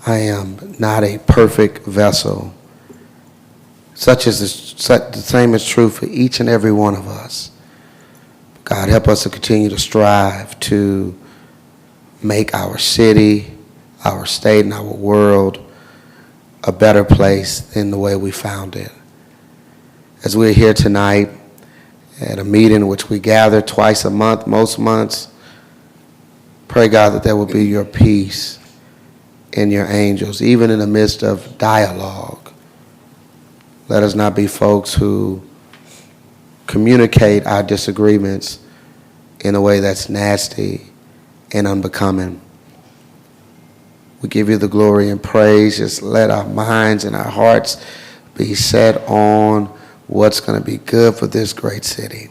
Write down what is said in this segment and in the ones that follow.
I am not a perfect vessel. The same is true for each and every one of us. God, help us to continue to strive to make our city, our state, and our world a better place than the way we found it. As we're here tonight at a meeting in which we gather twice a month, most months, pray, God, that there will be your peace and your angels, even in the midst of dialogue. Let us not be folks who communicate our disagreements in a way that's nasty and unbecoming. We give you the glory and praise. Just let our minds and our hearts be set on what's going to be good for this great city.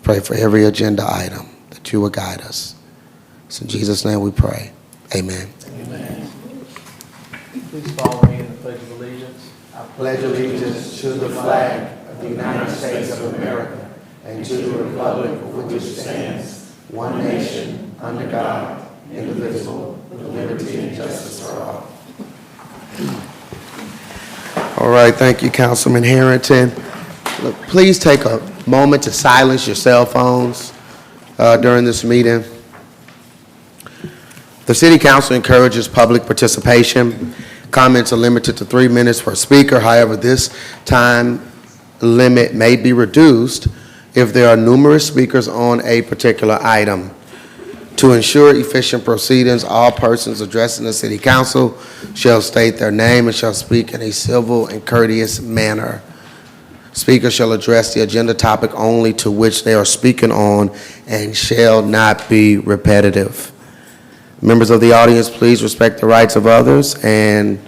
Pray for every agenda item that you will guide us. It's in Jesus' name we pray. Amen. Amen. Please follow me in the Pledge of Allegiance. I pledge allegiance to the flag of the United States of America and to the republic for which it stands, one nation, under God, indivisible, with liberty and justice for all. All right, thank you, Councilman Harrington. Look, please take a moment to silence your cell phones during this meeting. The City Council encourages public participation. Comments are limited to 3 minutes per speaker. However, this time limit may be reduced if there are numerous speakers on a particular item. To ensure efficient proceedings, all persons addressing the City Council shall state their name and shall speak in a civil and courteous manner. Speakers shall address the agenda topic only to which they are speaking on and shall not be repetitive. Members of the audience, please respect the rights of others, and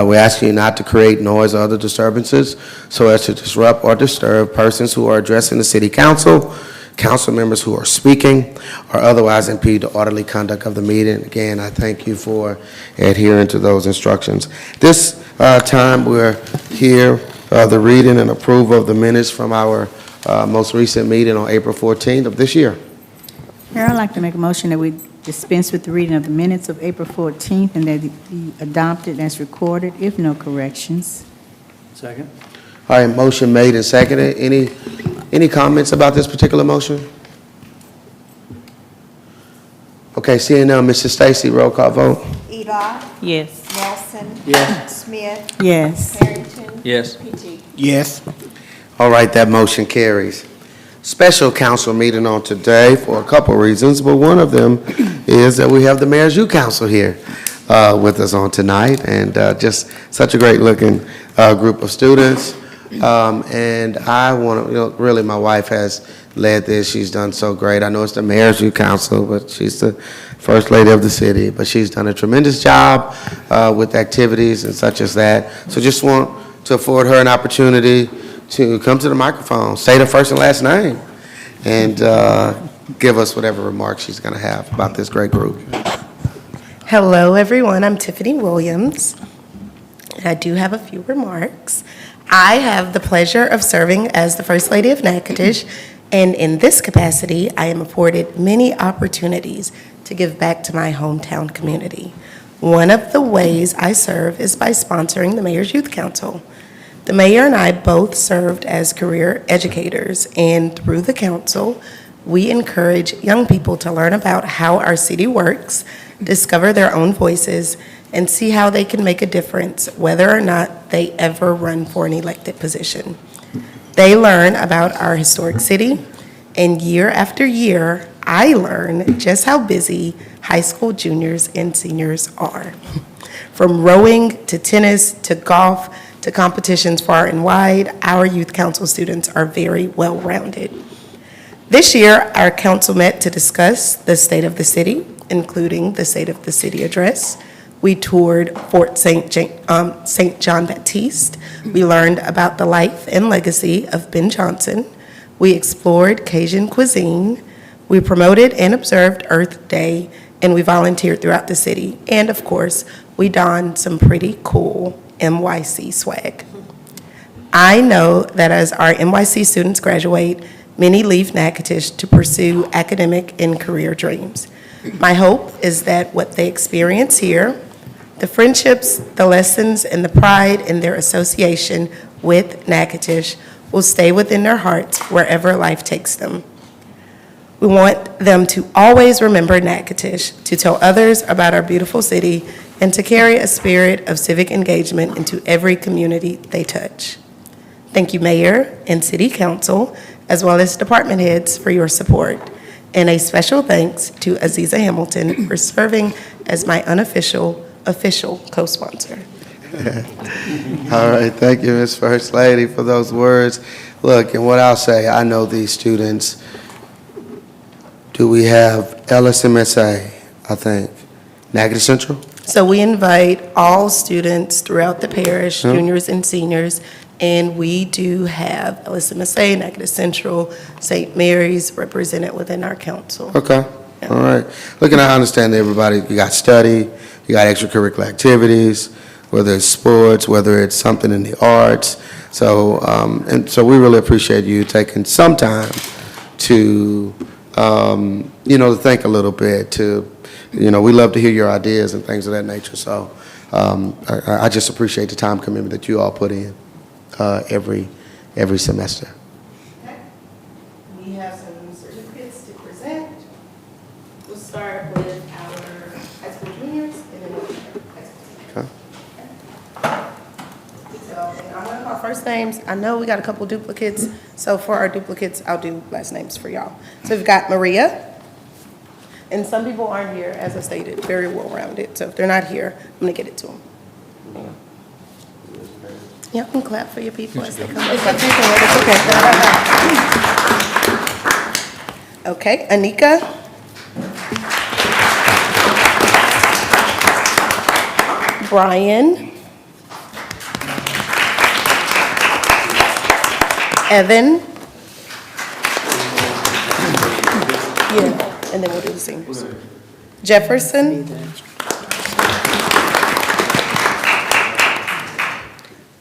we ask you not to create noise or other disturbances so as to disrupt or disturb persons who are addressing the City Council, council members who are speaking, or otherwise impede the orderly conduct of the meeting. Again, I thank you for adhering to those instructions. This time we're here, the reading and approval of the minutes from our most recent meeting on April 14th of this year. Mayor, I'd like to make a motion that we dispense with the reading of the minutes of April 14th and that it be adopted as recorded if no corrections. Second. All right, motion made and seconded. Any comments about this particular motion? Okay, seeing none, Mrs. Stacy, roll call vote. Eli. Yes. Nelson. Yes. Smith. Yes. Harrington. Yes. Pettit. Yes. All right, that motion carries. Special council meeting on today for a couple reasons, but one of them is that we have the Mayor's Youth Council here with us on tonight, and just such a great looking group of students. And I want to, really my wife has led this. She's done so great. I know it's the Mayor's Youth Council, but she's the First Lady of the city, but she's done a tremendous job with activities and such as that. So just want to afford her an opportunity to come to the microphone, say the first and last name, and give us whatever remarks she's going to have about this great group. Hello, everyone. I'm Tiffany Williams, and I do have a few remarks. I have the pleasure of serving as the First Lady of Natchitoches, and in this capacity, I am afforded many opportunities to give back to my hometown community. One of the ways I serve is by sponsoring the Mayor's Youth Council. The mayor and I both served as career educators, and through the council, we encourage young people to learn about how our city works, discover their own voices, and see how they can make a difference, whether or not they ever run for an elected position. They learn about our historic city, and year after year, I learn just how busy high school juniors and seniors are. From rowing to tennis to golf, to competitions far and wide, our youth council students are very well-rounded. This year, our council met to discuss the state of the city, including the State of the City address. We toured Fort St. John Baptiste. We learned about the life and legacy of Ben Jonson. We explored Cajun cuisine. We promoted and observed Earth Day, and we volunteered throughout the city. And of course, we donned some pretty cool NYC swag. I know that as our NYC students graduate, many leave Natchitoches to pursue academic and career dreams. My hope is that what they experience here The friendships, the lessons, and the pride in their association with Natchitoches will stay within their hearts wherever life takes them. We want them to always remember Natchitoches, to tell others about our beautiful city, and to carry a spirit of civic engagement into every community they touch. Thank you, Mayor and City Council, as well as department heads for your support. And a special thanks to Aziza Hamilton for serving as my official co-sponsor. All right, thank you, Ms. First Lady, for those words. Look, and what I'll say, I know these students. Do we have LSMSA, I think? Natchitoches Central? So we invite all students throughout the parish, juniors and seniors, and we do have LSMSA, Natchitoches Central, St. Mary's represented within our council. Okay, all right. Look, and I understand that everybody, you got study, you got extracurricular activities, whether it's sports, whether it's something in the arts. So, and so we really appreciate you taking some time to, to think a little bit, we love to hear your ideas and things of that nature. So I just appreciate the time commitment that you all put in every semester. Okay. We have some certificates to present. We'll start with our high school juniors and then we'll high school seniors. Okay. So, and I'm gonna call first names. I know we got a couple duplicates, so for our duplicates, I'll do last names for y'all. So we've got Maria. And some people aren't here, as I stated, very well-rounded. So if they're not here, I'm gonna get it to them. Y'all can clap for your people as they come. It's okay. Okay, Anika. Brian. Evan. Yeah. And then we'll do the seniors. Jefferson.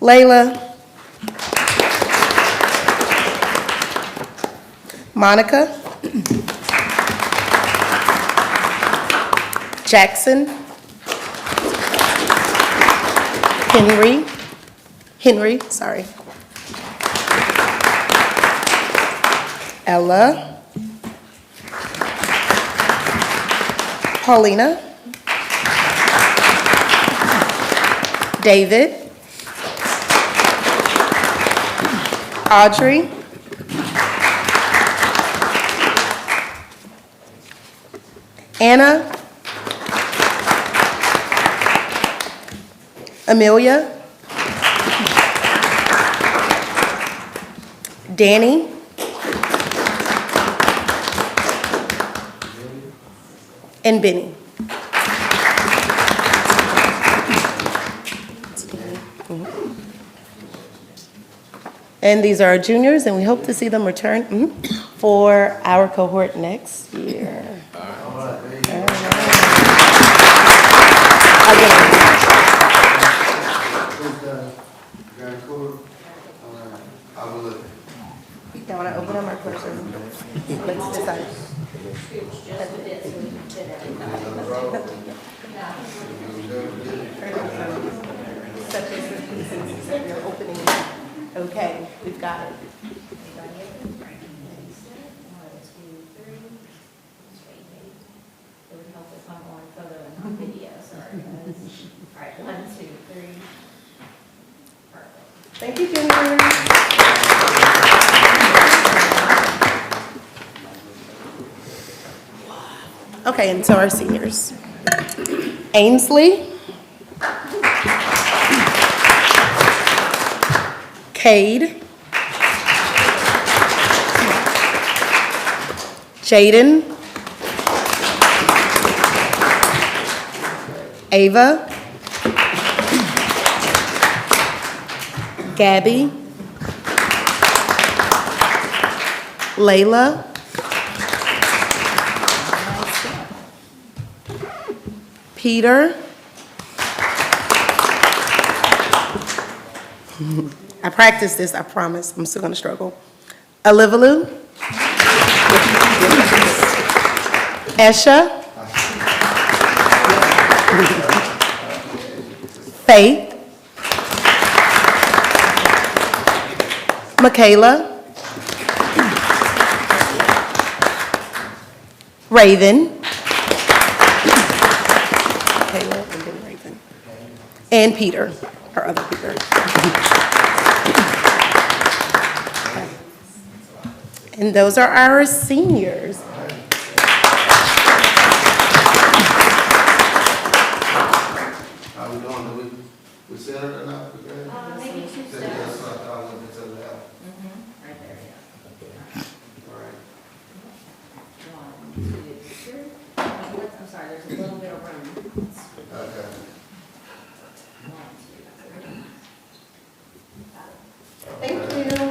Layla. Monica. Jackson. Henry, sorry. Ella. Paulina, David, Audrey, Anna, Amelia, Danny, and Benny. And these are our juniors, and we hope to see them return for our cohort next year. All right. I'll get it. Y'all want to open them or close them? Let's decide. Okay, we've got it. It would help if I'm on photo and on video, sorry guys. All right, 1, 2, 3. Perfect. Thank you, juniors. Okay, and so our seniors. Ainsley. Cade. Jaden. Ava. Gabby. Layla. Peter. I practiced this, I promise. I'm still gonna struggle. Olivalu. Esha. Faith, Michaela, Raven, Michaela, and then Raven, and Peter, our other Peter. And those are our seniors. How we doing? We said it or not? Maybe two steps. That's what I thought, when it's a left. Right there, yeah. All right. One, two, three. I'm sorry, there's a little bit of room. Okay. One, two, three. Thank you.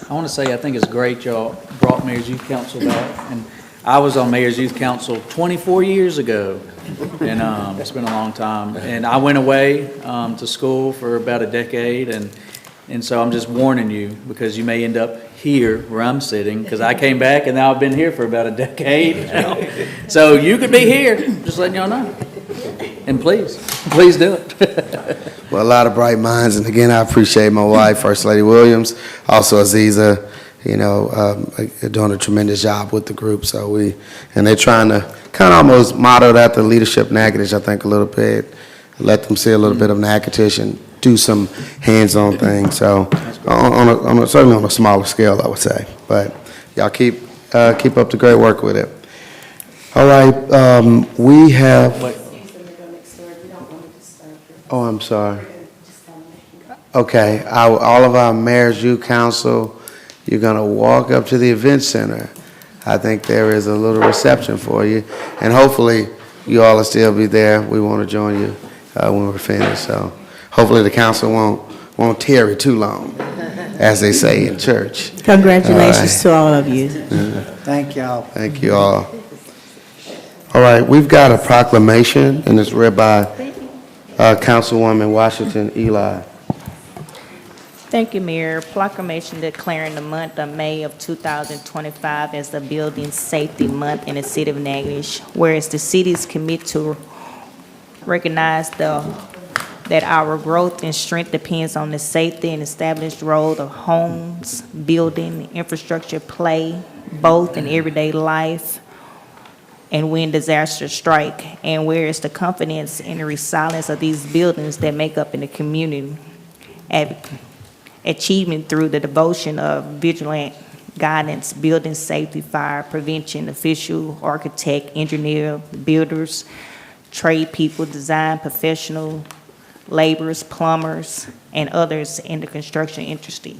I want to say, I think it's great y'all brought Mayor's Youth Council back. And I was on Mayor's Youth Council 24 years ago, and it's been a long time. And I went away to school for about a decade, and so I'm just warning you, because you may end up here where I'm sitting, because I came back and now I've been here for about a decade now. So you could be here, just letting y'all know. And please do it. Well, a lot of bright minds, and again, I appreciate my wife, First Lady Williams, also Aziza, doing a tremendous job with the group. So and they're trying to kind of almost model that the leadership Natchitoches, I think, a little bit, let them see a little bit of Natchitoches and do some hands-on things. So certainly on a smaller scale, I would say. But y'all keep up the great work with it. All right, we have. Oh, I'm sorry. Okay, all of our Mayor's Youth Council, you're going to walk up to the event center. I think there is a little reception for you, and hopefully you all will still be there. We want to join you when we're finished. So hopefully the council won't tarry too long, as they say in church. Congratulations to all of you. Thank y'all. Thank you all. All right, we've got a proclamation, and it's read by Councilwoman Washington Eli. Thank you, Mayor. Proclamation declaring the month of May of 2025 as the Building Safety Month in the city of Natchitoches, whereas the city is committed to recognize that our growth and strength depends on the safety and established role of homes, building, infrastructure play, both in everyday life and when disasters strike, and whereas the confidence and the resilience of these buildings that make up in the community, achievement through the devotion of vigilant guidance, building safety, fire prevention, official, architect, engineer, builders, trade people, design professional, laborers, plumbers, and others in the construction industry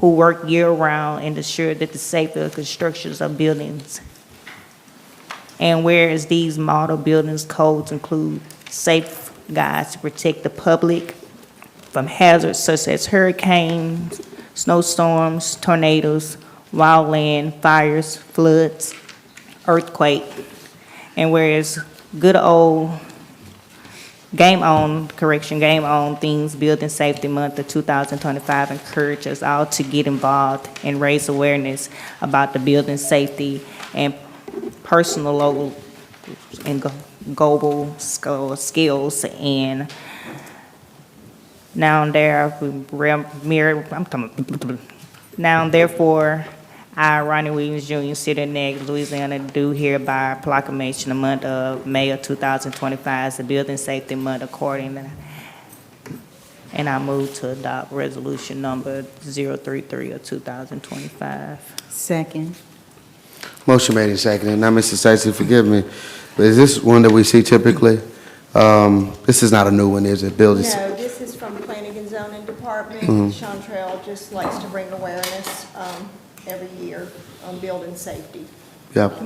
who work year-round and ensure that the safety of constructions of buildings. And whereas these model buildings codes include safeguards to protect the public from hazards such as hurricanes, snowstorms, tornadoes, wildland fires, floods, earthquake. And whereas good old Game On Things Building Safety Month of 2025 encourage us all to get involved and raise awareness about the building safety and personal, local, and global skills. And now therefore, I, Ronnie Williams Jr., City of Natchitoches, Louisiana, do hereby proclamation the month of May of 2025 as the Building Safety Month accordingly. And I move to adopt resolution number 033 of 2025. Second. Motion made and seconded. Now, Mr. Stacy, forgive me, but is this one that we see typically? This is not a new one, is it? No, this is from Planning and Zoning Department. Mm-hmm. Chantrell just likes to bring awareness every year on building safety. Yep.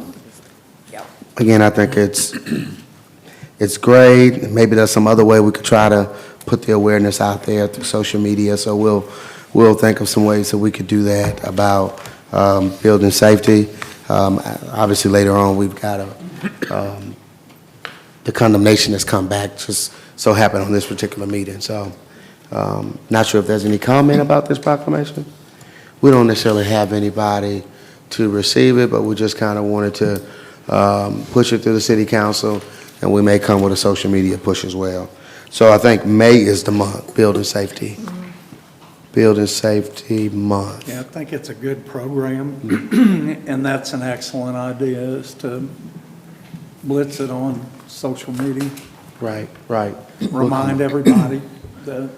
Yep. Again, I think it's great. Maybe there's some other way we could try to put the awareness out there through social media. So we'll think of some ways that we could do that about building safety. Obviously, later on, we've got the condemnation that's come back just so happened on this particular meeting. So not sure if there's any comment about this proclamation. We don't necessarily have anybody to receive it, but we just kind of wanted to push it through the city council, and we may come with a social media push as well. So I think May is the month, Building Safety. Building Safety Month. Yeah, I think it's a good program, and that's an excellent idea, is to blitz it on social media. Right, right. Remind everybody that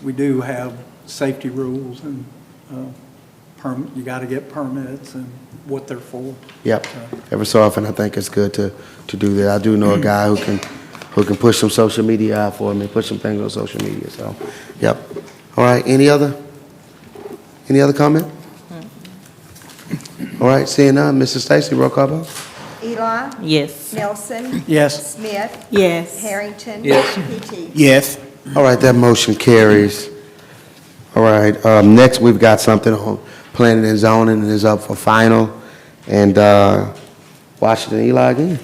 we do have safety rules, and you got to get permits and what they're for. Yep. Every so often, I think it's good to do that. I do know a guy who can push some social media out for me, push some things on social media. So, yep. All right. Any other comment? All right. Seeing none, Mrs. Stacy, roll call vote. Eli, Yes. Nelson, Yes. Smith, Yes. Harrington. Yes. PT. Yes. All right. That motion carries. All right. Next, we've got something on planning and zoning, and is up for final. And Washington, Eli again.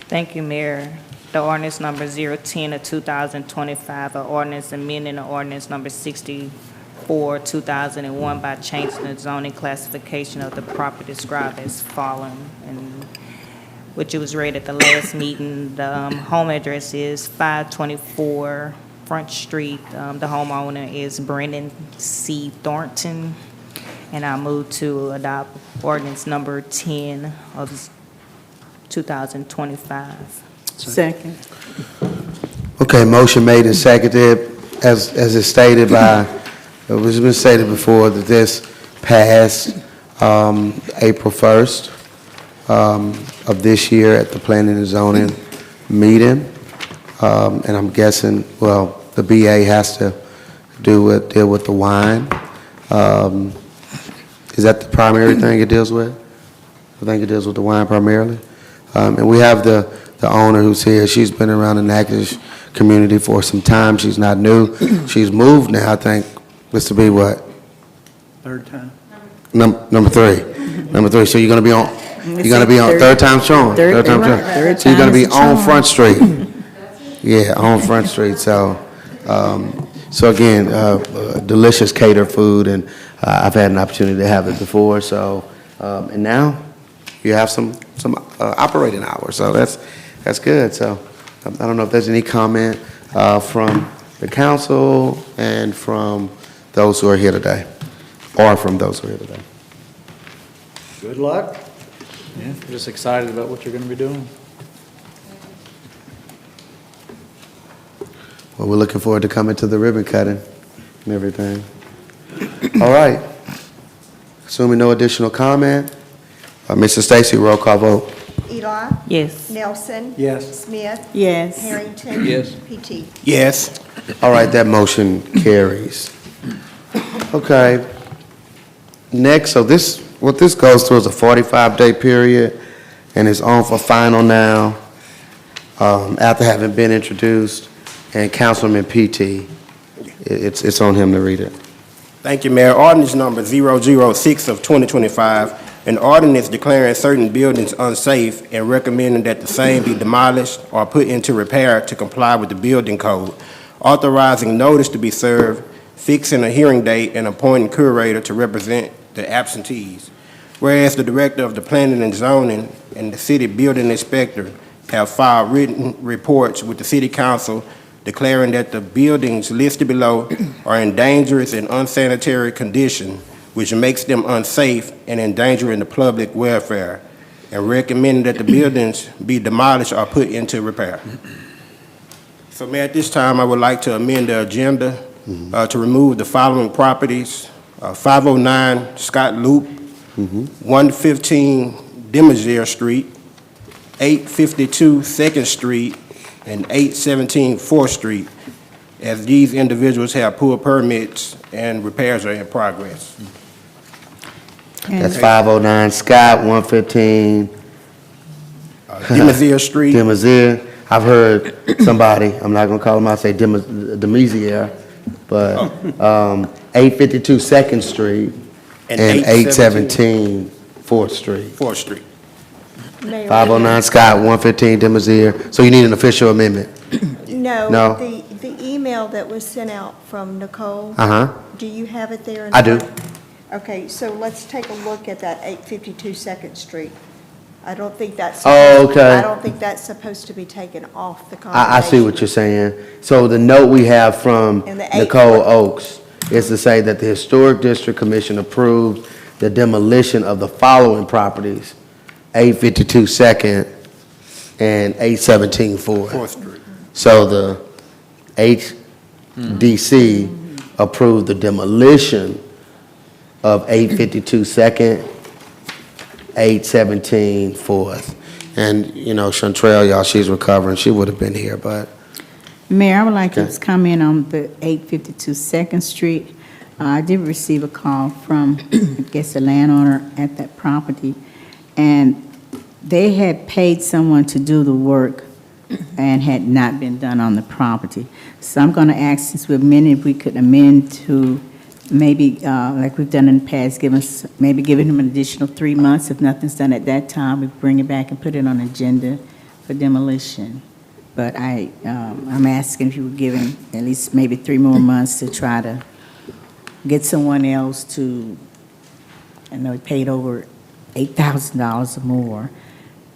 Thank you, Mayor. The ordinance number 010 of 2025, an ordinance amending the ordinance number 64, 2001 by changing the zoning classification of the property described as following, and which it was read at the last meeting. The home address is 524 Front Street. The homeowner is Brendan C. Thornton. And I move to adopt ordinance number 10 of 2025. Second. Okay, motion made and seconded, as it's stated by, it was been stated before that this passed April 1st of this year at the Planning and Zoning meeting. And I'm guessing, well, the BA has to deal with the wine. Is that the primary thing it deals with? I think it deals with the wine primarily. And we have the owner who's here. She's been around the Natchitoches community for some time. She's not new. She's moved now, I think, this to be what? Third time. Number three. Number three. So you're gonna be on third time showing. Third time right. showing. Third So you're gonna time be is the on charm. Front Street. Yeah, on Front Street. So, so again, delicious catered food, and I've had an opportunity to have it before. So, and now you have some operating hours. So that's good. So I don't know if there's any comment from the council and from those who are here today, or from those who are here today. Good luck. Yeah, just excited about what you're going to be doing. Well, we're looking forward to coming to the ribbon cutting and everything. All right. Assuming no additional comment, Mr. Stacy, roll call vote. Eli, Yes. Nelson. Yes. Smith, Yes. Harrington. Yes. PT. Yes. All right, that motion carries. Okay. Next, so what this goes through is a 45-day period, and it's on for final now, after having been introduced, and Councilman PT, it's on him to read it. Thank you, Mayor. Ordinance number 006 of 2025, an ordinance declaring certain buildings unsafe and recommending that the same be demolished or put into repair to comply with the building code, authorizing notice to be served, fixing a hearing date, and appointing curator to represent the absentees. Whereas the director of the planning and zoning and the city building inspector have filed written reports with the city council declaring that the buildings listed below are in dangerous and unsanitary condition, which makes them unsafe and endangering the public welfare, and recommending that the buildings be demolished or put into repair. So, Mayor, at this time, I would like to amend the agenda to remove the following properties: 509 Scott Loop, 115 Demosier Street, 852 2nd Street, and 817 4th Street, as these individuals have poor permits and repairs are in progress. That's 509 Scott, 115 Demosier Street, Demosier. I've heard somebody, I'm not going to call him out, say Demosier, but 852 2nd Street and 817 4th Street. 4th Street. Mayor, 509 Scott, 115 Demosier. So you need an official amendment? No. No. The email that was sent out from Nicole, Uh-huh. do you have it there? I do. Okay, so let's take a look at that 852 Second Street. I don't think that's. Oh, okay. I don't think that's supposed to be taken off the I see what condemnation. you're saying. So the note we have from And the Nicole Oakes is to say that the Historic District Commission approved the demolition of the following properties: 852 Second and 817 Fourth. Fourth Street. So the HDC approved the demolition of 852 Second, 817 Fourth. And, you know, Chantrell, y'all, she's recovering. She would have been here, but Mayor, I would like to Okay. just comment on the 852 Second Street. I did receive a call from, I guess, the landowner at that property, and they had paid someone to do the work and had not been done on the property. So I'm going to ask, since we're amending, if we could amend to maybe, like we've done in the past, maybe giving him an additional 3 months. If nothing's done at that time, we bring it back and put it on agenda for demolition. But I'm asking if you would give him at least maybe 3 more months to try to get someone else to, I know he paid over $8,000 or more,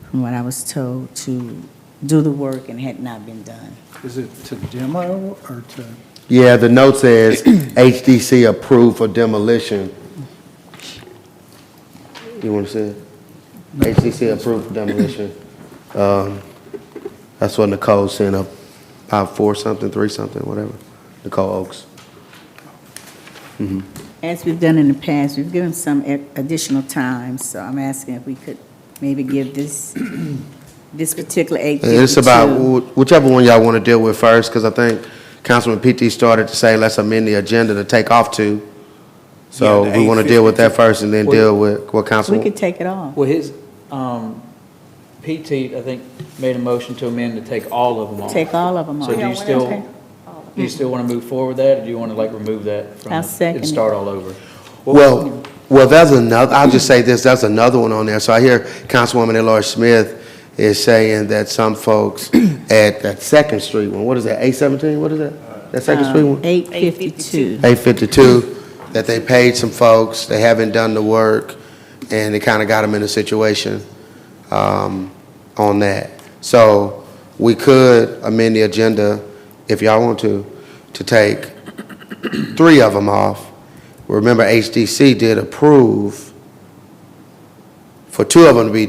from what I was told, to do the work and had not been done. Is it to demo or to? yeah, the note says HDC approved for demolition. You want to say it? HDC approved for demolition. That's what Nicole sent up, about 4-something, 3-something, whatever. Nicole Oakes. As we've done in the past, we've given some additional time, so I'm asking if we could maybe give this particular 852. It's about whichever one y'all want to deal with first, because I think Councilman PT started to say, let's amend the agenda to take off 2. So Yeah, the we want to deal with that first and then Well, deal with what We Councilman. could take it off. Well, his, PT, I think, made a motion to amend to take all of them off. Take all of them off. So do Yeah, you we're still, gonna do you still want to move forward with that, or do you want to like remove that from, I'll second and it. start all over? Well, there's another, I'll just say this, there's another one on there. So I hear Councilwoman Elora Smith is saying that some folks at that Second Street one, what is that, 817, what is that? That Second Street one? 852. 852, that they paid some folks, they haven't done the work, and it kind of got them in a situation on that. So we could amend the agenda, if y'all want to take 3 of them off. Remember, HDC did approve for 2 of them to be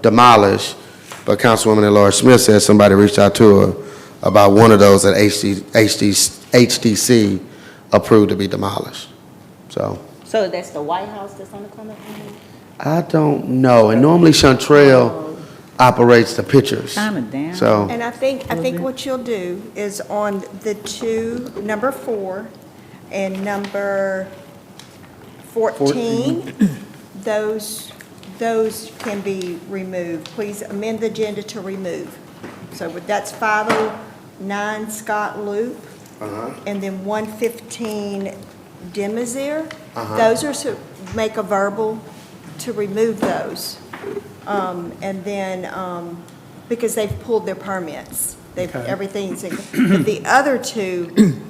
demolished, but Councilwoman Elora Smith said somebody reached out to her about one of those that HDC approved to be demolished. So So that's the White House that's on the corner? I don't know, and normally Chantrell operates the pictures. Kind of down. So And I think what you'll do is on the 2, number 4 and number 14, those can be removed. Please amend the agenda to remove. So that's 509 Scott Loop, and then 115 Demizere. Those are to make a verbal to remove those. And then, because they've pulled their permits. Okay. Everything's, but the other 2,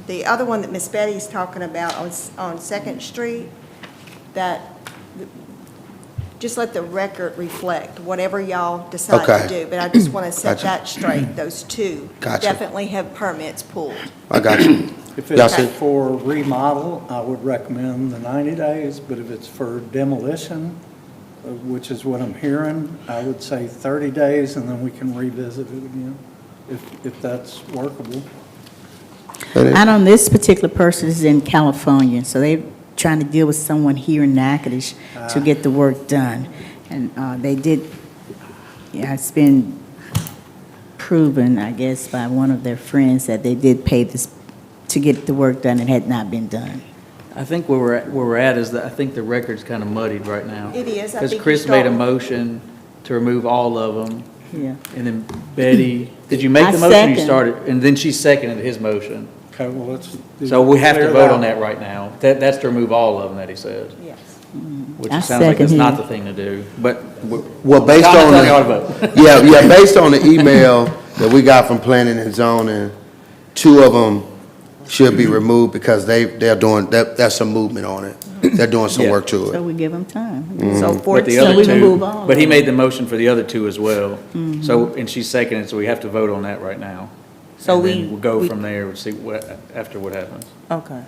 the other one that Miss Betty's talking about on Second Street, that, just let the record reflect whatever y'all decide to Okay. do. But I just want to set Gotcha. that straight. Those 2 Gotcha. definitely have permits pulled. I got you. If Y'all it's see? for remodel, I would recommend the 90 days, but if it's for demolition, which is what I'm hearing, I would say 30 days, and then we can revisit it again, if that's workable. I know this particular person is in California, so they're trying to deal with someone here in Natchitoches to get the work done. And they did, yeah, it's been proven, I guess, by one of their friends that they did pay this to get the work done and had not been done. I think where we're at is that I think the record's kind of muddied right now. It is. I Because think Chris you made a start- motion to remove all of them, Yeah. and then Betty, did you make I the motion? Or you second. started, and then she seconded his motion. Okay, well, let's. So we have to clear vote on that right now. That's to remove all of them that he said, Yes. which I it sounds like it's second not him. the thing to do, but. Well, based I'm on not telling y'all to the, vote. based on the email that we got from planning and zoning, 2 of them should be removed because they're doing, there's some movement on it. They're doing some Yeah. work to So it. we give them time. So But the 14, other we can move two, on. but he made the motion for the other two as well. So, and she's seconded, so we have to vote on that right now. So And we- then we'll go we- from there, we'll see what, after what happens. Okay.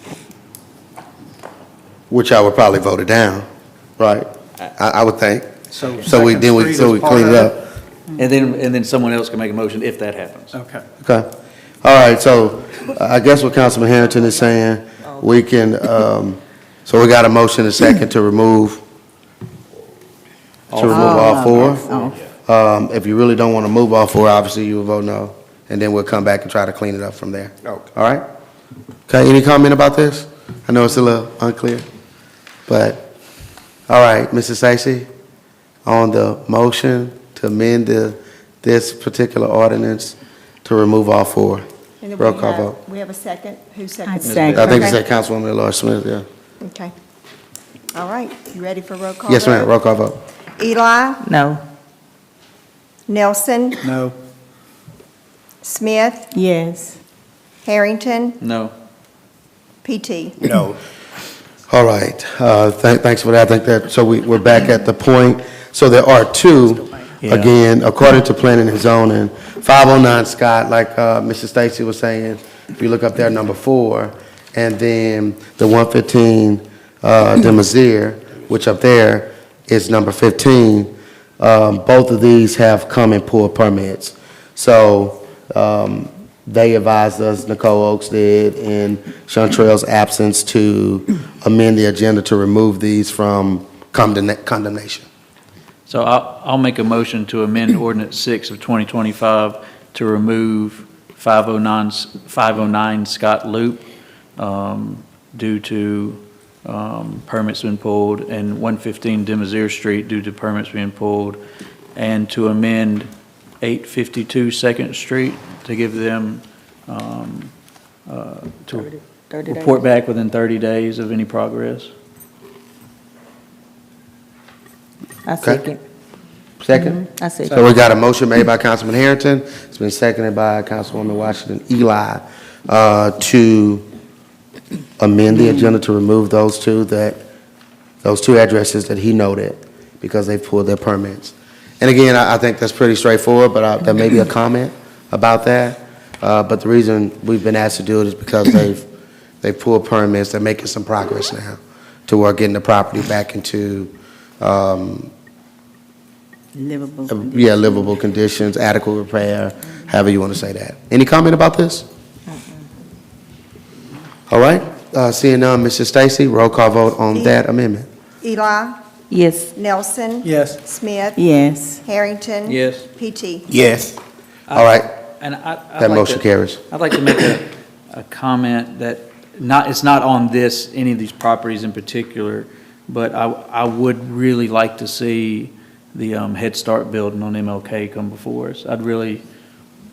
Which I would probably vote it down, right? I would think. So we, Second then we, Street so is we part clean it of up. And then someone else can make a motion if that happens. Okay. Okay. All right, so I guess what Councilman Harrington is saying, we can, so we got a motion and second to remove all four. If you really don't want to move all four, obviously you will vote no, and then we'll come back and try to clean it up from there. Okay. All right? Okay, any comment about this? I know it's a little unclear, but, all right, Mrs. Stacy, on the motion to amend this particular ordinance to remove all four. and then Roll call vote. we have a second. Who I seconded? second. I think Okay. it said Councilwoman Lloyd Smith, yeah. Okay. All right, you ready for roll call? Yes, ma'am, vote? roll call vote. Eli, No. Nelson, No. Smith, Yes. Harrington, No. PT. No. All right, thanks for that. I think that, so we're back at the point. So there are two, Yeah. again, according to planning and zoning, 509 Scott, like Mrs. Stacy was saying, if you look up there, number 4, and then the 115 de Maizière, which up there is number 15. Both of these have come and pulled permits. So they advised us, Nicole Oakes did, in Chantrell's absence, to amend the agenda to remove these from condemnation. So I'll make a motion to amend ordinance 6 of 2025 to remove 509 Scott Loop due to permits being pulled, and 115 de Maizière Street due to permits being pulled, and to amend 852 Second Street to give them, to 30 report back within 30 days of any progress. I second. Second? I second. So we got a motion made by Councilman Harrington, it's been seconded by Councilwoman Washington Eli, to amend the agenda to remove those two addresses that he noted, because they pulled their permits. And again, I think that's pretty straightforward, but there may be a comment about that. But the reason we've been asked to do it is because they've pulled permits, they're making some progress now toward getting the property back into, Livable. livable conditions, adequate repair, however you want to say that. Any comment about this? All right, seeing none, Mrs. Stacy, roll call vote on that amendment. Eli, Yes. Nelson, Yes. Smith, Yes. Harrington. Yes. PT. Yes. All right, And I'd that like motion to- carries. I'd like to make a comment that it's not on any of these properties in particular, but I would really like to see the Head Start building on MLK come before us. I'd really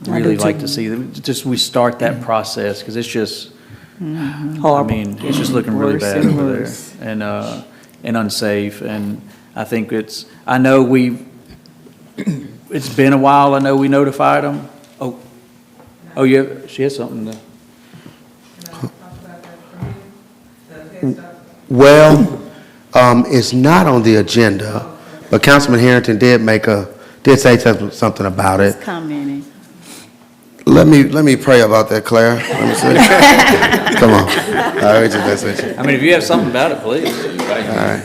like to see them, just we start that process, because it's just, I mean, it's just looking really Worse bad and over there. worse. And unsafe, and I think I know it's been a while, I know we notified them. Oh, yeah, she has something to. Well, it's not on the agenda, but Councilman Harrington did say something about it. Commenting. Let me pray about that, Claire. Let me see. Come on. All right, that's it. I mean, if you have something about it, please. All right.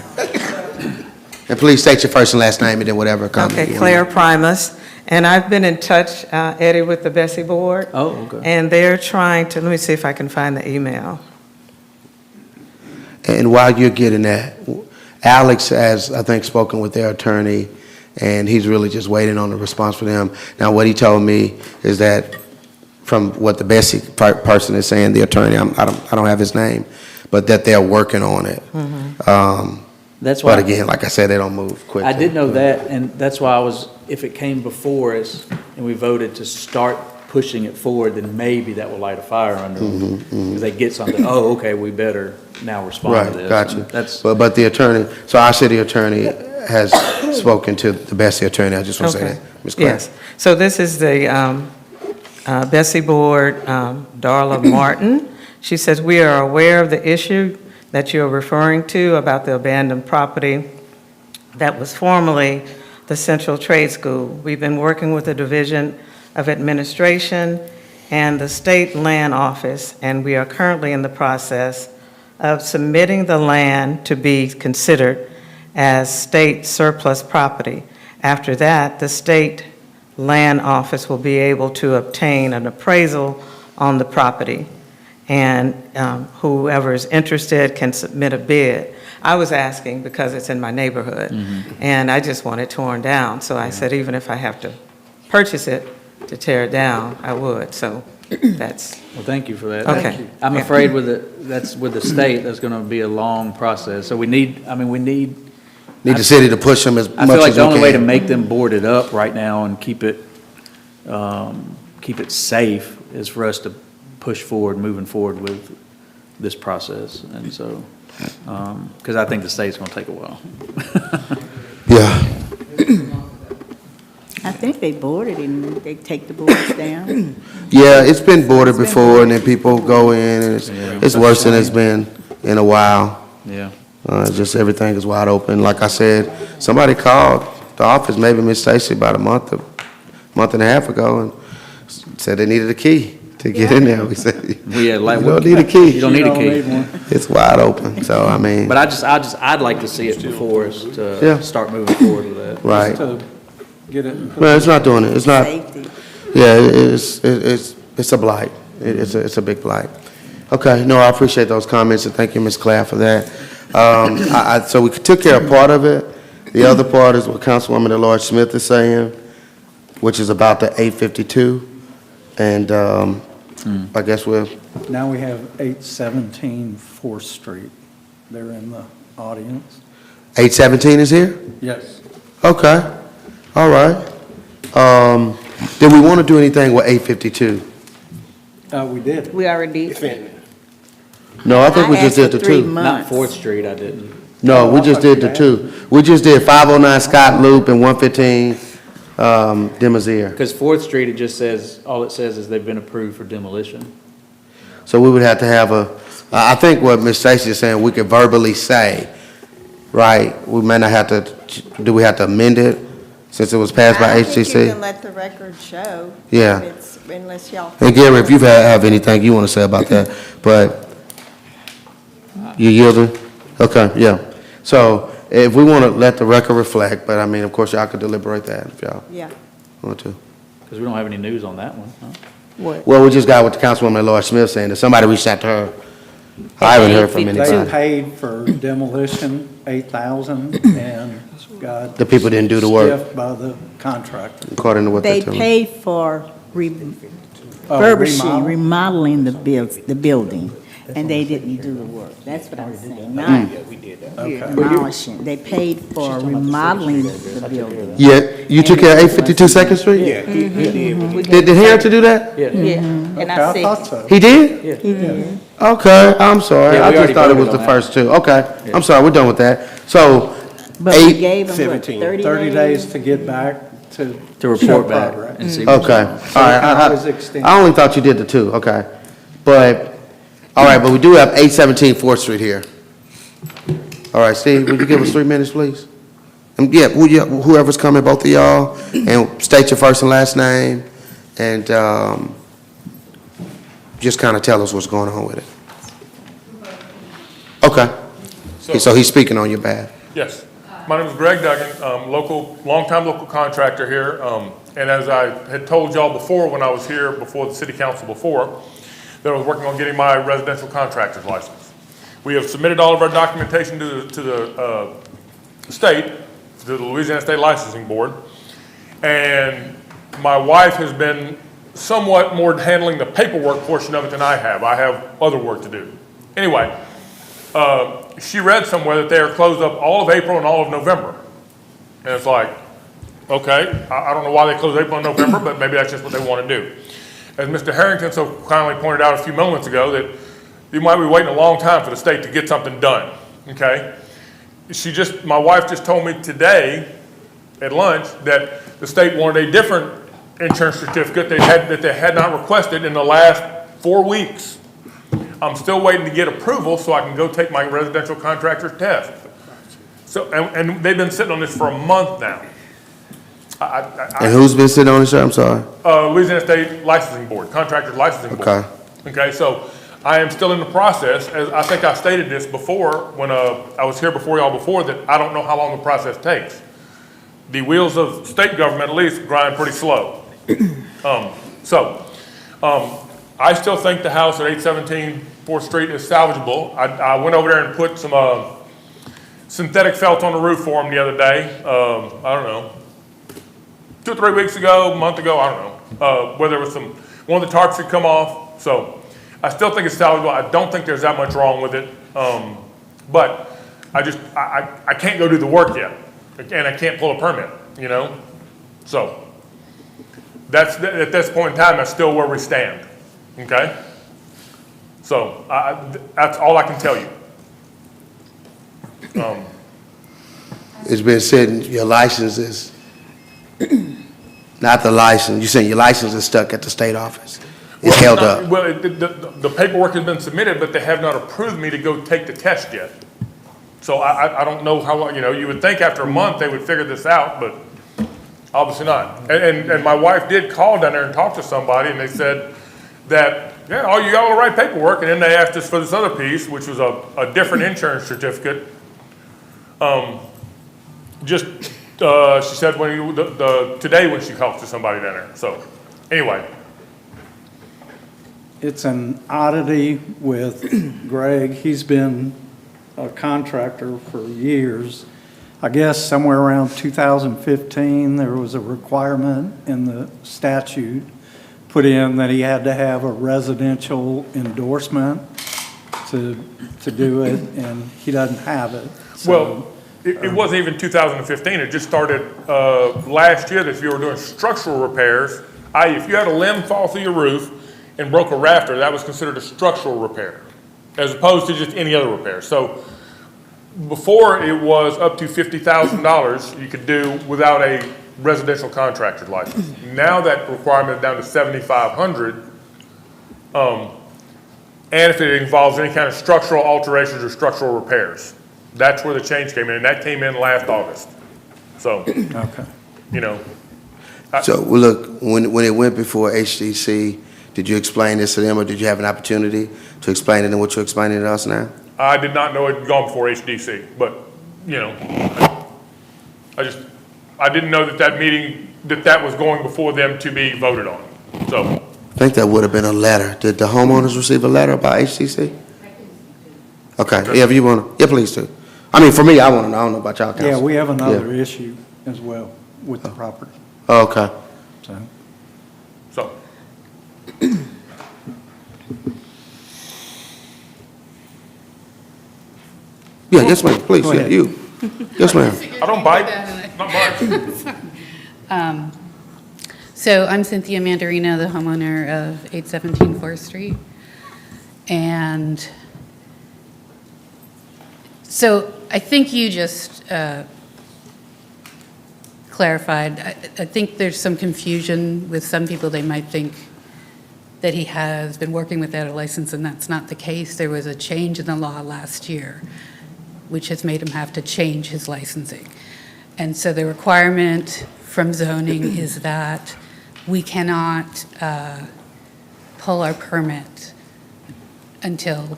And please state your first and last name and then whatever comment. Okay, you Claire want. Primus, and I've been in touch, Eddie, with the Bessie Board. Oh, okay. And they're trying to, let me see if I can find the email. And while you're getting that, Alex has, I think, spoken with their attorney, and he's really just waiting on a response from them. Now, what he told me is that, from what the Bessie person is saying, the attorney, I don't have his name, but that they're working on it. That's why. But again, like I said, they don't move quickly. I did know that, and that's why if it came before us and we voted to start pushing it forward, then maybe that will light a fire under them. Because they get something, oh, okay, we better now respond to Right, this. got you. That's, But the attorney, so our city attorney has spoken to the Bessie attorney, I just want to say Okay. that. Ms. Claire. Yes, so this is the Bessie Board, Darla Martin. She says, "We are aware of the issue that you're referring to about the abandoned property that was formerly the Central Trade School. We've been working with the Division of Administration and the State Land Office, and we are currently in the process of submitting the land to be considered as state surplus property. After that, the State Land Office will be able to obtain an appraisal on the property, and whoever is interested can submit a bid." I was asking because it's in my neighborhood, and I just want it torn down. So I said, even if I have to purchase it to tear it down, I would. So that's, Well, thank you for that. Okay. I'm Yeah. afraid that's with the state, that's going to be a long process. So we need Need the city to push them as I much feel like as the we only way to can. make them board it up right now and keep it safe is for us to push forward, moving forward with this process. And so, because I think the state's going to take a while. Yeah, I think they boarded and they take the boards down. yeah, it's been boarded before, and then people go in, and it's worse than it's been in a while. Yeah. Just everything is wide open. Like I said, somebody called the office, maybe Miss Stacy, about a month and a half ago, and said they needed a key to get in there. We said, Yeah, like, you don't need a key. You don't need a key. need one. It's wide open, so I mean, But I'd like to see it before us Yeah. to start moving forward with that. right. To get it. Well, it's not doing it. It's not, Safety. yeah, it's a blight. It's a big blight. Okay, no, I appreciate those comments, and thank you, Ms. Claire, for that. So we took care of part of it. The other part is what Councilwoman Delores Smith is saying, which is about the 852. And I guess we'll, Now we have 817 4th Street. They're in the audience. 817 is here? Yes. Okay, all right. Did we want to do anything with 852? We did. We already did. No, I think we just did the asked for 3 two. months. Not 4th Street, I didn't. No, we just did the two. We just did 509 Scott Loop and 115 Demosier. Because 4th Street, it just says, all it says is they've been approved for demolition. So we would have to have I think what Ms. Stacy is saying, we could verbally say, right? We may not have to, do we have to amend it since it was passed by I think you HTC? can let the record show. Yeah. if it's- Unless y'all. And Gary, if you have anything you want to say about that, but you yielding? Okay, yeah. So if we want to let the record reflect, but I mean, of course, y'all could deliberate that if y'all Yeah. want to. Because we don't have any news on that one, huh? What? Well, we just got what the Councilwoman Laura Smith saying, that somebody reached out to her. I haven't heard from They anybody. paid for demolition, 8,000, and got. The people didn't do the work. Stiffed by the contractor. According to what They they tell me. paid for refurbishing, Remodel? remodeling the building, and they didn't do the work. That's what I'm saying, not demolishing. They paid for remodeling the building. Yeah, you took care of 852 Second Street? Yeah. Did Harrington do that? Yeah. Yeah, and Okay, I I thought said, so. He did? Yeah. Okay, I'm sorry. Yeah, I we just already thought it was voted the on that. first two. Okay, I'm sorry, we're done with that. So, but we eight- gave them what, 17. 30 days to get back to. To report show back progress. and see what's okay, going on. all right. that was extended. I only thought you did the two, okay. But, all right, but we do have 817 4th Street here. All right, Steve, would you give us 3 minutes, please? And yeah, whoever's coming, both of y'all, and state your first and last name, and just kind of tell us what's going on with it. Okay. So he's speaking on your behalf. Yes. My name is Greg Duggan, longtime local contractor here. And as I had told y'all before when I was here before the city council before, that I was working on getting my residential contractor's license. We have submitted all of our documentation to the state, to the Louisiana State Licensing Board. And my wife has been somewhat more handling the paperwork portion of it than I have. I have other work to do. Anyway, she read somewhere that they are closed up all of April and all of November. And it's like, okay, I don't know why they close April and November, but maybe that's just what they want to do. As Mr. Harrington so kindly pointed out a few moments ago, that you might be waiting a long time for the state to get something done, okay? My wife just told me today at lunch that the state wanted a different insurance certificate that they had not requested in the last 4 weeks. I'm still waiting to get approval so I can go take my residential contractor's test. So, and they've been sitting on this for a month now. And who's been sitting on it, sir? I'm sorry. Louisiana State Licensing Board, Contractors Licensing Board. Okay. Okay, so I am still in the process, as I think I stated this before, when I was here before y'all before, that I don't know how long the process takes. The wheels of state government at least grind pretty slow. I still think the house at 817 4th Street is salvageable. I went over there and put some synthetic felt on the roof for them the other day. I don't know, 2 or 3 weeks ago, a month ago, I don't know, where there was one of the tarps had come off. So I still think it's salvageable. I don't think there's that much wrong with it. But I can't go do the work yet. And I can't pull a permit, you know? So at this point in time, that's still where we stand, okay? So that's all I can tell you. It's been said your license is, not the license, you're saying your license is stuck at the state office. It's held up. Well, the paperwork has been submitted, but they have not approved me to go take the test yet. So I don't know how long, you know, you would think after a month they would figure this out, but obviously not. And my wife did call down there and talk to somebody, and they said that, yeah, oh, you got all the right paperwork, and then they asked us for this other piece, which was a different insurance certificate. She said today when she talked to somebody down there. So anyway. It's an oddity with Greg. He's been a contractor for years. I guess somewhere around 2015, there was a requirement in the statute put in that he had to have a residential endorsement to do it, and he doesn't have it. So, Well, it wasn't even 2015. It just started last year that if you were doing structural repairs, i.e. if you had a limb fall through your roof and broke a rafter, that was considered a structural repair, as opposed to just any other repair. So before it was up to $50,000 you could do without a residential contractor's license. Now that requirement is down to $7,500. And if it involves any kind of structural alterations or structural repairs. That's where the change came in, and that came in last August. So, okay. you know. So, well, look, when it went before HDC, did you explain this to them, or did you have an opportunity to explain it in what you're explaining to us now? I did not know it had gone before HDC, but, you know, I didn't know that meeting, that was going before them to be voted on, so. I think that would have been a letter. Did the homeowners receive a letter about HDC? Okay, yeah, if you want to, yeah, please do. I mean, for me, I want to know. I don't know about y'all, council. Yeah, we have another issue as well with the property. Oh, okay. So. Yeah, yes, ma'am, please, yeah, you. Yes, ma'am. I don't bite, not much. So I'm Cynthia Mandarino, the homeowner of 817 4th Street. And so I think you just clarified, I think there's some confusion with some people. They might think that he has been working without a license, and that's not the case. There was a change in the law last year, which has made him have to change his licensing. And so the requirement from zoning is that we cannot pull our permit until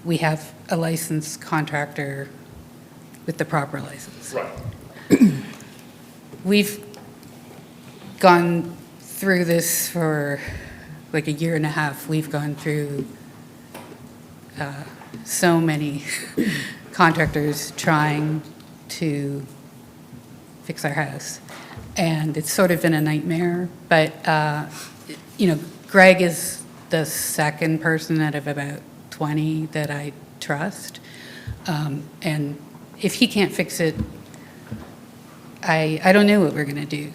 we have a licensed contractor with the proper license. Right. We've gone through this for like a year and a half. We've gone through so many contractors trying to fix our house. And it's sort of been a nightmare, but, you know, Greg is the second person out of about 20 that I trust. And if he can't fix it, I don't know what we're gonna do.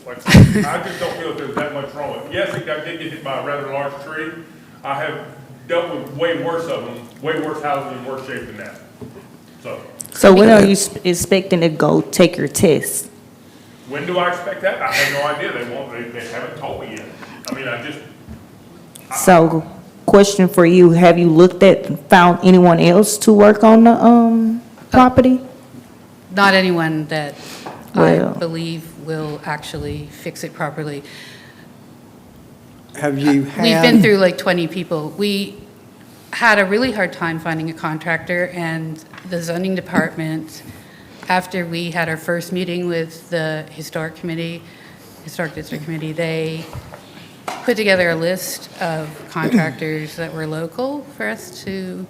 Like I said, I just don't feel that there's that much wrong with it. Yes, it did get hit by a rather large tree. I have dealt with way worse of them, way worse houses in worse shape than that. So when are you expecting to go take your test? When do I expect that? I have no idea. They haven't told me yet. I mean, So question for you, have you found anyone else to work on the, property? Not anyone that I Well- believe will actually fix it properly. Have you We've been had, through like 20 people. We had a really hard time finding a contractor, and the zoning department, after we had our first meeting with the Historic District Committee, they put together a list of contractors that were local for us to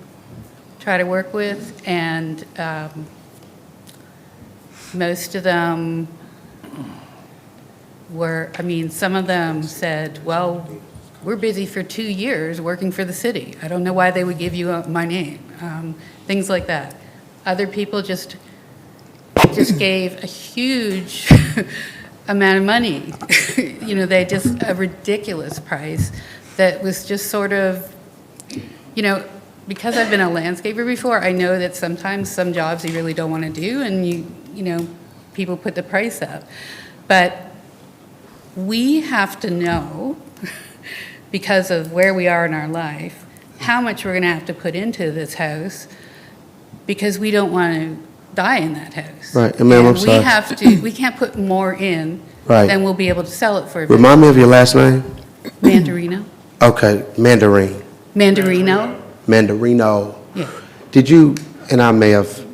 try to work with, and most of them were, I mean, some of them said, well, we're busy for 2 years working for the city. I don't know why they would give you my name, things like that. Other people just gave a huge amount of money. You know, they just, a ridiculous price that was just sort of, you know, because I've been a landscaper before, I know that sometimes some jobs you really don't want to do, and you know, people put the price up. But we have to know, because of where we are in our life, how much we're going to have to put into this house, because we don't want to die in that house. Right, and ma'am, I'm sorry. We have to, we can't put more in Right. than we'll be able to sell it for. Remind me of your last name? Mandarino? Okay, Mandarin. Mandarino? Mandarino. Yeah. Did you, and I may have,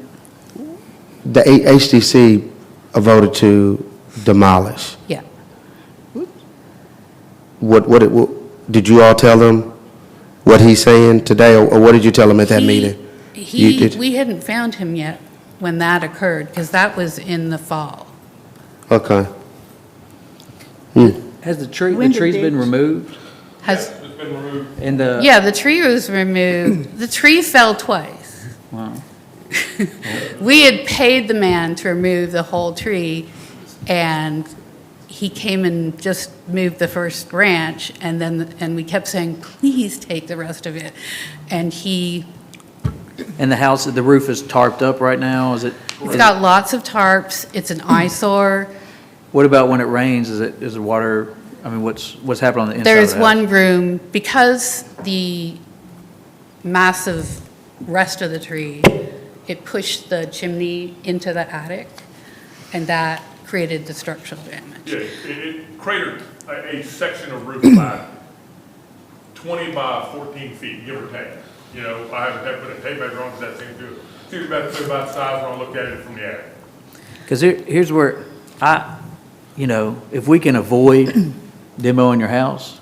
the HDC voted to demolish. Yeah. What, did you all tell them what he's saying today, or what did you tell him at that meeting? You did? We hadn't found him yet when that occurred, because that was in the fall. Okay. Has the trees did been removed? Has, It's been removed. And the, yeah, the tree was removed. The tree fell twice. wow. We had paid the man to remove the whole tree, and he came and just moved the first branch, and we kept saying, please take the rest of it. And And the house, the roof is tarped up right now, is it? it's got lots of tarps, it's an eyesore. What about when it rains, is the water, I mean, what's happening on the inside of the There's house? one room, because the massive rest of the tree, it pushed the chimney into the attic, and that created the structural damage. Yeah, it cratered a section of roof about 20 by 14 feet, give or take. You know, I haven't had to put a tape measure on because that seems about the size when I look at it from the attic. Because here's where if we can avoid demoing your house,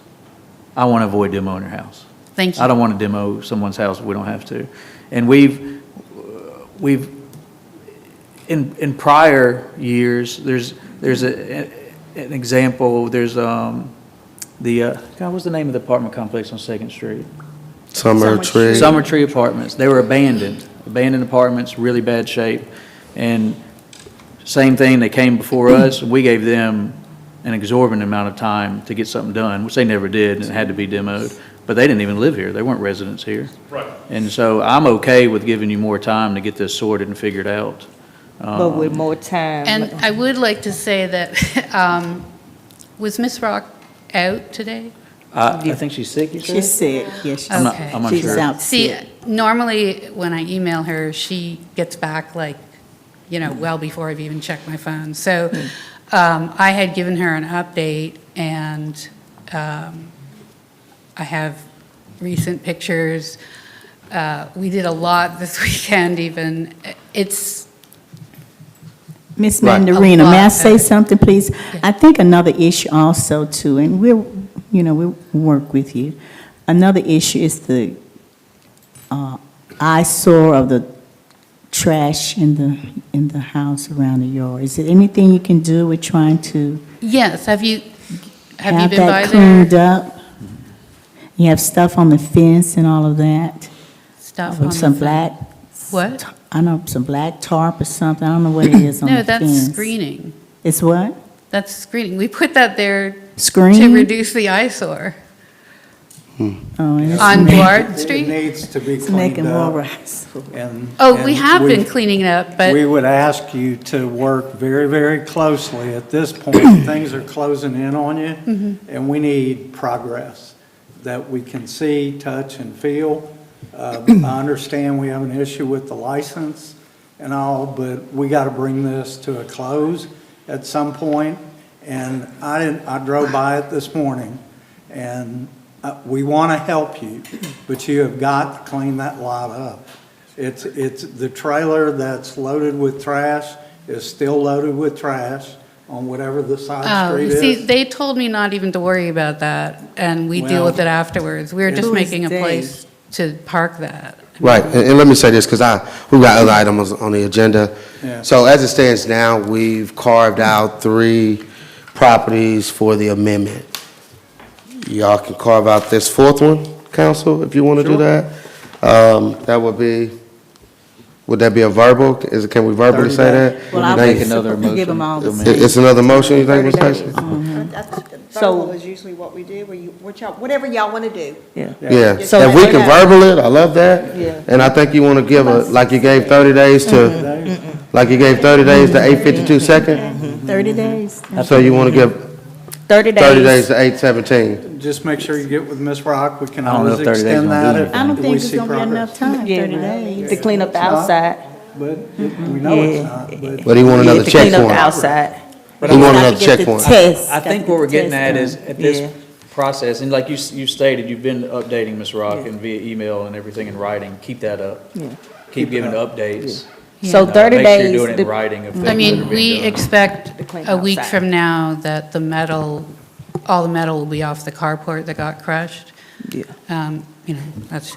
I want to avoid demoing your house. Thank you. I don't want to demo someone's house if we don't have to. And we've in prior years, there's an example, there's God, what's the name of the apartment complex on 2nd Street? Summer Tree. Summer Tree Apartments. They were abandoned apartments, really bad shape. And same thing, they came before us, and we gave them an exorbitant amount of time to get something done, which they never did, and it had to be demoed. But they didn't even live here. They weren't residents here. Right. And so I'm okay with giving you more time to get this sorted and figured out. But with more time. And I would like to say that, was Miss Rock out today? I think she's sick, you said? She's sick, yes, she's, I'm not, Okay. I'm not she's sure. out See, sick. normally when I email her, she gets back like, well before I've even checked my phone. So I had given her an update, and I have recent pictures. We did a lot this weekend even. It's, Ms. Right. Mandarino, may I A say lot. something, please? I think another issue also too, and we work with you. Another issue is the eyesore of the trash in the house around the yard. Is there anything you can do with trying to yes, have you have been by that cleaned there? up? You have stuff on the fence and all of that? Stuff With on some the- black, What? I know, some black tarp or something, I don't know what it is on No, the fence. that's screening. It's what? That's screening. We put that there to Screen? reduce the eyesore. Oh, and it's On ma- Duarte it Street? needs to be It's cleaned making more up. rice. And Oh, we and have been we- cleaning it up, but. We would ask you to work very, very closely at this point. Things are closing in on you, and we need progress. that we can see, touch, and feel. I understand we have an issue with the license and all, but we got to bring this to a close at some point. And I drove by it this morning, and we want to help you, but you have got to clean that lot up. It's the trailer that's loaded with trash is still loaded with trash on whatever the side Oh, street you see, is. they told me not even to worry about that, and we deal Well, with it afterwards. We were just Who is making a they? place to park that. Right, and let me say this, because we've got other items on the agenda. Yeah. So as it stands now, we've carved out 3 properties for the amendment. Y'all can carve out this 4th one, council, if you want to do Sure. that. That would that be a verbal? Can we verbally 30 say days. that? Well, I Thank would you. another give them all the motion. same. It's another motion, you think, Ms. 30 Stacy? That's, So- verbal is usually what we do, whatever y'all want to do. Yeah, So if we let can me know. verbal it, I love that. Yeah. And I think you want to give like you gave 30 days to, like you gave 30 days to 8:52 second? 30 days. So you want to give 30 days. 30 days to 8:17? Just make sure you get with Ms. Rock. We can I don't know always if 30 days extend gonna that do if I don't we think it's see going to be progress. enough time, 30 Yeah, days. to clean up the It's not. outside. But we know it's Yeah. not, but. But he want Yeah, another to clean up the checkpoint. outside. He want Got to another get the checkpoint. test. I Got to think get what we're the getting test at done. is, at this Yeah. process, and like you stated, you've been updating Ms. Rock and via email and everything in writing. Keep that up. Yeah. Keep giving updates. So 30 Make sure days. you're doing it in the- writing of things I that are mean, being we done. expect To clean a week outside. from now that the metal, all the metal will be off the carport that got crushed. Yeah. You know, that's,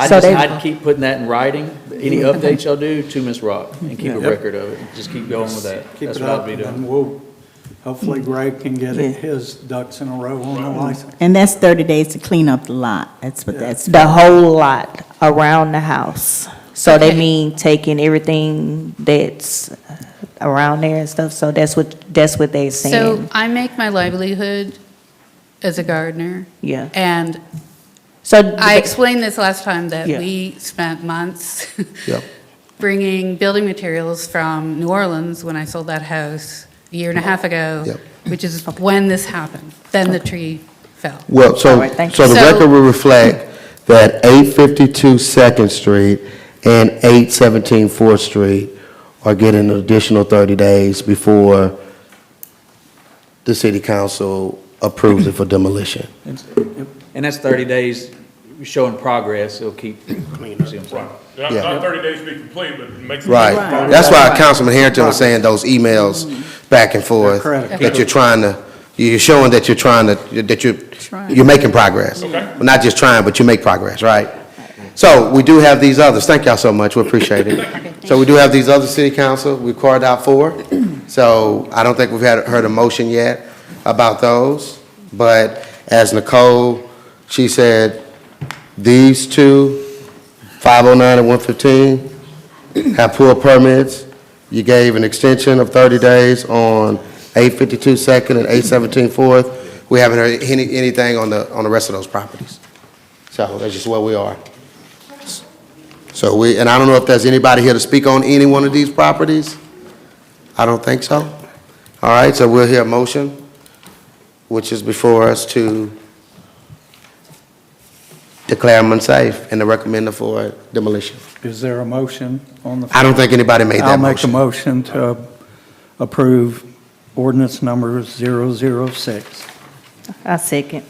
So they- I'd keep putting that in writing, any updates y'all do to Ms. Rock, and keep a Yep. record of it. Just keep going with that. Keep That's it what I'd up, be and then doing. we'll, hopefully Greg can get Yeah. his ducks in a row on the license. And that's 30 days to clean up the lot. That's what that's. The whole lot around the house. So they Okay. mean taking everything that's around there and stuff. So that's what they're so saying. I make my livelihood as a gardener, Yeah. and So I explained this last time, that Yeah. we spent months Yep. bringing building materials from New Orleans when I sold that house a year and a half ago, Yep. which is when this happened. Then the tree fell. Well, All so, right, thank so you. the So- record will reflect that 852 Second Street and 817 Fourth Street are getting an additional 30 days before the city council approves it for demolition. And that's 30 days showing progress. It'll keep, you see what I'm saying? Not, Yeah. not 30 days to be complete, but make. Right. That's why Councilman Harrington was saying those emails back and forth, Correct. that you're trying to, you're showing that you're trying to, that you're making progress. Okay. Well, not just trying, but you make progress, right? So we do have these others. Thank y'all so much. We appreciate it. So we do have these other city council. We carved out 4. So I don't think we've heard a motion yet about those. But as Nicole, she said, these 2, 509 and 115, have pull permits. You gave an extension of 30 days on 852 Second and 817 Fourth. We haven't heard anything on the rest of those properties. So that's just where we are. So and I don't know if there's anybody here to speak on any one of these properties. I don't think so. All right, so we'll hear a motion, which is before us to declare them unsafe and to recommend them for demolition. Is there a motion on the? I don't think anybody made that I'll make a motion. motion to approve ordinance number 006. I second.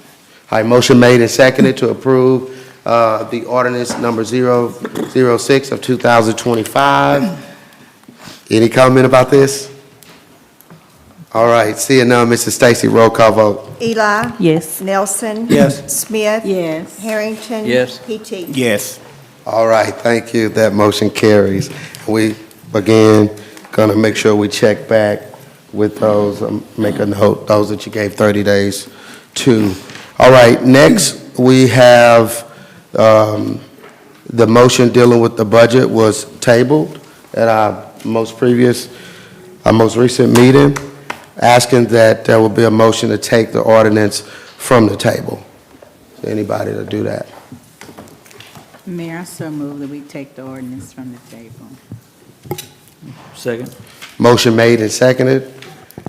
All right, motion made and seconded to approve the ordinance number 006 of 2025. Any comment about this? All right, seeing none, Mrs. Stacy, roll call vote. Eli? Yes. Nelson? Yes. Smith? Yes. Harrington? Yes. P.T. Yes. All right, thank you. That motion carries. We, again, going to make sure we check back with those, make a note, those that you gave 30 days to. All right, next, we have the motion dealing with the budget was tabled at our most recent meeting, asking that there will be a motion to take the ordinance from the table. Is there anybody to do that? Mayor, I so move that we take the ordinance from the table. Second? Motion made and seconded.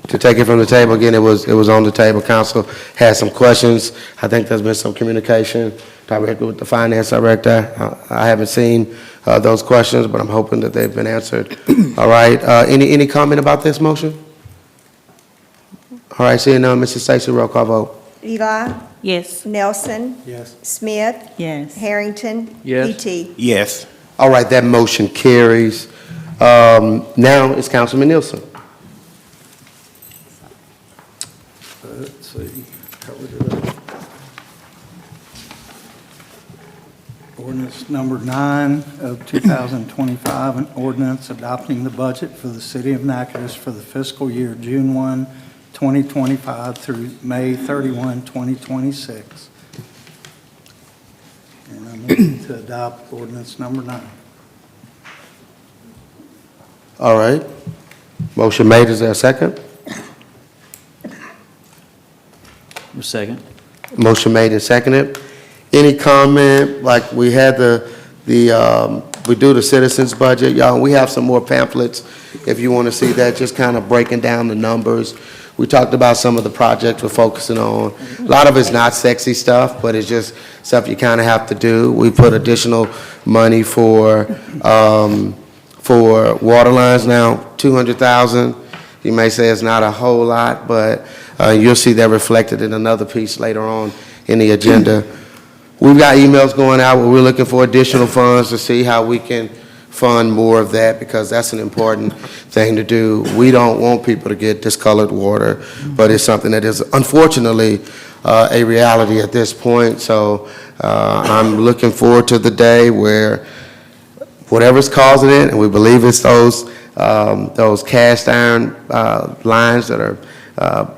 to take it from the table. Again, it was on the table. Council had some questions. I think there's been some communication directly with the finance director. I haven't seen those questions, but I'm hoping that they've been answered. All right, any comment about this motion? All right, seeing none, Mrs. Stacy, roll call vote. Eli, Yes. Nelson, Yes. Smith, Yes. Harrington. Yes. E.T. Yes. All right, that motion carries. Now it's Councilman Nielsen. Let's see, covered it up. Ordinance number 9 of 2025, an ordinance adopting the budget for the city of Natchitoches for the fiscal year June 1, 2025 through May 31, 2026. And I'm moving to adopt ordinance number 9. All right. Motion made. Is there a second? Second. Motion made and seconded. Any comment, like we had we do the citizens budget, y'all, we have some more pamphlets if you want to see that, just kind of breaking down the numbers. We talked about some of the projects we're focusing on. A lot of it's not sexy stuff, but it's just stuff you kind of have to do. We put additional money for water lines now, $200,000. You may say it's not a whole lot, but you'll see that reflected in another piece later on in the agenda. We've got emails going out where we're looking for additional funds to see how we can fund more of that, because that's an important thing to do. We don't want people to get discolored water, but it's something that is unfortunately a reality at this point. So I'm looking forward to the day where whatever's causing it, and we believe it's those cast iron lines that are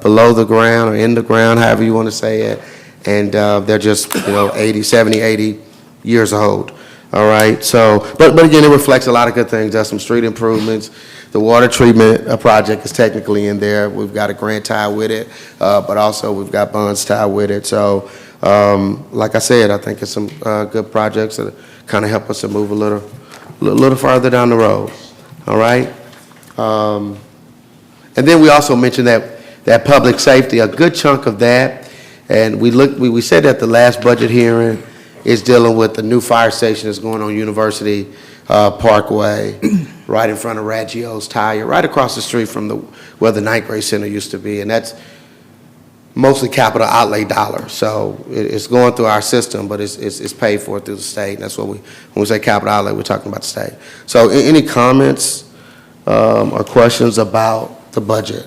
below the ground or in the ground, however you want to say it, and they're just 70, 80 years old. All right, so, but again, it reflects a lot of good things. There's some street improvements. The water treatment project is technically in there. We've got a grant tied with it, but also we've got bonds tied with it. So, like I said, I think it's some good projects that kind of help us to move a little farther down the road. All right. And then we also mentioned that public safety, a good chunk of that, and we said at the last budget hearing, is dealing with the new fire station that's going on University Parkway, right in front of Raggio's Tire, right across the street from where the ninth grade center used to be, and that's mostly capital outlay dollars. So it's going through our system, but it's paid for through the state. And that's what when we say capital outlay, we're talking about the state. So any comments or questions about the budget?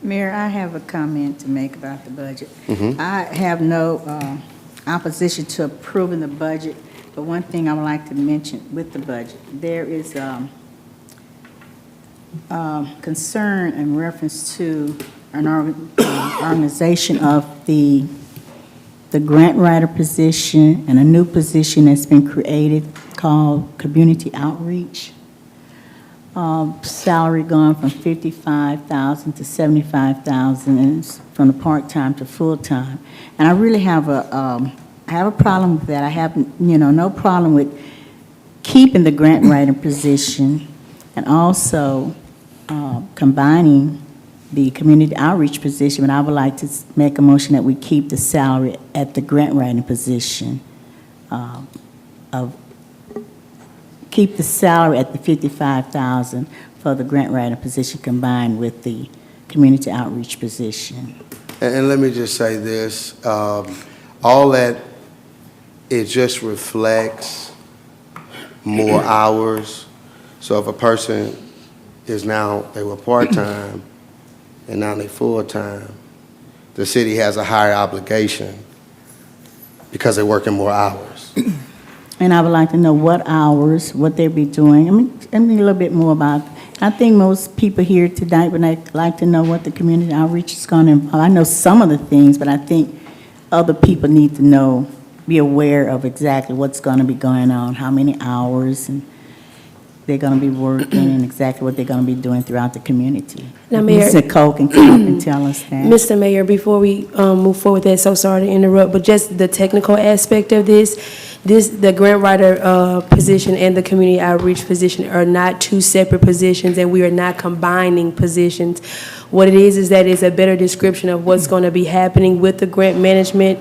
Mayor, I have a comment to make about the budget. Mhm. I have no opposition to approving the budget, but one thing I would like to mention with the budget, there is concern in reference to an organization of the grant writer position and a new position that's been created called community outreach. Salary gone from $55,000 to $75,000, and it's from the part-time to full-time. And I really have a problem with that. I have, no problem with keeping the grant writer position and also combining the community outreach position, but I would like to make a motion that we keep the salary at the grant writing position keep the salary at the $55,000 for the grant writing position combined with the community outreach position. And let me just say this, all that, it just reflects more hours. So if a person they were part-time and now they full-time, the city has a higher obligation because they're working more hours. And I would like to know what hours, what they'll be doing. I mean a little bit more about, I think most people here tonight would like to know what the community outreach is going to involve. I know some of the things, but I think other people need to know, be aware of exactly what's going to be going on, how many hours, and they're going to be working and exactly what they're going to be doing throughout the community. Now, Mayor- Ms. Nicole can come up and tell us that. Mr. Mayor, before we move forward with that, so sorry to interrupt, but just the technical aspect of this, the grant writer position and the community outreach position are not two separate positions, and we are not combining positions. What it is that it's a better description of what's going to be happening with the grant management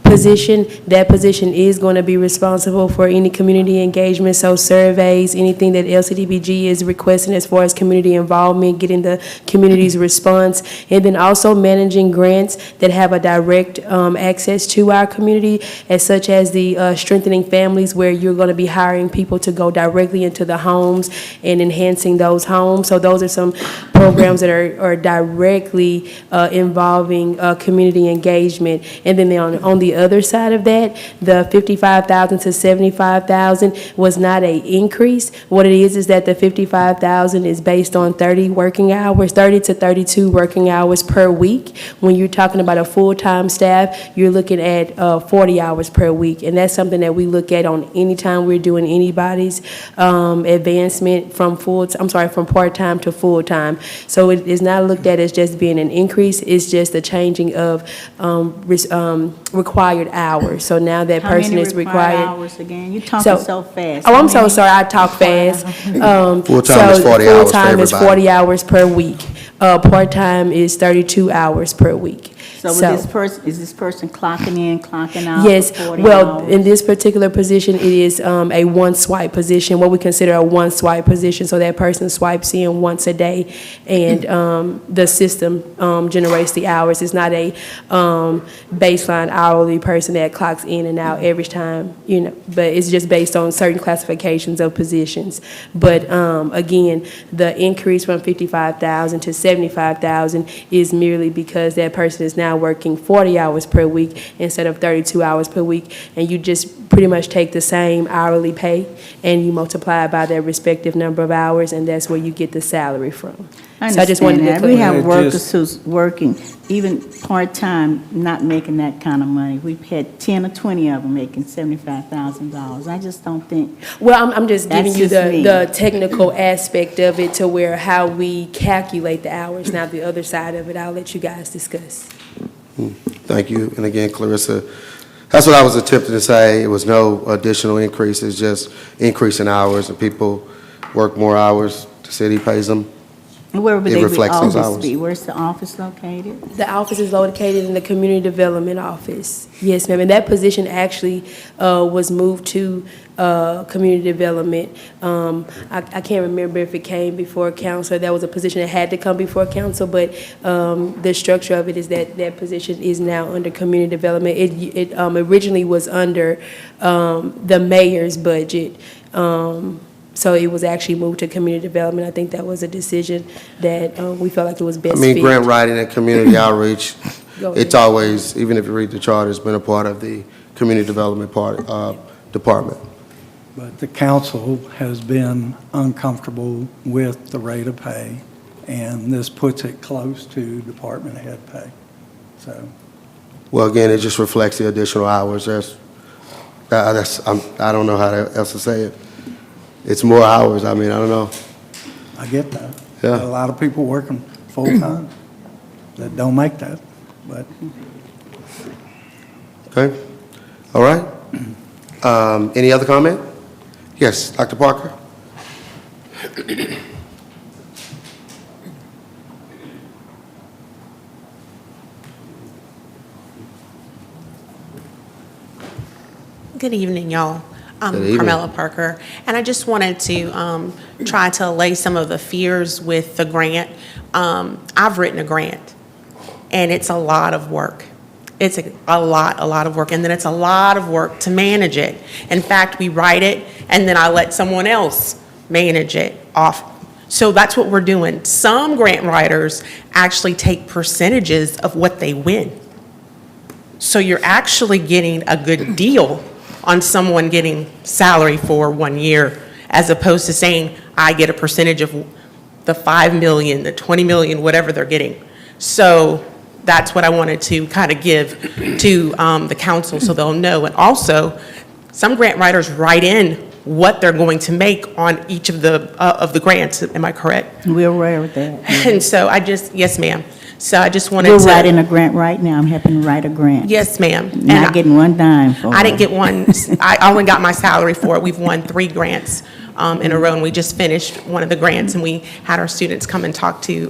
position. That position is going to be responsible for any community engagement, so surveys, anything that LCDBG is requesting as far as community involvement, getting the community's response, and then also managing grants that have a direct access to our community, as such as the strengthening families, where you're going to be hiring people to go directly into the homes and enhancing those homes. So those are some programs that are directly involving community engagement. And then on the other side of that, the 55,000 to 75,000 was not an increase. What it is that the 55,000 is based on 30 to 32 working hours per week. When you're talking about a full-time staff, you're looking at 40 hours per week. And that's something that we look at on any time we're doing anybody's advancement from part-time to full-time. So it is not looked at as just being an increase, it's just a changing of required hours. So now that person is How many required. hours again? You're talking so fast. Oh, How I'm so many? sorry, I talk fast. Full-time is 40 hours for Full-time is everybody. 40 hours per week. Part-time is 32 hours per week. So is this person clocking in, clocking out Yes, for 40 well, hours? in this particular position, it is a one-swipe position, what we consider a one-swipe position. So that person swipes in once a day, and the system generates the hours. It's not a baseline hourly person that clocks in and out every time, but it's just based on certain classifications of positions. But again, the increase from 55,000 to 75,000 is merely because that person is now working 40 hours per week instead of 32 hours per week, and you just pretty much take the same hourly pay and you multiply it by their respective number of hours, and that's where you get the salary from. So I just wanted to understand that. We have Yeah, workers just- who's working, even part-time, not making that kind of money. We've had 10 or 20 of them making $75,000. I just don't think, Well, I'm just giving That's you just me. the technical aspect of it, to where how we calculate the hours. Now, the other side of it, I'll let you guys discuss. Thank you. And again, Clarissa, that's what I was attempting to say. It was no additional increase. It's just increase in hours, and people work more hours. The city pays them. where would It they reflects those always hours. be? Where's the office located? The office is located in the Community Development Office. Yes, ma'am. And that position actually was moved to Community Development. I can't remember if it came before council. That was a position that had to come before council, but the structure of it is that that position is now under Community Development. It originally was under the mayor's budget. So it was actually moved to community development. I think that was a decision that we felt like it was best I mean, fit. grant writing and community outreach, Go ahead. it's always, even if you read the charter, it's been a part of the community development department. But the council has been uncomfortable with the rate of pay, and this puts it close to department head pay. So, Well, again, it just reflects the additional hours. I don't know how else to say it. It's more hours. I mean, I don't know. I get that. Yeah. A lot of people working full-time that don't make that, but Okay? All right? Any other comment? Yes, Dr. Parker? Good evening, y'all. I'm Good evening. Carmela Parker, and I just wanted to try to allay some of the fears with the grant. I've written a grant, and it's a lot of work. It's a lot of work, and then it's a lot of work to manage it. In fact, we write it, and then I let someone else manage it off. So that's what we're doing. Some grant writers actually take percentages of what they win. So you're actually getting a good deal on someone getting salary for 1 year, as opposed to saying, I get a percentage of the 5 million, the 20 million, whatever they're getting. So that's what I wanted to kind of give to the council so they'll know. And also, some grant writers write in what they're going to make on each of the grants. Am I correct? We're aware of that. And so yes, ma'am. So I just wanted We're to. writing a grant right now. I'm helping write a grant. Yes, ma'am. And Not getting one dime for it. I didn't get one. I only got my salary for it. We've won 3 grants in a row, and we just finished one of the grants, and we had our students come and talk to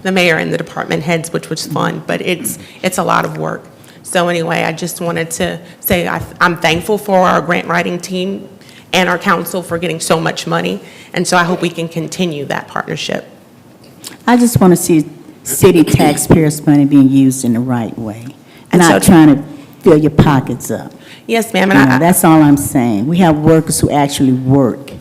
the mayor and the department heads, which was fun, but it's a lot of work. So anyway, I just wanted to say I'm thankful for our grant writing team and our council for getting so much money, and so I hope we can continue that partnership. I just want to see city taxpayers' money being used in the right way, And not so- trying to fill your pockets up. Yes, ma'am, You know, and that's all I'm saying. We have workers who actually work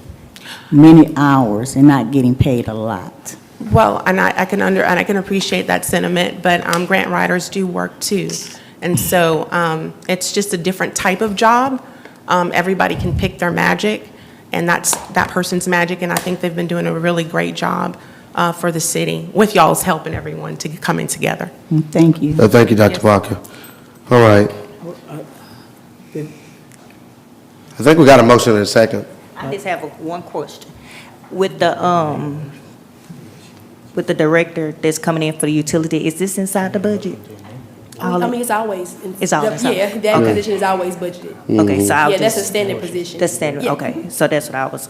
many hours and not getting paid a lot. well, and I can appreciate that sentiment, but grant writers do work too. And so it's just a different type of job. Everybody can pick their magic, and that's that person's magic, and I think they've been doing a really great job for the city, with y'all's help and everyone to coming together. Thank you. Thank you, Dr. Parker. All right. I think we got a motion in a second. I just have one question. With the director that's coming in for the utility, is this inside the budget? I mean, it's always. It's always. Yeah, that position is always budgeted. Okay, so I'll Yeah, that's a just, standing position. that's standard, Yeah. okay. So that's what I was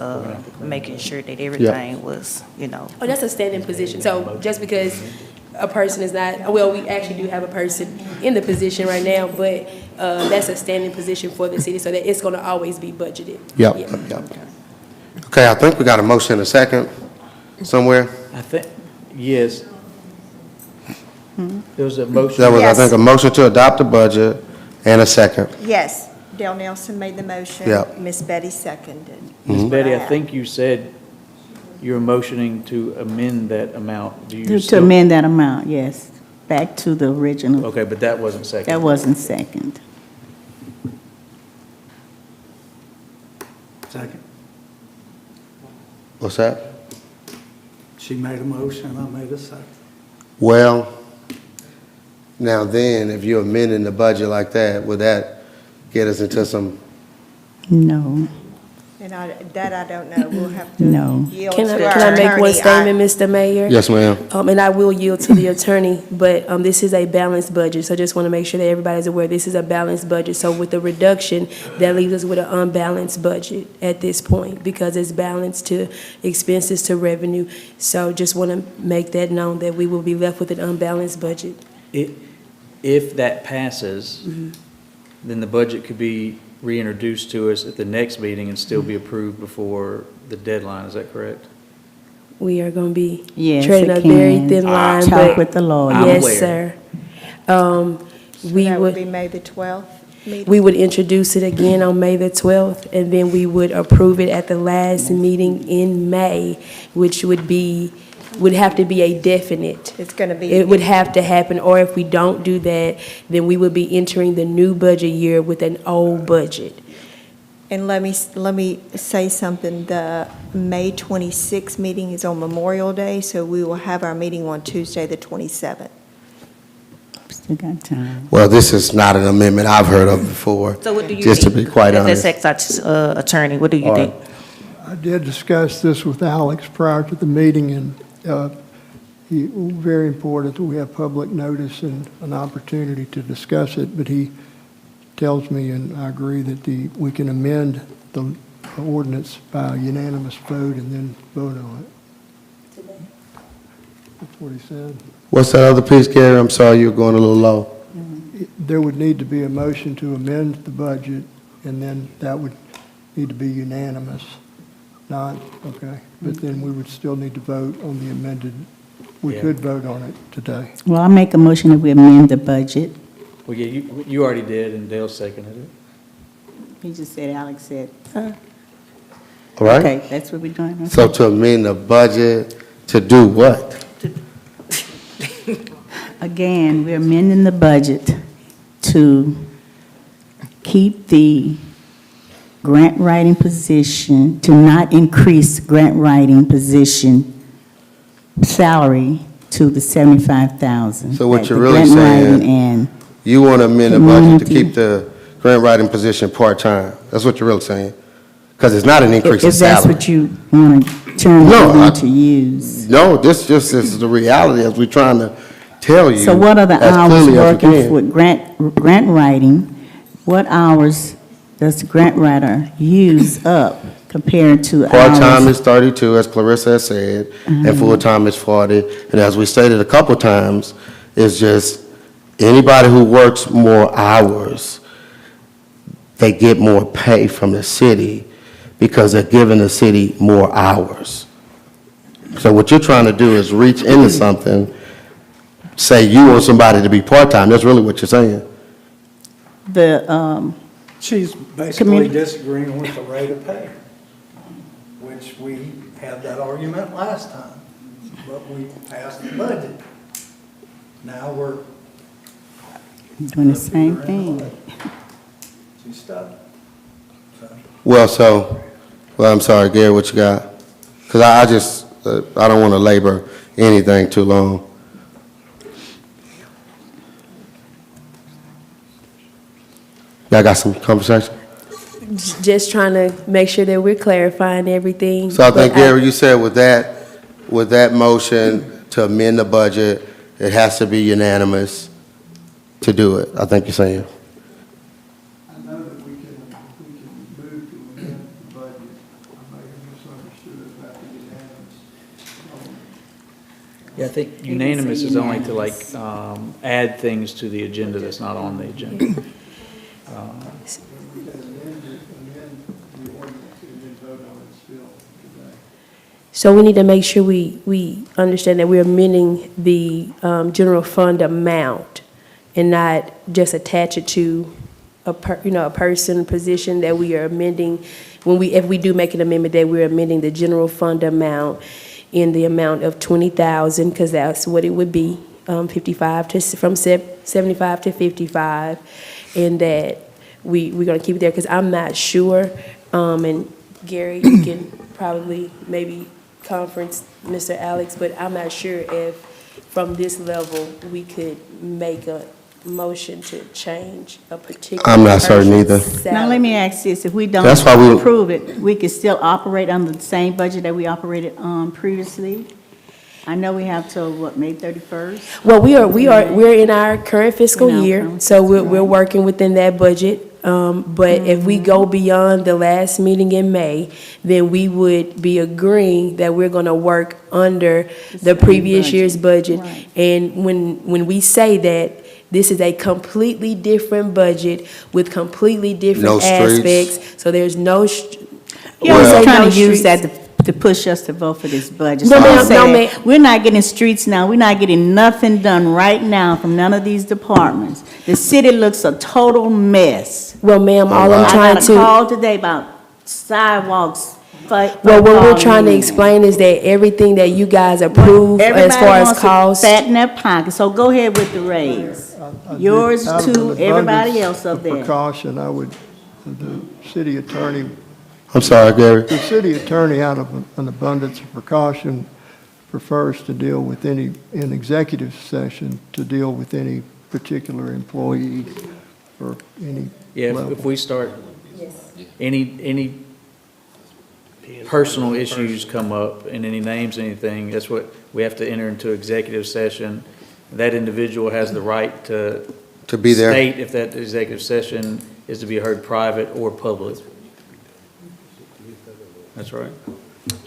making sure that everything was, Oh, that's a standing position. So just because a person is not, well, we actually do have a person in the position right now, but that's a standing position for the city, so that it's going to always be budgeted. Yep. Yeah. Okay, I think we got a motion in a second somewhere. I think, yes. There was a motion. There was, I Yes. think, a motion to adopt the budget and a second. Yes, Dale Nelson made the motion. Yep. Miss Betty seconded. Ms. Betty, I Wow. think you said you were motioning to amend that amount. Do you To still? amend that amount, yes, back to the original. Okay, but that wasn't second. That wasn't second. Second. What's that? She made a motion, I made a second. Well, now then, if you're amending the budget like that, would that get us into some, No, And I don't know. We'll have to No. yield Can to our I make one attorney. statement, Mr. Mayor? yes, ma'am? And I will yield to the attorney, but this is a balanced budget, so I just want to make sure that everybody's aware this is a balanced budget. So with the reduction, that leaves us with an unbalanced budget at this point, because it's balanced to expenses to revenue. So just want to make that known, that we will be left with an unbalanced budget. If that passes, then the budget could be reintroduced to us at the next meeting and still be approved before the deadline, is that correct? We are going to be yes, treading it a very can. thin line, Talk but with the lawyer. I'm yes, aware. sir. We That would would. be May the 12th meeting. We would introduce it again on May the 12th, and then we would approve it at the last meeting in May, which would have to be a definite. It's going to be. It would have to happen, or if we don't do that, then we would be entering the new budget year with an old budget. And let me say something. The May 26th meeting is on Memorial Day, so we will have our meeting on Tuesday, the 27th. Still got time. Well, this is not an amendment I've heard of before. so what do you think? Just to be quite honest. As ex-attorney, what do you All think? I did discuss this with Alex prior to the meeting, and very important that we have public notice and an opportunity to discuss it, but he tells me, and I agree, that we can amend the ordinance by unanimous vote and then vote on it. That's what he said. What's that other piece, Gary? I'm sorry, you were going a little low. There would need to be a motion to amend the budget, and then that would need to be unanimous. Not, okay, but then we would still need to vote on the amended, we Yeah. could vote on it today. Well, I make a motion that we amend the budget. Well, yeah, you already did, and Dale seconded it. He just said, Alex said. All right? Okay, that's what we're doing. Okay. So to amend the budget to do what? Again, we're amending the budget to keep the grant writing position, to not increase grant writing position salary to the 75,000. So what That you're the really grant writing saying- And You want to amend the budget to Community. keep the grant writing position part-time. That's what you're really saying. Because it's not an increase in If that's salary. what you want to term No, you want I- to use. No, this just is the reality as we're trying to tell you. So what are the as hours clearly as we working can. with grant writing? What hours does the grant writer use up compared to hours? Part-time is 32, as Clarissa has said, and full-time is 40. And as we stated a couple times, it's just anybody who works more hours, they get more pay from the city because they're giving the city more hours. So what you're trying to do is reach into something, say you want somebody to be part-time. That's really what you're saying. The, She's basically Community- disagreeing with the rate of pay, which we had that argument last time, but we passed the budget. Now we're. doing the same thing. She's stuck. Well, I'm sorry, Gary, what you got? Because I just, I don't want to labor anything too long. Y'all got some conversation? Just trying to make sure that we're clarifying everything. So I think, But Gary, you said with that motion to amend the budget, it has to be unanimous to do it, I think you're saying. I know that we can move to amend the budget. I may have misunderstood about the unanimous. Yeah, I think unanimous is only to like, add things to the agenda that's not on the agenda. We can amend the ordinance and then vote on it still today. So we need to make sure we understand that we're amending the general fund amount and not just attach it to a person, position that we are amending. If we do make an amendment, that we're amending the general fund amount in the amount of 20,000, because that's what it would be, 55 to, from 75 to 55, and that we're gonna keep it there, because I'm not sure, and Gary, you can probably maybe conference Mr. Alex, but I'm not sure if from this level, we could make a motion to change a particular. I'm not certain either. person's Now, let salary. me ask this, if we don't That's why we- approve it, we could still operate under the same budget that we operated previously? I know we have till, what, May 31st? Well, we're in our current fiscal In our year, current so fiscal we're year. working within that budget. But if we go beyond the last meeting in May, then we would be agreeing that we're gonna work under the same previous budget. year's budget. Right. And when we say that, this is a completely different budget with completely No different streets. aspects. So there's no, You're Well- also trying No to use streets. that to push us to vote for this budget. No, So I'm ma'am, no, saying, ma'am. we're not getting streets now, we're not getting nothing done right now from none of these departments. The city looks a total mess. well, ma'am, all I'm I trying got a to. call today about sidewalks. Well, what we're trying to explain is that everything that you guys approve as far as cost. Everybody wants to fat in their pocket, so go ahead with the raise. Yours Out of too, an everybody abundance else up of there. Precaution, I would, the city attorney, I'm sorry, Gary. the city attorney, out of an abundance of precaution, prefers to deal with in executive session, to deal with any particular employee or any Yeah, level. if we start, any personal issues come up and any names, anything, that's what, we have to enter into executive session. That individual has the right to be there. state if that executive session is to be heard private or public. That's right.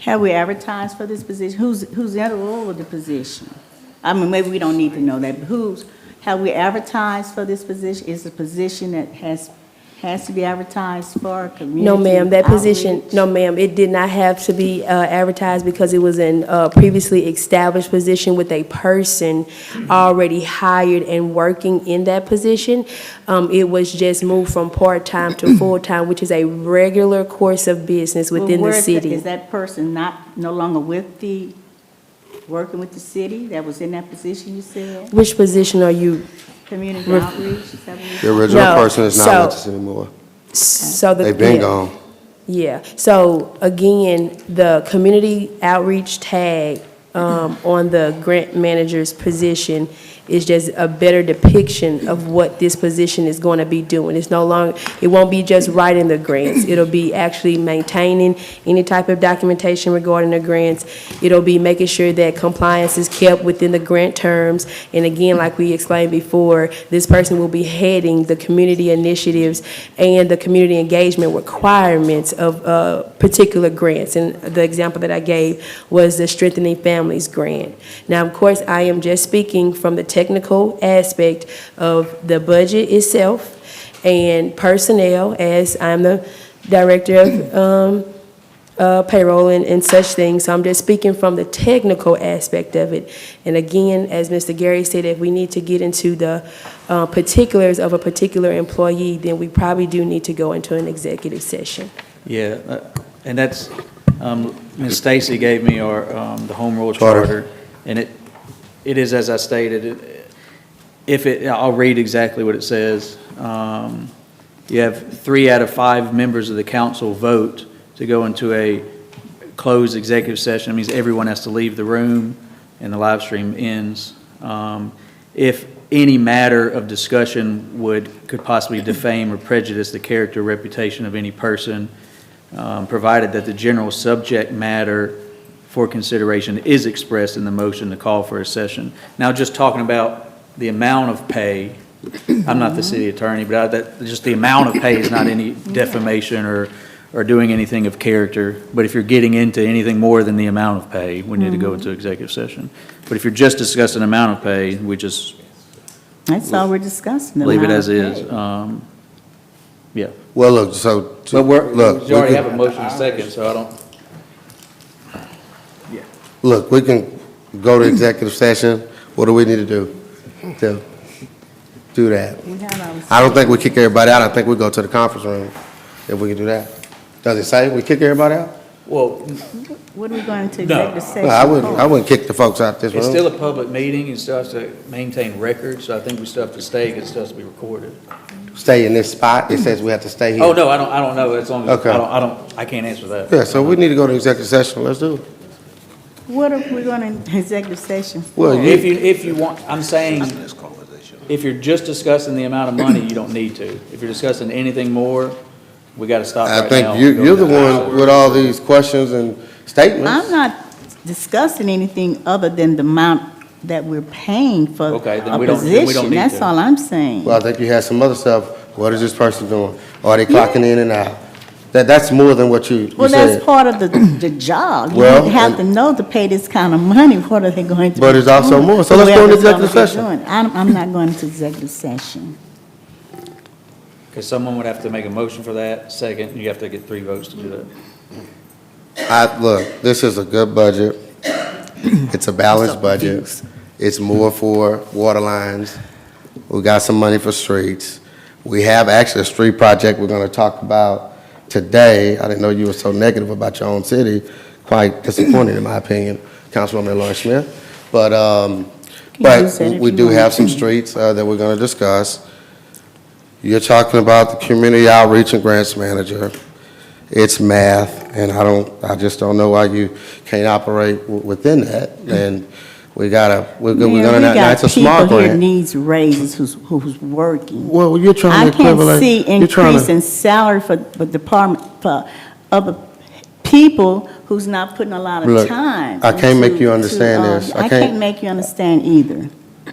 Have we advertised for this position? Who's in the role of the position? I mean, maybe we don't need to know that, but have we advertised for this position? Is the position that has to be advertised for community No, ma'am, that position, outreach? no, ma'am, it did not have to be advertised because it was in a previously established position with a person already hired and working in that position. It was just moved from part-time to full-time, which is a regular course of business Well, within the where is that- city. Is that person no longer working with the city that was in that position you said? Which position are you? Community Ref- outreach, is that what you The original No, person is not so- with us anymore. So They've been yeah. gone. Yeah, so again, the community outreach tag on the grant manager's position It's just a better depiction of what this position is going to be doing. It's no longer, it won't be just writing the grants. It'll be actually maintaining any type of documentation regarding the grants. It'll be making sure that compliance is kept within the grant terms. And again, like we explained before, this person will be heading the community initiatives and the community engagement requirements of particular grants. And the example that I gave was the Strengthening Families grant. Now, of course, I am just speaking from the technical aspect of the budget itself and personnel, as I'm the director of payroll and such things. So I'm just speaking from the technical aspect of it. And again, as Mr. Gary said, if we need to get into the particulars of a particular employee, then we probably do need to go into an executive session. Yeah, and that's, Ms. Stacy gave me our, the home rule charter, and it is as I stated. I'll read exactly what it says. You have 3 out of 5 members of the council vote to go into a closed executive session. It means everyone has to leave the room and the live stream ends. If any matter of discussion could possibly defame or prejudice the character or reputation of any person, provided that the general subject matter for consideration is expressed in the motion to call for a session. Now, just talking about the amount of pay, I'm not the city attorney, but just the amount of pay is not any defamation or doing anything of character. But if you're getting into anything more than the amount of pay, we need to go into executive session. But if you're just discussing amount of pay, we just That's all we're discussing. the leave it amount as of is. pay. Yeah. Well, look, so, But look, you already have a motion and a second, so I don't. look, we can go to executive session. What do we need to do to do that? We have our- I don't think we kick everybody out. I think we go to the conference room if we can do that. Does it say we kick everybody out? Well, What are we going to No. executive session No, I for? wouldn't kick the folks out this it's still room. a public meeting, and still has to maintain records, so I think we still have to stay, it still has to be recorded. Stay in this spot. It says we have to stay here. Oh, no, I don't know, as long as, Okay. I can't answer that. Yeah, so we need to go to executive session. Let's do it. What are we going to executive session for? Well, If you want, I'm saying, if you're just discussing the amount of money, you don't need to. If you're discussing anything more, we gotta stop I right think now. you're the one with all these questions and statements. I'm not discussing anything other than the amount that we're paying for Okay, then a we don't position. need That's to. all I'm saying. Well, I think you had some other stuff. What is this person doing? Are they clocking in and out? That's more than what you Well, said. that's part of the job. You Well, don't have and- to know to pay this kind of money. What are they going to be But it's also doing? more. So let's go into Whoever's gonna executive be session. doing. I'm not going into executive session. Because someone would have to make a motion for that, second, and you have to get 3 votes to do that. Look, this is a good budget. It's a balanced budget. It's more for water lines. We got some money for streets. We have actually a street project we're going to talk about today. I didn't know you were so negative about your own city. Quite disappointed, in my opinion, Councilwoman Lawrence Smith. But we do have some streets that we're going to discuss. You're talking about the community outreach and grants manager. It's math, and I just don't know why you can't operate within that. And we're gonna, that's a small People here grant. needs raises who's working. Well, you're trying I to can't equivalent. see you're trying increase to- in salary for department, for other people who's not putting a lot of Look, time. I can't make into- you understand this. I can't make you understand either.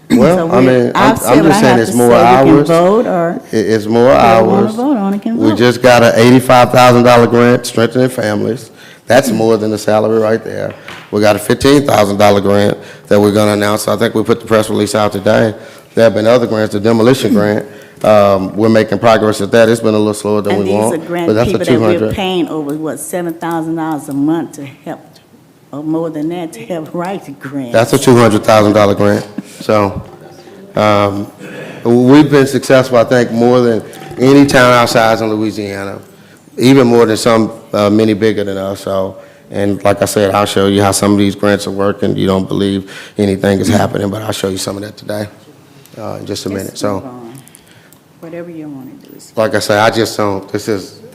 Well, So I mean, I've I'm said what I just saying have it's to more say. You can hours. vote, or It's more whoever wanna hours. vote on it can We vote. just got an $85,000 grant, Strengthening Families. That's more than the salary right there. We got a $15,000 grant that we're gonna announce. I think we put the press release out today. There have been other grants, the demolition grant. We're making progress with that. It's been a little slower than And we these want. are But grant that's a people that we're 200. paying over, what, $7,000 a month to help, or more than that, to help write the grant. That's a $200,000 grant. So, we've been successful, I think, more than any town outside in Louisiana, even more than some, many bigger than us. So, and like I said, I'll show you how some of these grants are working. You don't believe anything is happening, but I'll show you some of that today, in just a minute. Let's move So, on. Whatever you want to do is. like I said, I just don't,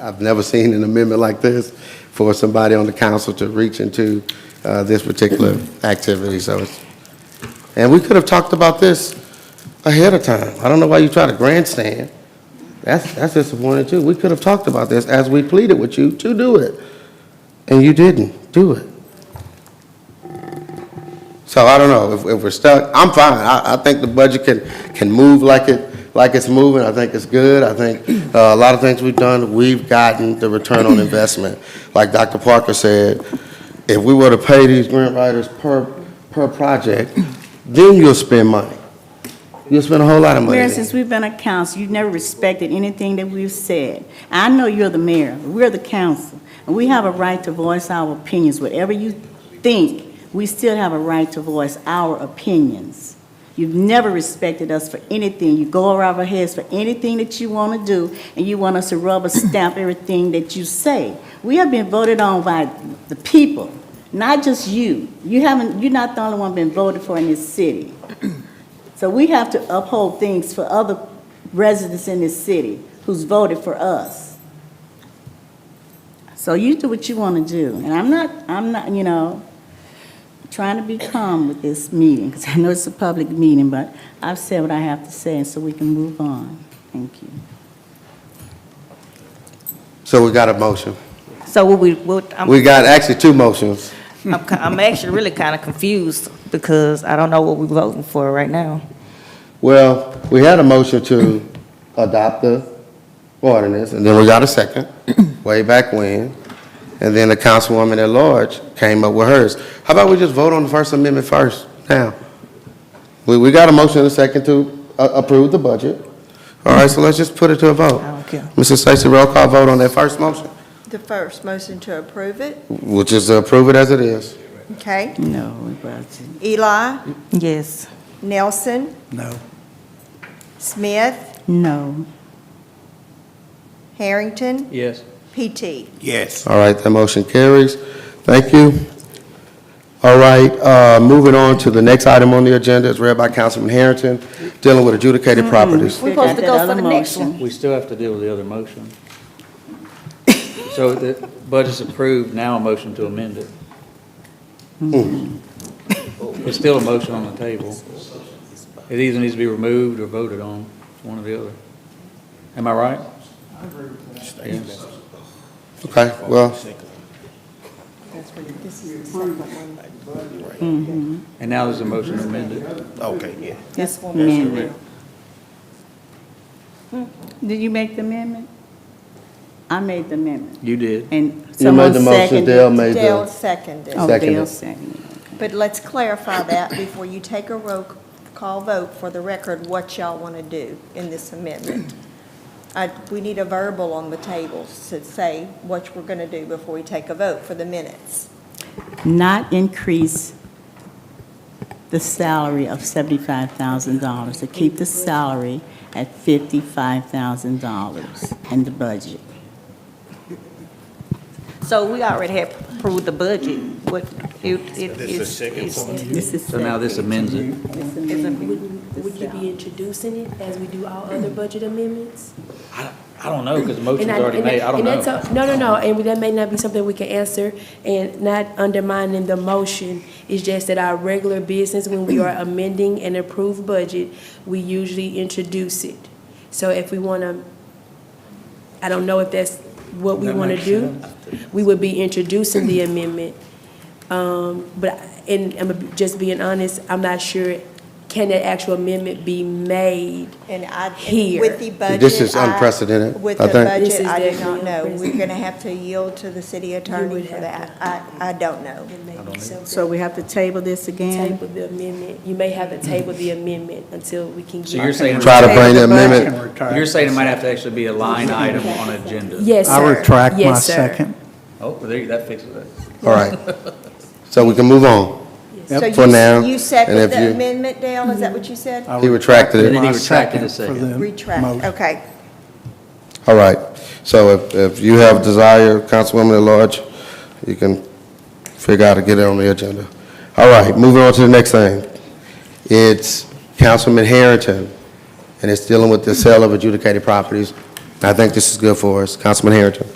I've never seen an amendment like this for somebody on the council to reach into, this particular activity. So, and we could have talked about this ahead of time. I don't know why you try to grandstand. That's disappointing too. We could have talked about this as we pleaded with you to do it, and you didn't do it. So I don't know if we're stuck. I'm fine. I think the budget can move like it's moving. I think it's good. I think a lot of things we've done, we've gotten the return on investment. Like Dr. Parker said, if we were to pay these grant writers per project, then you'll spend money. You'll spend a whole lot of money. Mayor, then. since we've been a council, you've never respected anything that we've said. I know you're the mayor, we're the council, and we have a right to voice our opinions. Whatever you think, we still have a right to voice our opinions. You've never respected us for anything. You go around our heads for anything that you want to do, and you want us to rubber stamp everything that you say. We have been voted on by the people, not just you. You're not the only one been voted for in this city. So we have to uphold things for other residents in this city who's voted for us. So you do what you want to do. And I'm not, trying to be calm with this meeting, because I know it's a public meeting, but I've said what I have to say, and so we can move on. Thank you. So we got a motion. So We got actually two motions. I'm actually really kind of confused because I don't know what we're voting for right now. Well, we had a motion to adopt the ordinance, and then we got a second, way back when. And then the councilwoman at large came up with hers. How about we just vote on the First Amendment first now? We got a motion and a second to approve the budget. All right, so let's just put it to a vote. I don't care. Mrs. Stacy, roll call vote on that first motion, The first motion to approve it, which is to approve it as it is. okay? No, we wasn't. Eli, Yes. Nelson, No. Smith, No. Harrington, Yes. PT. Yes. All right, that motion carries. Thank you. All right, moving on to the next item on the agenda is read by Councilman Harrington, dealing with adjudicated properties. We're supposed to go for the next one. We still have to deal with the other motion. So the budget's approved, now a motion to amend it. It's still a motion on the table. It either needs to be removed or voted on, one or the other. Am I right? Yes. Okay, well, And now there's a motion to amend it. Okay, yeah. This amendment. Did you make the amendment? I made the amendment. You did. And you made someone the motion, seconded. Dale made Dale the, seconded. Oh, Seconded. Dale seconded. But let's clarify that before you take a roll call vote for the record, what y'all want to do in this amendment. We need a verbal on the table to say what we're going to do before we take a vote for the minutes. Not increase the salary of $75,000, to keep the salary at $55,000 in the budget. So we already have approved the budget. This is So now this amends it. Would you be introducing it as we do all other budget amendments? I don't know, because the motion's already made, I don't know. No, and that may not be something we can answer, and not undermining the motion. It's just that our regular business, when we are amending an approved budget, we usually introduce it. So if we want to, I don't know if that's what we That want to makes do. sense. We would be introducing the amendment. But, and I'm just being honest, I'm not sure, can that actual amendment be made? And Here. with the budget. This is unprecedented, With I the think. This budget, is I do not definitely know. We're unprecedented. going to have to yield to the city attorney would for have that. I don't know. It may be something. So we have to table this again? Table the amendment. You may have to table the amendment until we can get. So you're saying. Try to bring the I can amendment, retract You're saying it my might have to actually be a line item on an agenda? Yes, I sir. retract my Yes, sir. second. Oh, well, there, that fixes it. all right. So we can move on. So For now, you and second if the you- amendment, Dale? Is that what you said? I He retracted it. And then he my retracted his for second. the Retract, motion. okay. All right. So if you have desire, Councilwoman at large, you can figure out how to get it on the agenda. All right, moving on to the next thing. It's Councilman Harrington, and it's dealing with the sale of adjudicated properties. I think this is good for us. Councilman Harrington.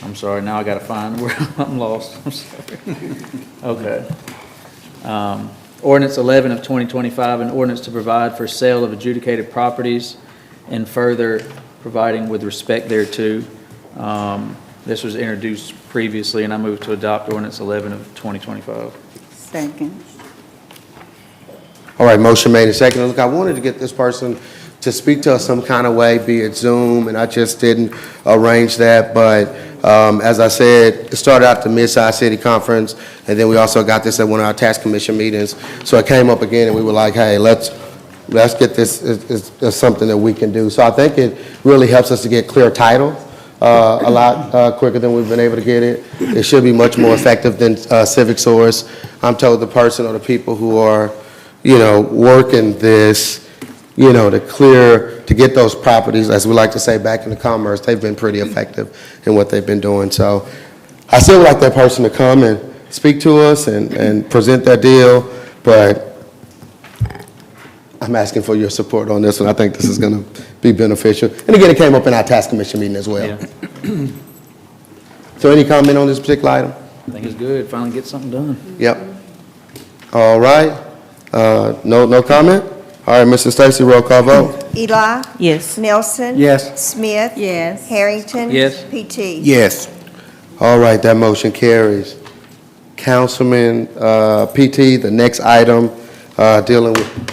I'm sorry, now I gotta find where, I'm lost, I'm sorry. Okay. Ordinance 11 of 2025, an ordinance to provide for sale of adjudicated properties and further providing with respect thereto. This was introduced previously, and I move to adopt ordinance 11 of 2025. Second. All right, motion made and seconded. Look, I wanted to get this person to speak to us some kind of way, be it Zoom, and I just didn't arrange that. But as I said, it started out the Mid-Size City Conference, and then we also got this at one of our tax commission meetings. So it came up again, and we were like, hey, let's get this as something that we can do. So I think it really helps us to get clear title a lot quicker than we've been able to get it. It should be much more effective than Civic Source. I'm told the person or the people who are, working this, to get those properties, as we like to say, back into commerce, they've been pretty effective in what they've been doing. So I still would like that person to come and speak to us and present that deal, but I'm asking for your support on this one. I think this is going to be beneficial. And again, it came up in our tax commission meeting as well. Yeah. So any comment on this particular item? I think it's good, finally get something done. Yep. All right. No comment? All right, Mr. Stacy, roll call vote. Eli? Yes. Nelson? Yes. Smith? Yes. Harrington? Yes. PT? Yes. All right, that motion carries. Councilman PT, the next item dealing with,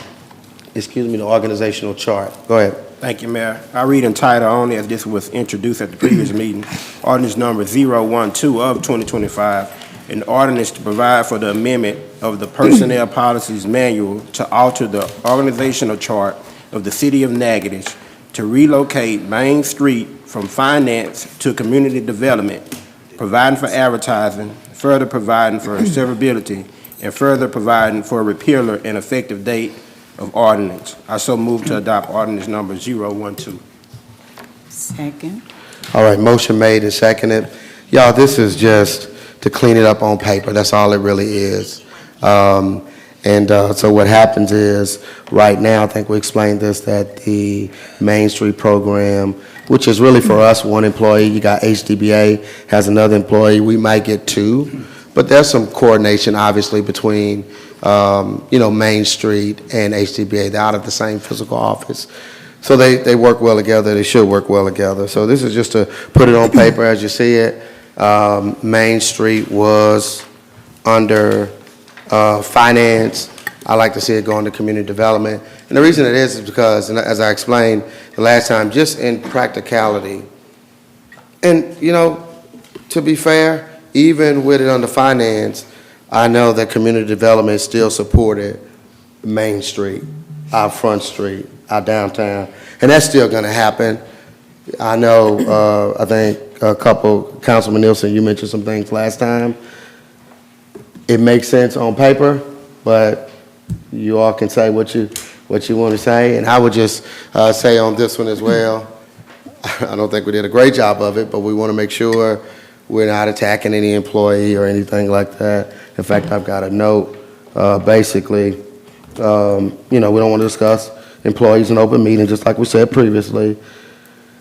the organizational chart. Go ahead. Thank you, Mayor. I read in title only as this was introduced at the previous meeting. Ordinance number 012 of 2025, an ordinance to provide for the amendment of the Personnel Policies Manual to alter the organizational chart of the City of Natchitoches to relocate Main Street from finance to community development, providing for advertising, further providing for severability, and further providing for a repealer and effective date of ordinance. I so move to adopt ordinance number 012. Second. All right, motion made and seconded. Y'all, this is just to clean it up on paper. That's all it really is. So what happens is, right now, I think we explained this, that the Main Street program, which is really for us, one employee, you got HDBA, has another employee, we might get two, but there's some coordination, obviously, between, Main Street and HDBA. They're out of the same physical office. So they work well together, they should work well together. So this is just to put it on paper as you see it. Main Street was under finance. I like to see it go into community development. And the reason it is because, and as I explained the last time, just in practicality, and to be fair, even with it under finance, I know that community development still supported Main Street, our Front Street, our downtown, and that's still going to happen. I know, I think a couple, Councilman Nielsen, you mentioned some things last time. It makes sense on paper, but you all can say what you want to say. And I would just say on this one as well, I don't think we did a great job of it, but we want to make sure we're not attacking any employee or anything like that. In fact, I've got a note, basically, we don't want to discuss employees in open meeting, just like we said previously.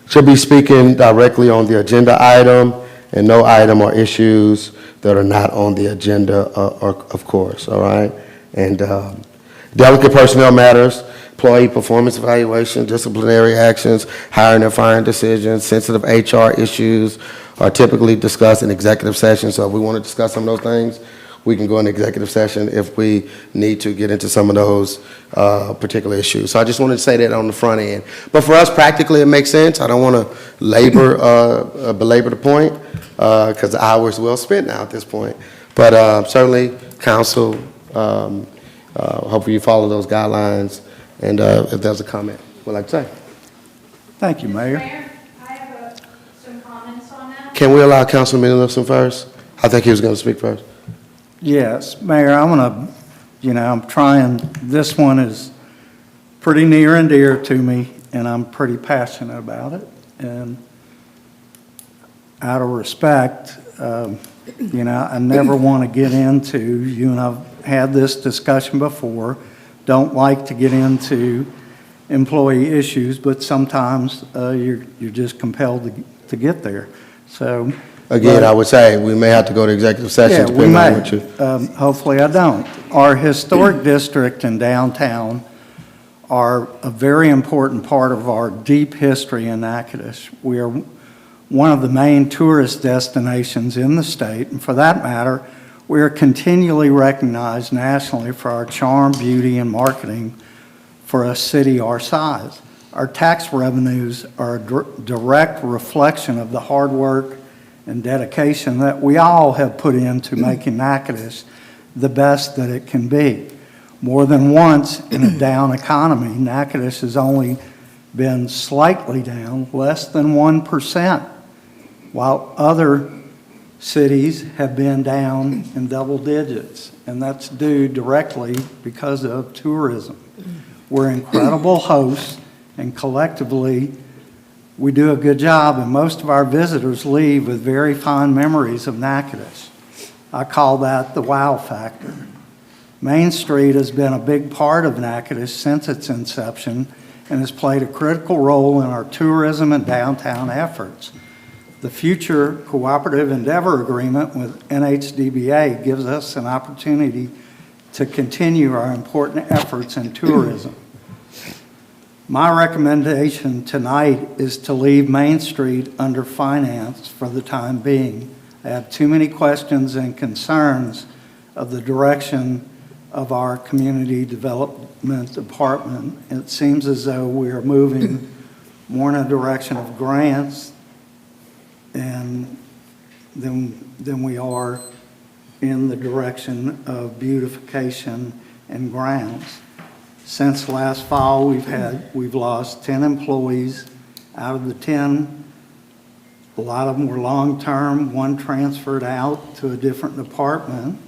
Should be speaking directly on the agenda item, and no item or issues that are not on the agenda, of course, all right? And delicate personnel matters, employee performance evaluation, disciplinary actions, hiring and firing decisions, sensitive HR issues are typically discussed in executive session. So if we want to discuss some of those things, we can go into executive session if we need to get into some of those particular issues. So I just wanted to say that on the front end. But for us, practically, it makes sense. I don't want to belabor the point, because the hour is well spent now at this point. But certainly, council, hopefully you follow those guidelines. And if there's a comment, we'd like to say. Thank you, Mayor. Mayor, I have some comments on that. Can we allow Councilman Nielsen first? I think he was going to speak first. Yes, Mayor, I'm trying, this one is pretty near and dear to me, and I'm pretty passionate about it. And out of respect, I never want to get into, you and I've had this discussion before, don't like to get into employee issues, but sometimes you're just compelled to get there. So. Again, I would say we may have to go to executive session Yeah, we depending may. on what you. Hopefully I don't. Our historic district and downtown are a very important part of our deep history in Natchitoches. We are one of the main tourist destinations in the state, and for that matter, we are continually recognized nationally for our charm, beauty, and marketing for a city our size. Our tax revenues are a direct reflection of the hard work and dedication that we all have put into making Natchitoches the best that it can be. More than once in a down economy, Natchitoches has only been slightly down, less than 1%, while other cities have been down in double digits, and that's due directly because of tourism. We're incredible hosts, and collectively, we do a good job, and most of our visitors leave with very fond memories of Natchitoches. I call that the wow factor. Main Street has been a big part of Natchitoches since its inception and has played a critical role in our tourism and downtown efforts. The future Cooperative Endeavor Agreement with NHDBA gives us an opportunity to continue our important efforts in tourism. My recommendation tonight is to leave Main Street under finance for the time being. I have too many questions and concerns of the direction of our community development department. It seems as though we are moving more in a direction of grants and than we are in the direction of beautification and grounds. Since last fall, we've lost 10 employees. Out of the 10, a lot of them were long-term. One transferred out to a different department.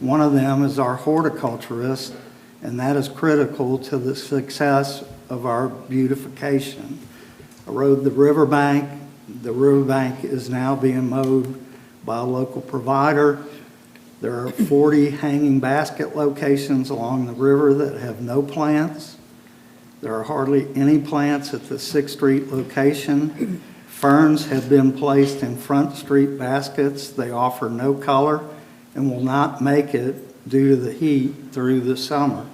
One of them is our horticulturist, and that is critical to the success of our beautification. I rode the riverbank. The riverbank is now being mowed by a local provider. There are 40 hanging basket locations along the river that have no plants. There are hardly any plants at the 6th Street location. Ferns have been placed in Front Street baskets. They offer no color and will not make it due to the heat through the summer.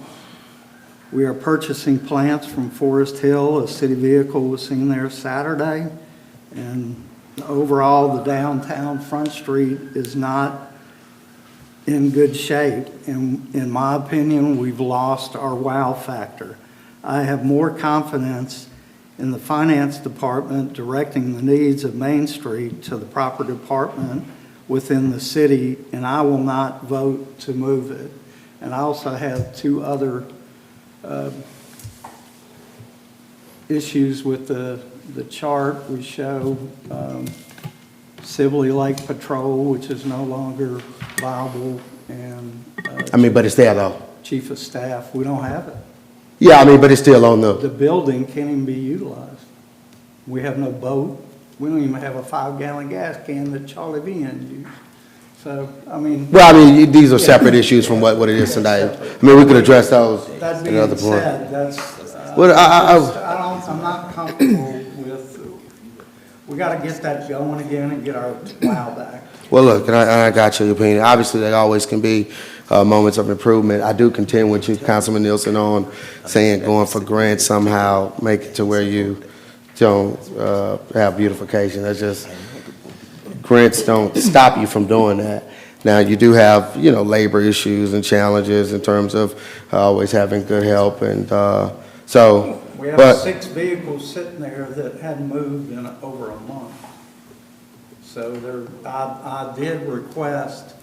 We are purchasing plants from Forest Hill. A city vehicle was seen there Saturday. And overall, the downtown Front Street is not in good shape. And in my opinion, we've lost our wow factor. I have more confidence in the finance department directing the needs of Main Street to the proper department within the city, and I will not vote to move it. And I also have two other issues with the chart. We show Sibley Lake Patrol, which is no longer viable, and but it's there though. Chief of Staff, we don't have it. Yeah, but it's still on The building can't even be utilized. We have no boat. We don't even have a 5-gallon gas can that Charlie Vian used. So, these are separate issues from what it is tonight. We could address those that at being another point. said, that's, I'm not comfortable with, we got to get that going again and get our wow back. Well, look, and I got your opinion. Obviously, there always can be moments of improvement. I do contend with you, Councilman Nielsen, on saying going for grants somehow make it to where you don't have beautification. That's just, grants don't stop you from doing that. Now, you do have, labor issues and challenges in terms of always having good help, and so. We have 6 vehicles sitting there that hadn't moved in over a month. So I did request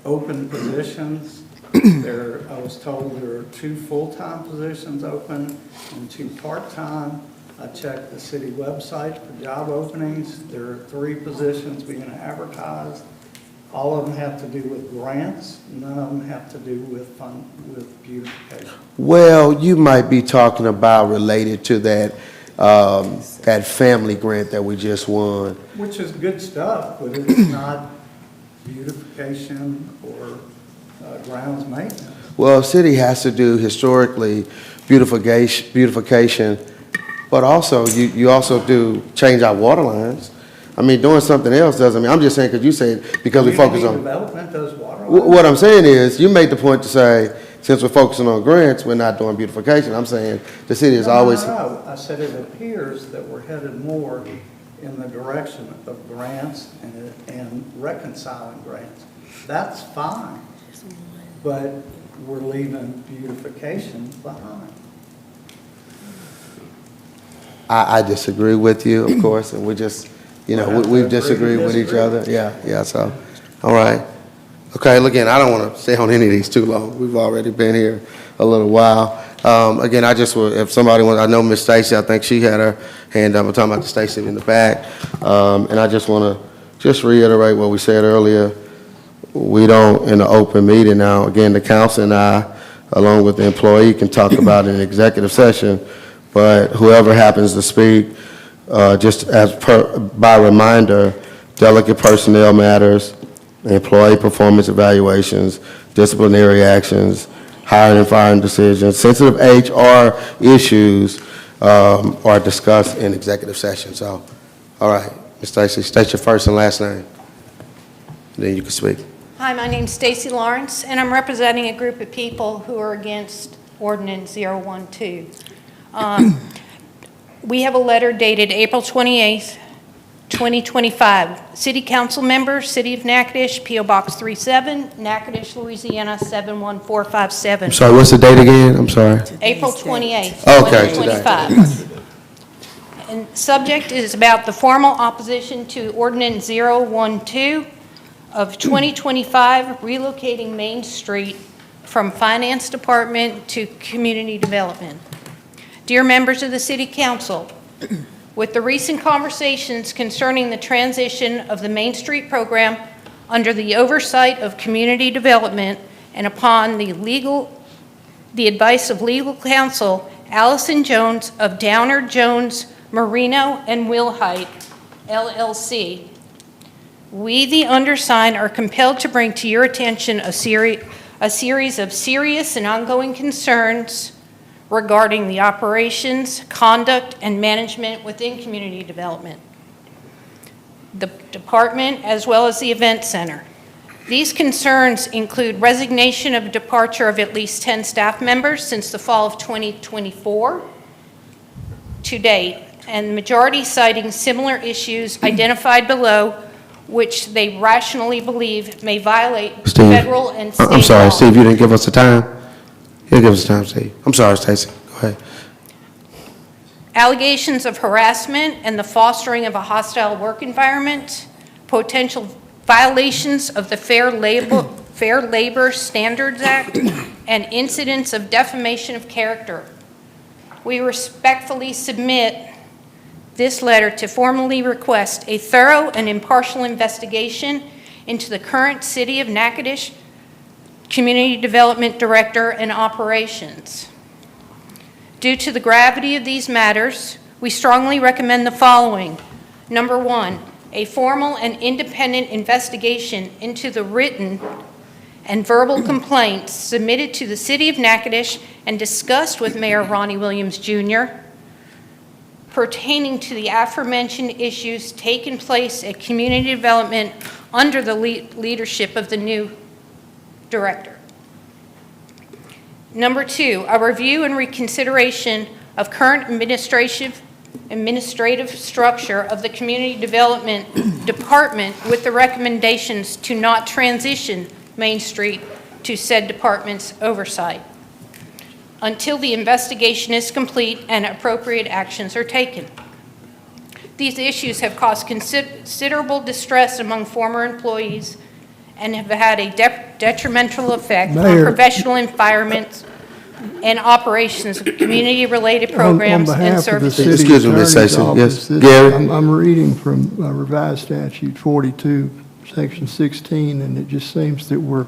open positions. I was told there are 2 full-time positions open and 2 part-time. I checked the city website for job openings. There are 3 positions being advertised. All of them have to do with grants. None of them have to do with beautification. Well, you might be talking about related to that that family grant that we just won. Which is good stuff, but it's not beautification or grounds maintenance. Well, city has to do historically beautification, but also you also do change our water lines. Doing something else doesn't mean, I'm just saying because you said because we focus on. Development does water What I'm saying is, you made the point to say, since we're focusing on grants, we're not doing beautification. I'm saying the city is always. No, I said it appears that we're headed more in the direction of grants and reconciling grants. That's fine, but we're leaving beautification behind. I disagree with you, of course, and we just, we've disagreed with each other. Yeah, so, all right. Okay, again, I don't want to stay on any of these too long. We've already been here a little while. Again, I just would, if somebody wants, I know Miss Stacy, I think she had her hand up. I'm talking about the Stacy in the back. And I just want to just reiterate what we said earlier. We don't, in an open meeting now, again, the council and I, along with the employee, can talk about it in executive session, but whoever happens to speak, just by reminder, delicate personnel matters, employee performance evaluations, disciplinary actions, hiring and firing decisions, sensitive HR issues are discussed in executive session. So, all right, Ms. Stacy, state your first and last name, and then you can speak. Hi, my name's Stacy Lawrence, and I'm representing a group of people who are against Ordinance 012. We have a letter dated April 28th, 2025. City Council member, City of Natchitoches, P.O. Box 37, Natchitoches, Louisiana 71457. I'm sorry, what's the date again? I'm sorry. April 28th, Okay, 2025. And subject is about the formal opposition to Ordinance 012 of 2025, relocating Main Street from Finance Department to Community Development. Dear members of the City Council, with the recent conversations concerning the transition of the Main Street program under the oversight of Community Development and upon the advice of legal counsel Allison Jones of Downer, Jones, Marino, and Wilhite, LLC, we, the undersigned, are compelled to bring to your attention a series of serious and ongoing concerns regarding the operations, conduct, and management within community development, the department, as well as the event center. These concerns include resignation of departure of at least 10 staff members since the fall of 2024 to date, and the majority citing similar issues identified below, which they rationally believe may violate federal and state law. I'm sorry, Steve, you didn't give us the time? You give us the time, Steve. I'm sorry, Stacy. Go ahead. Allegations of harassment and the fostering of a hostile work environment, potential violations of the Fair Labor Standards Act, and incidents of defamation of character. We respectfully submit this letter to formally request a thorough and impartial investigation into the current City of Natchitoches Community Development Director and operations. Due to the gravity of these matters, we strongly recommend the following. Number one, a formal and independent investigation into the written and verbal complaints submitted to the City of Natchitoches and discussed with Mayor Ronnie Williams, Jr. pertaining to the aforementioned issues taking place at community development under the leadership of the new director. Number two, a review and reconsideration of current administrative structure of the Community Development Department with the recommendations to not transition Main Street to said department's oversight until the investigation is complete and appropriate actions are taken. These issues have caused considerable distress among former employees and have had a detrimental effect on professional environments and operations of community-related programs and services. Excuse me, Ms. Stacy. Yes, Gary? I'm reading from revised statute 42, section 16, and it just seems that we're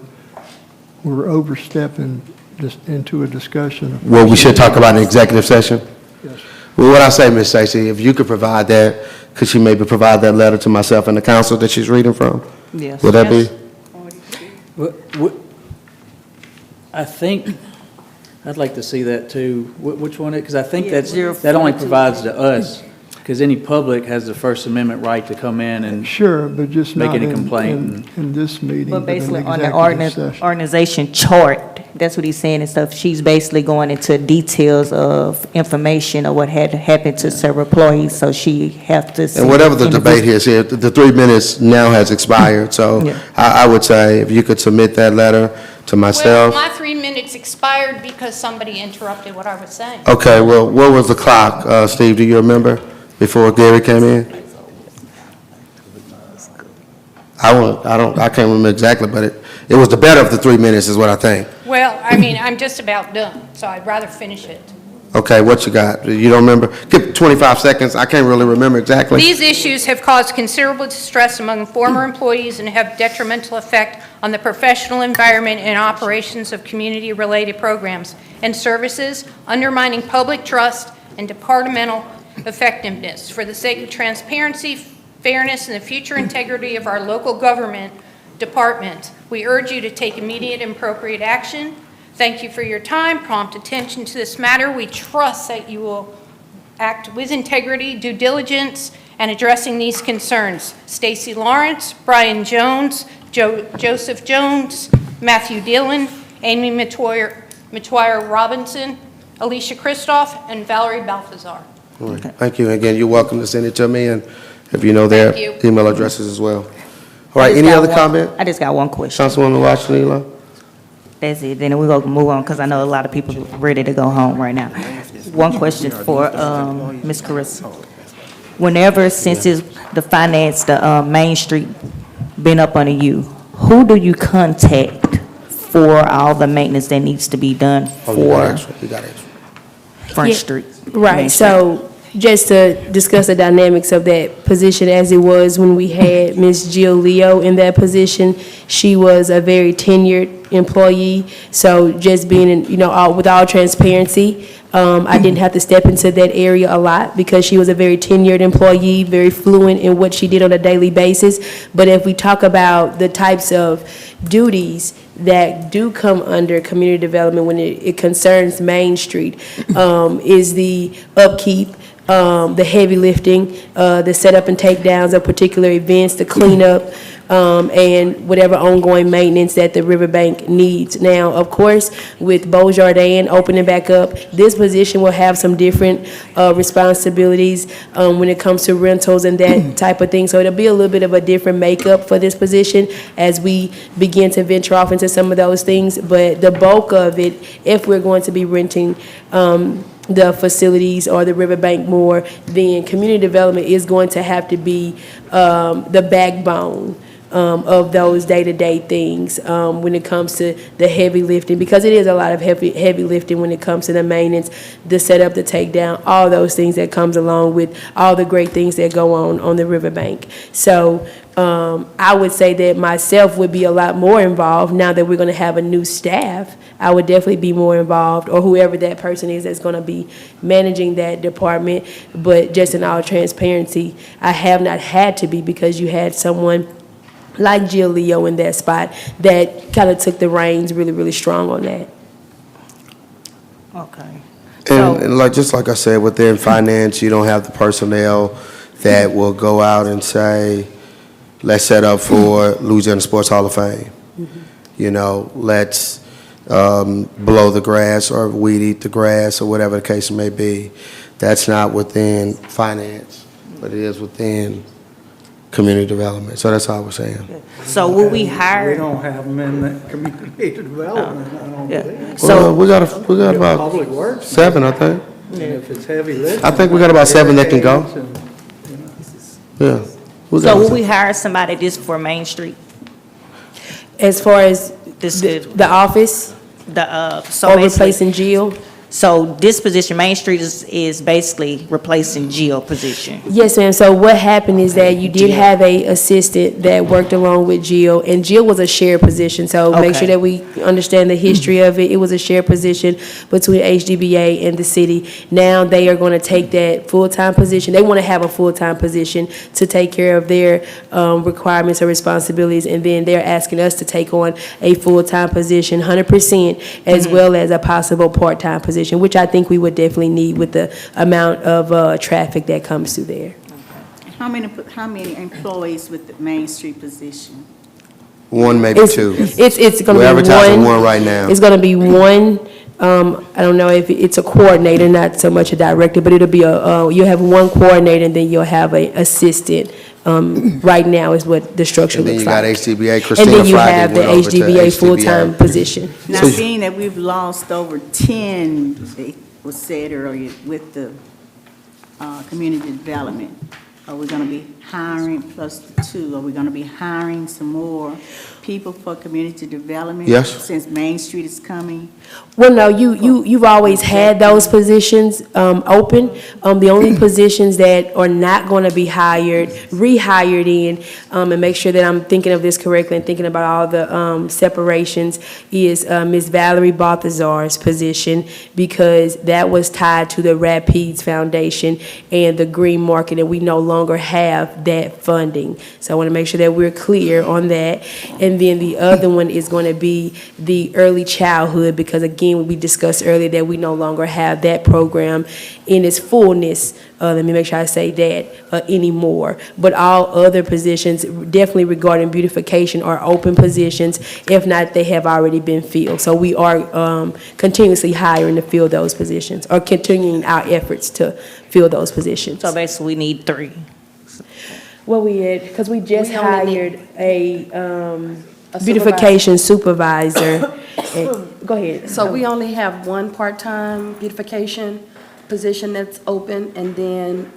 overstepping just into a discussion of... Well, we should talk about an executive session? Yes. Well, what I say, Ms. Stacy, if you could provide that, could she maybe provide that letter to myself and the council that she's reading from? Yes. Would that be? I think, I'd like to see that too. Which one? Because I think that only provides to us. because any public has the First Amendment right to come in and Sure, but just make not any in, complaint. in this meeting, But but in basically on the executive session. organization chart, that's what he's saying and stuff. She's basically going into details of information of what had happened to several employees, so she have to. And whatever the debate is here, the 3 minutes now has expired, so Yeah. I would say if you could submit that letter to Well, myself. my 3 minutes expired because somebody interrupted what I was saying. Okay, well, what was the clock, Steve, do you remember, before Gary came in? I can't remember exactly, but it was the better of the 3 minutes is what I think. Well, I mean, I'm just about done, so I'd rather finish it. Okay, what you got? You don't remember? Give 25 seconds, I can't really remember exactly. These issues have caused considerable distress among former employees and have detrimental effect on the professional environment and operations of community-related programs and services, undermining public trust and departmental effectiveness. For the sake of transparency, fairness, and the future integrity of our local government department, we urge you to take immediate and appropriate action. Thank you for your time, prompt attention to this matter. We trust that you will act with integrity, due diligence, and addressing these concerns. Stacy Lawrence, Brian Jones, Joseph Jones, Matthew Dillon, Amy Matoyer Robinson, Alicia Christoph, and Valerie Balthazar. All right, thank you. Again, you're welcome to send it to me, and if you know their Thank you. email addresses as well. All right, any other comment? I just got one question. Councilwoman Washington Ela? That's it, then we're gonna move on, because I know a lot of people ready to go home right now. One question for Ms. Carissa. Whenever, since the finance, the Main Street been up under you, who do you contact for all the maintenance that needs to be done Oh, you got for extra, you got extra. Front Yeah, Street? Main Right, Street? so just to discuss the dynamics of that position as it was when we had Ms. Jill Leo in that position, she was a very tenured employee. So just being, with all transparency, I didn't have to step into that area a lot because she was a very tenured employee, very fluent in what she did on a daily basis. But if we talk about the types of duties that do come under community development when it concerns Main Street, is the upkeep, the heavy lifting, the setup and takedowns of particular events, the cleanup, and whatever ongoing maintenance that the riverbank needs. Now, of course, with Beaujardin opening back up, this position will have some different responsibilities when it comes to rentals and that type of thing. So it'll be a little bit of a different makeup for this position as we begin to venture off into some of those things. But the bulk of it, if we're going to be renting the facilities or the riverbank more, then community development is going to have to be the backbone of those day-to-day things when it comes to the heavy lifting, because it is a lot of heavy lifting when it comes to the maintenance, the setup, the takedown, all those things that comes along with all the great things that go on the riverbank. So I would say that myself would be a lot more involved now that we're going to have a new staff. I would definitely be more involved, or whoever that person is that's going to be managing that department. But just in all transparency, I have not had to be, because you had someone like Jill Leo in that spot that kind of took the reins really, really strong on that. Okay. And just like I said, within finance, you don't have the personnel that will go out and say, let's set up for Louisiana Sports Hall of Fame. Let's blow the grass or weed eat the grass or whatever the case may be. That's not within finance, but it is within community development. So that's all we're saying. So will we hire? We don't have them in that community development, I don't believe. So we got about Public Works. 7, I think. And if it's heavy lifting. I think we got about 7 that can go. Yeah. So will we hire somebody just for Main Street? As far as the office, So or basically, replacing Jill? so this position, Main Street is basically replacing Jill's position. Yes, ma'am. So what happened is that you did have a assistant that worked along with Jill, and Jill was a shared position. So make sure Okay. that we understand the history of it. It was a shared position between HDBA and the city. Now they are going to take that full-time position. They want to have a full-time position to take care of their requirements or responsibilities, and then they're asking us to take on a full-time position, 100%, as well as a possible part-time position. position, which I think we would definitely need with the amount of traffic that comes through there. How many employees with the Main Street position? One, maybe two. It's going We're to be advertising one right now. It's going to be one. I don't know if it's a coordinator, not so much a director, but it'll be you'll have one coordinator and then you'll have an assistant. Right now is what the structure And then looks you got like. HDBA, Christina And then you Friday have the went over to HDBA full-time HDBA. position. Now, being that we've lost over 10, it was said earlier, with the community development, are we going to be hiring plus the two? Are we going to be hiring some more people for community development? Yes. Since Main Street is coming? Well, no, you've always had those positions open. The only positions that are not going to be rehired in, and make sure that I'm thinking of this correctly and thinking about all the separations, is Ms. Valerie Balthazar's position, because that was tied to the Rapides Foundation and the Green Market, and we no longer have that funding. So I want to make sure that we're clear on that. And then the other one is going to be the early childhood, because again, we discussed earlier that we no longer have that program in its fullness. Let me make sure I say that anymore. But all other positions, definitely regarding beautification, are open positions. If not, they have already been filled. So we are continuously hiring to fill those positions, or continuing our efforts to fill those positions. So basically, we need 3. Well, because we just We only hired a beautification supervisor. Go ahead. So we only have one part-time beautification position that's open, and then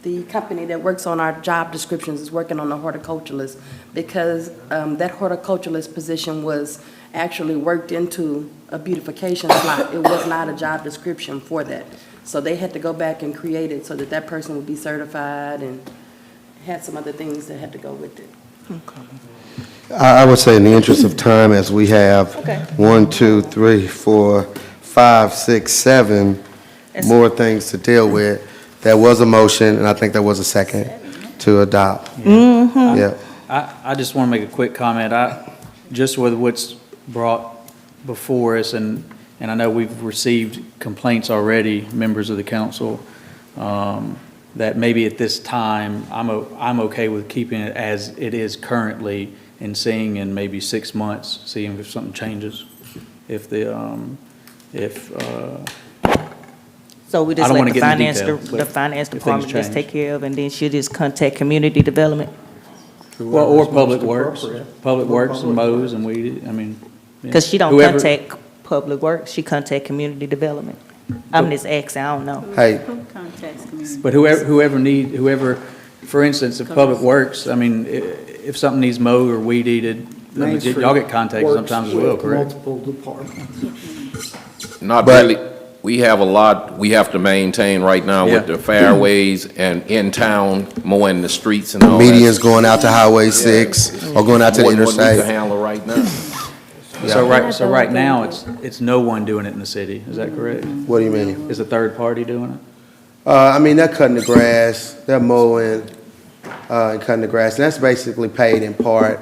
the company that works on our job descriptions is working on the horticulturalist, because that horticulturalist position was actually worked into a beautification slot. It was not a job description for that. So they had to go back and create it so that that person would be certified and had some other things that had to go with it. I would say in the interest of time, as we have 1, 2, 3, 4, 5, 6, 7 more things to deal with, there was a motion, and I think there was a second to adopt. Yeah. I just want to make a quick comment. Just with what's brought before us, and I know we've received complaints already, members of the council, that maybe at this time, I'm okay with keeping it as it is currently and seeing in maybe 6 months, seeing if something changes. So we I just don't let wanna the get into finance, detail, the but finance if things department just change. take care of, and then she'll just contact community development? Well, or Public most Works. appropriate. Public Works and mows and weed, I mean. yeah. Because she don't Whoever- contact Public Works, she contact community development. I'm just asking, I don't know. Hey, Who contacts community? But whoever, for instance, if Public Works, I mean, if something needs mowed or weed eated, I mean, Main Street y'all get contacted works sometimes as well, with correct? Multiple departments. Not But- really. We have a lot we have to maintain right now with Yeah. the fairways and in town, mowing the streets and all that. medians going out to Highway 6 or going out to the More than what we can interstate. handle right now. So right now, it's no one doing it in the city, is that correct? What do you mean? Is a third party doing it? I mean, they're cutting the grass, they're mowing, and cutting the grass, and that's basically paid in part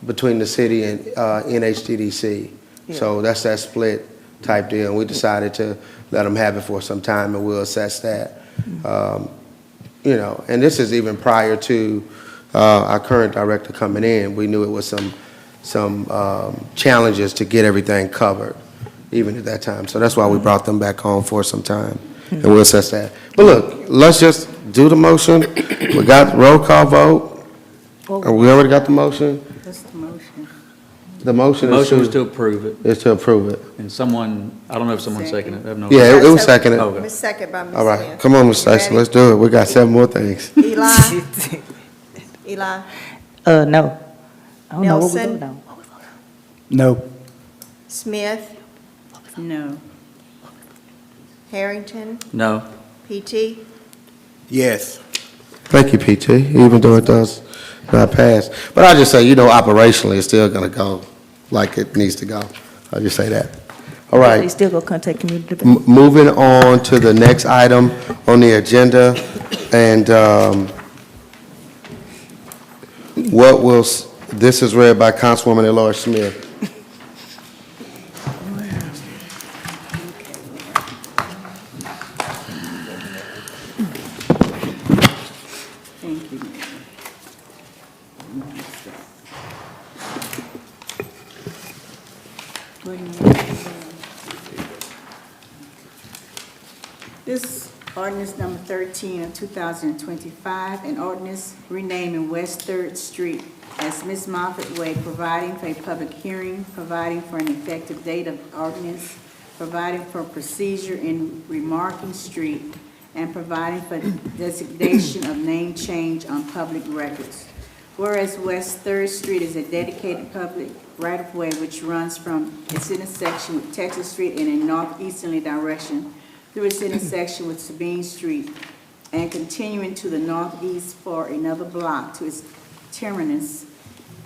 between the city and NHDDC. So that's that split type deal, and we decided to let them have it for some time, and we'll assess that. You know, and this is even prior to our current director coming in. We knew it was some challenges to get everything covered, even at that time. So that's why we brought them back on for some time, and we'll assess that. But look, let's just do the motion. We got roll call vote. We already got the motion? What's the motion? The motion The is motion was to approve it, is to approve it. and someone, I don't know if someone seconded it, I have no. Yeah, it was seconded. Okay. Ms. Second by Ms. All right, Smith. come on, Ms. Stacy, let's do it. We got 7 more things. Eli? Eli? No. I don't know what we Nelson? voted on. No. Smith? No. Harrington? No. PT? Yes. Thank you, PT, even though it does not pass. But I just say, you know, operationally, it's still gonna go like it needs to go. I'll just say that. All They right, still go contact community development. moving on to the next item on the agenda, and this is read by Councilwoman Elora Smith. Thank you. This ordinance number 13 of 2025, an ordinance renaming West Third Street as Miss Moffett Way, providing for a public hearing, providing for an effective date of ordinance, providing for procedure in remarking street, and providing for designation of name change on public records. Whereas West Third Street is a dedicated public right-of-way which runs from its intersection with Texas Street in a northeasterly direction through its intersection with Sabine Street and continuing to the northeast for another block to its terminus.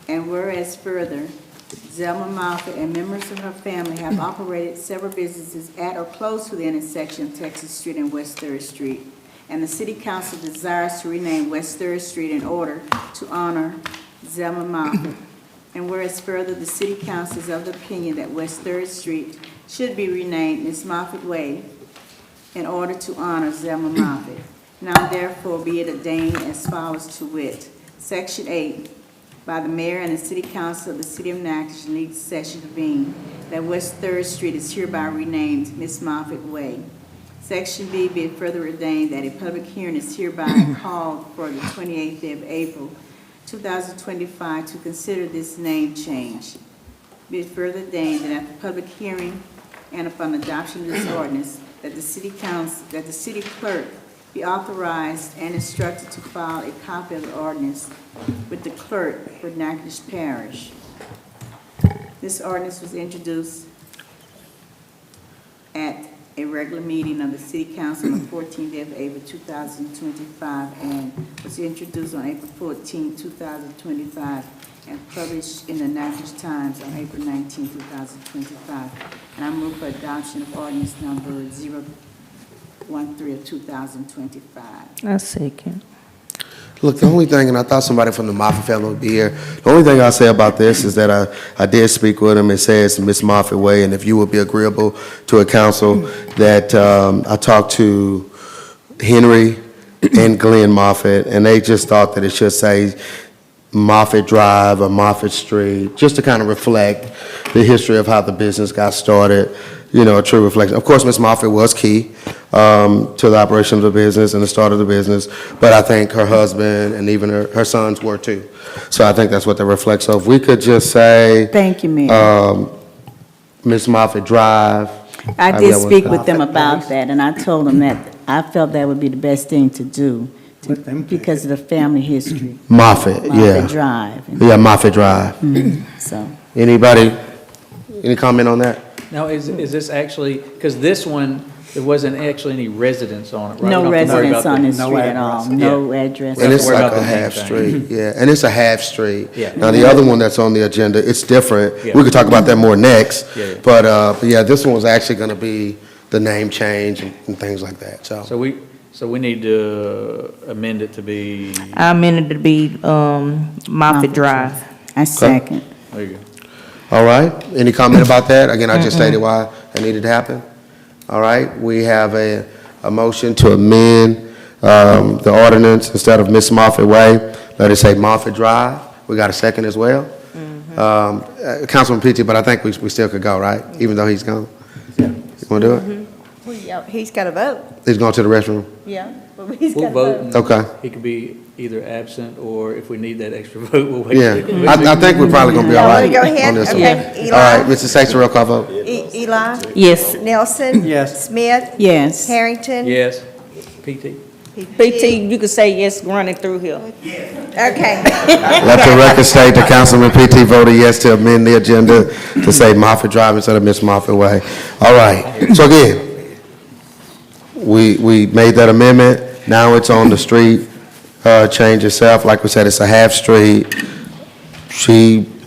And whereas further, Zelma Moffett and members of her family have operated several businesses at or close to the intersection of Texas Street and West Third Street. And the City Council desires to rename West Third Street in order to honor Zelma Moffett. And whereas further, the City Council is of the opinion that West Third Street should be renamed Miss Moffett Way in order to honor Zelma Moffett. Now therefore be it ordained as follows to wit. Section 8, by the mayor and the city council of the city of Natchitoches in each session convened, that West 3rd Street is hereby renamed Miss Moffett Way. Section B, be it further ordained that a public hearing is hereby called for the 28th day of April, 2025 to consider this name change. Be it further ordained that after public hearing and upon adoption of this ordinance, that the city council, that the city clerk be authorized and instructed to file a copy of the ordinance with the clerk for Natchitoches Parish. This ordinance was introduced at a regular meeting of the City Council on the 14th day of April 2025 and was introduced on April 14, 2025 and published in the Natchitoches Times on April 19, 2025. And I move for adoption of ordinance number 013 of 2025. I second. Look, the only thing, and I thought somebody from the Moffett family would be here, the only thing I'll say about this is that I did speak with him. It says Miss Moffett Way, and if you would be agreeable to a council, that I talked to Henry and Glenn Moffett, and they just thought that it should say Moffett Drive or Moffett Street, just to kind of reflect the history of how the business got started, you know, a true reflection. Of course, Miss Moffett was key to the operation of the business and the start of the business, but I think her husband and even her sons were too. So I think that's what that reflects. So if we could just say, thank you, Mayor. Miss Moffett Drive. I did speak with them about that, and I told them that I felt that would be the best thing to do because of the family history. Moffett, yeah. Moffett Drive. Yeah, Moffett Drive. So. Anybody, any comment on that? Now, is this actually, because this one, there wasn't actually any residence on it, right? No We don't have to worry residence about on the- this street at all, no address. And it's worry like about a the name half thing. street, yeah, and it's a half street. Yeah. Now, the other one that's on the agenda, it's different. Yeah. We could talk about that more next. Yeah. But yeah, this one was actually gonna be the name change and things like that, so. So we need to amend it to be, I amended it to be Moffett Drive. I second. there you go. All right, any comment about that? Again, I just stated why it needed to happen. All right, we have a motion to amend the ordinance, instead of Miss Moffett Way, let it say Moffett Drive. We got a second as well. Councilman PT, but I think we still could go, right? Even though he's gone? You want to do it? Well, yeah, he's got to vote, He's going to the restroom? yeah, but he's We'll got to vote. vote. and Okay. He could be either absent, or if we need that extra vote, we'll wait. Yeah, I think we're probably going to be all right Go ahead. on this one. Okay, Eli? All right, Mr. Sexton, roll call vote. Eli? Yes. Nelson? Yes. Smith? Yes. Harrington? Yes. PT? PT, you could say yes running through here. Okay. Let the record state that Councilman PT voted yes to amend the agenda to say Moffett Drive instead of Miss Moffett Way. All right, so again, we made that amendment. Now it's on the street change itself. Like we said, it's a half street.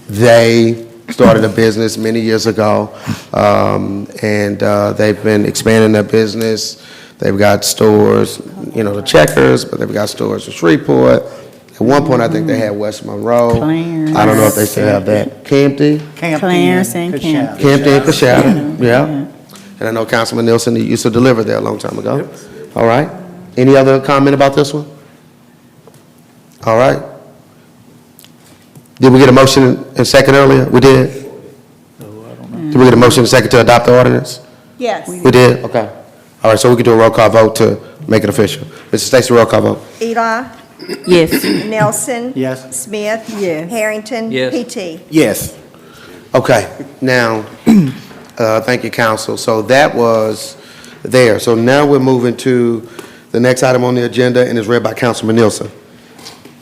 They started a business many years ago, and they've been expanding their business. They've got stores, you know, the Checkers, but they've got stores in Shreveport. At one point, I think they had West Monroe. Clarence. I don't know if they still have that. Campty? Clarence and Campton. Campty and Coshada, yeah. And I know Councilman Nielsen, he used to deliver there a long time ago. All right. Any other comment about this one? All right. Did we get a motion and second earlier? We did? Did we get a motion and second to adopt the ordinance? Yes. We did? Okay. All right, so we can do a roll call vote to make it official. Mr. Stacy, roll call vote. Eli? Yes. Nelson? Yes. Smith? Yes. Harrington? Yes. PT? Yes. Okay, now, thank you, council. So that was there. So now we're moving to the next item on the agenda, and is read by Councilman Nielsen.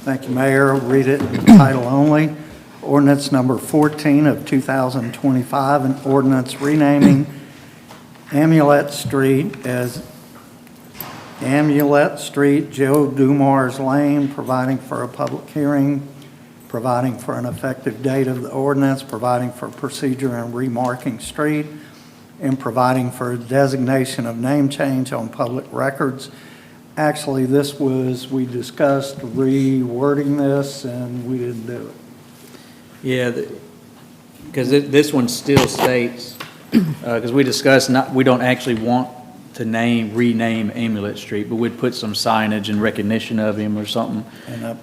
Thank you, Mayor. Read it in title only. Ordinance number 14 of 2025, an ordinance renaming Amulet Street as Amulet Street, Joe Dumars Lane, providing for a public hearing, providing for an effective date of the ordinance, providing for procedure and remarking street, and providing for designation of name change on public records. Actually, we discussed rewording this, and we didn't do it. Yeah, because this one still states, because we discussed, we don't actually want to rename Amulet Street, but we'd put some signage in recognition of him or something.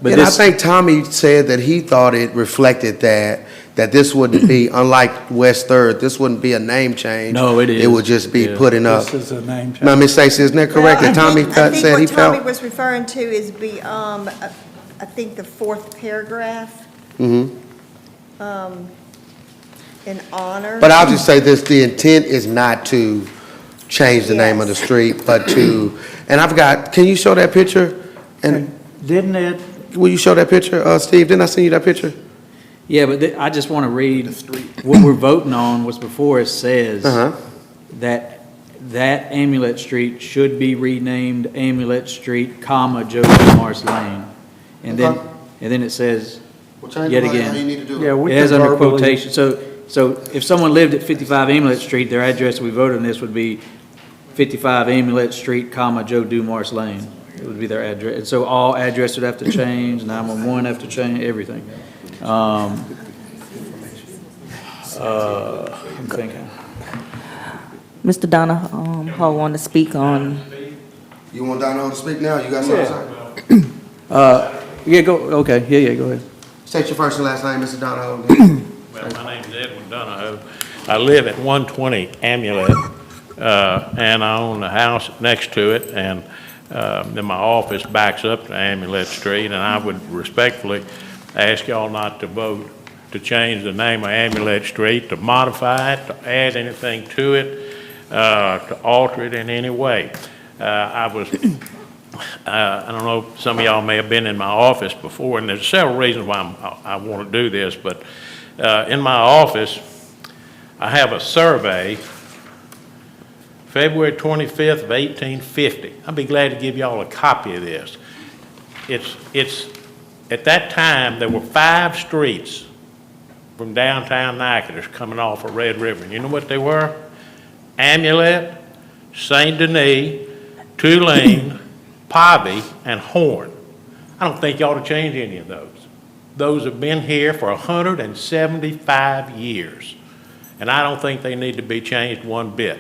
But And I think Tommy said that he thought it reflected that this wouldn't be, unlike West Third, this wouldn't be a name change. No, it is. It would just be Yeah. putting up. This is a name change. Now, Ms. Stacy, isn't that correct? That Tommy said he I think what Tommy felt? was referring to is I think the fourth paragraph, Mhm. in honor. But I'll just say this, the intent is not to change the name of the street, but to, and I've got, can you show that picture? And Didn't it, will you show that picture, Steve? Didn't I send you that picture? Yeah, but I just want to read, what we're voting on was before it says that Amulet Street should be renamed Amulet Street, comma, Joe Dumars Lane. And then it says, yet again. yeah, we It has could under verbally- quotation, so if someone lived at 55 Amulet Street, their address we voted on this would be 55 Amulet Street, comma, Joe Dumars Lane. It would be their address, and so all addresses would have to change, 911 have to change, everything. I'm thinking. Mr. Donahoe want to speak on, You want Donahoe to speak now? You got something to say? Yeah, go, okay, yeah, go ahead. State your first and last name, Mr. Donahoe. Well, my name's Edwin Donahoe. I live at 120 Amulet, and I own the house next to it, and then my office backs up to Amulet Street, and I would respectfully ask y'all not to vote to change the name of Amulet Street, to modify it, to add anything to it, to alter it in any way. I don't know, some of y'all may have been in my office before, and there's several reasons why I want to do this, but in my office, I have a survey, February 25th of 1850. I'd be glad to give y'all a copy of this. At that time, there were 5 streets from downtown Natchitoches coming off of Red River. And you know what they were? Amulet, St. Denis, Tulane, Pobby, and Horn. I don't think you ought to change any of those. Those have been here for 175 years, and I don't think they need to be changed one bit,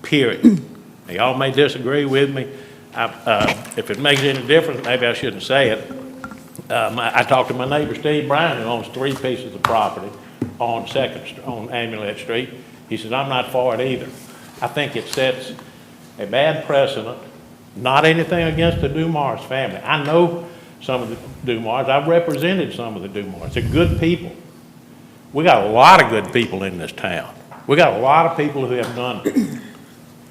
period. Now, y'all may disagree with me. If it makes any difference, maybe I shouldn't say it. I talked to my neighbor, Steve Brown, who owns 3 pieces of property on Amulet Street. He says, I'm not for it either. I think it sets a bad precedent. Not anything against the Dumars family. I know some of the Dumars. I've represented some of the Dumars. They're good people. We got a lot of good people in this town. We got a lot of people who have done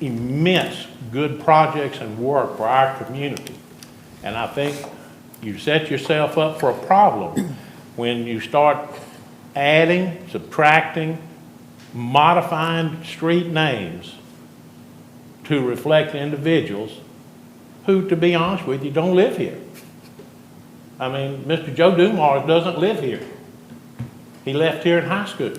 immense good projects and work for our community. And I think you set yourself up for a problem when you start adding, subtracting, modifying street names to reflect individuals who, to be honest with you, don't live here. I mean, Mr. Joe Dumars doesn't live here. He left here in high school.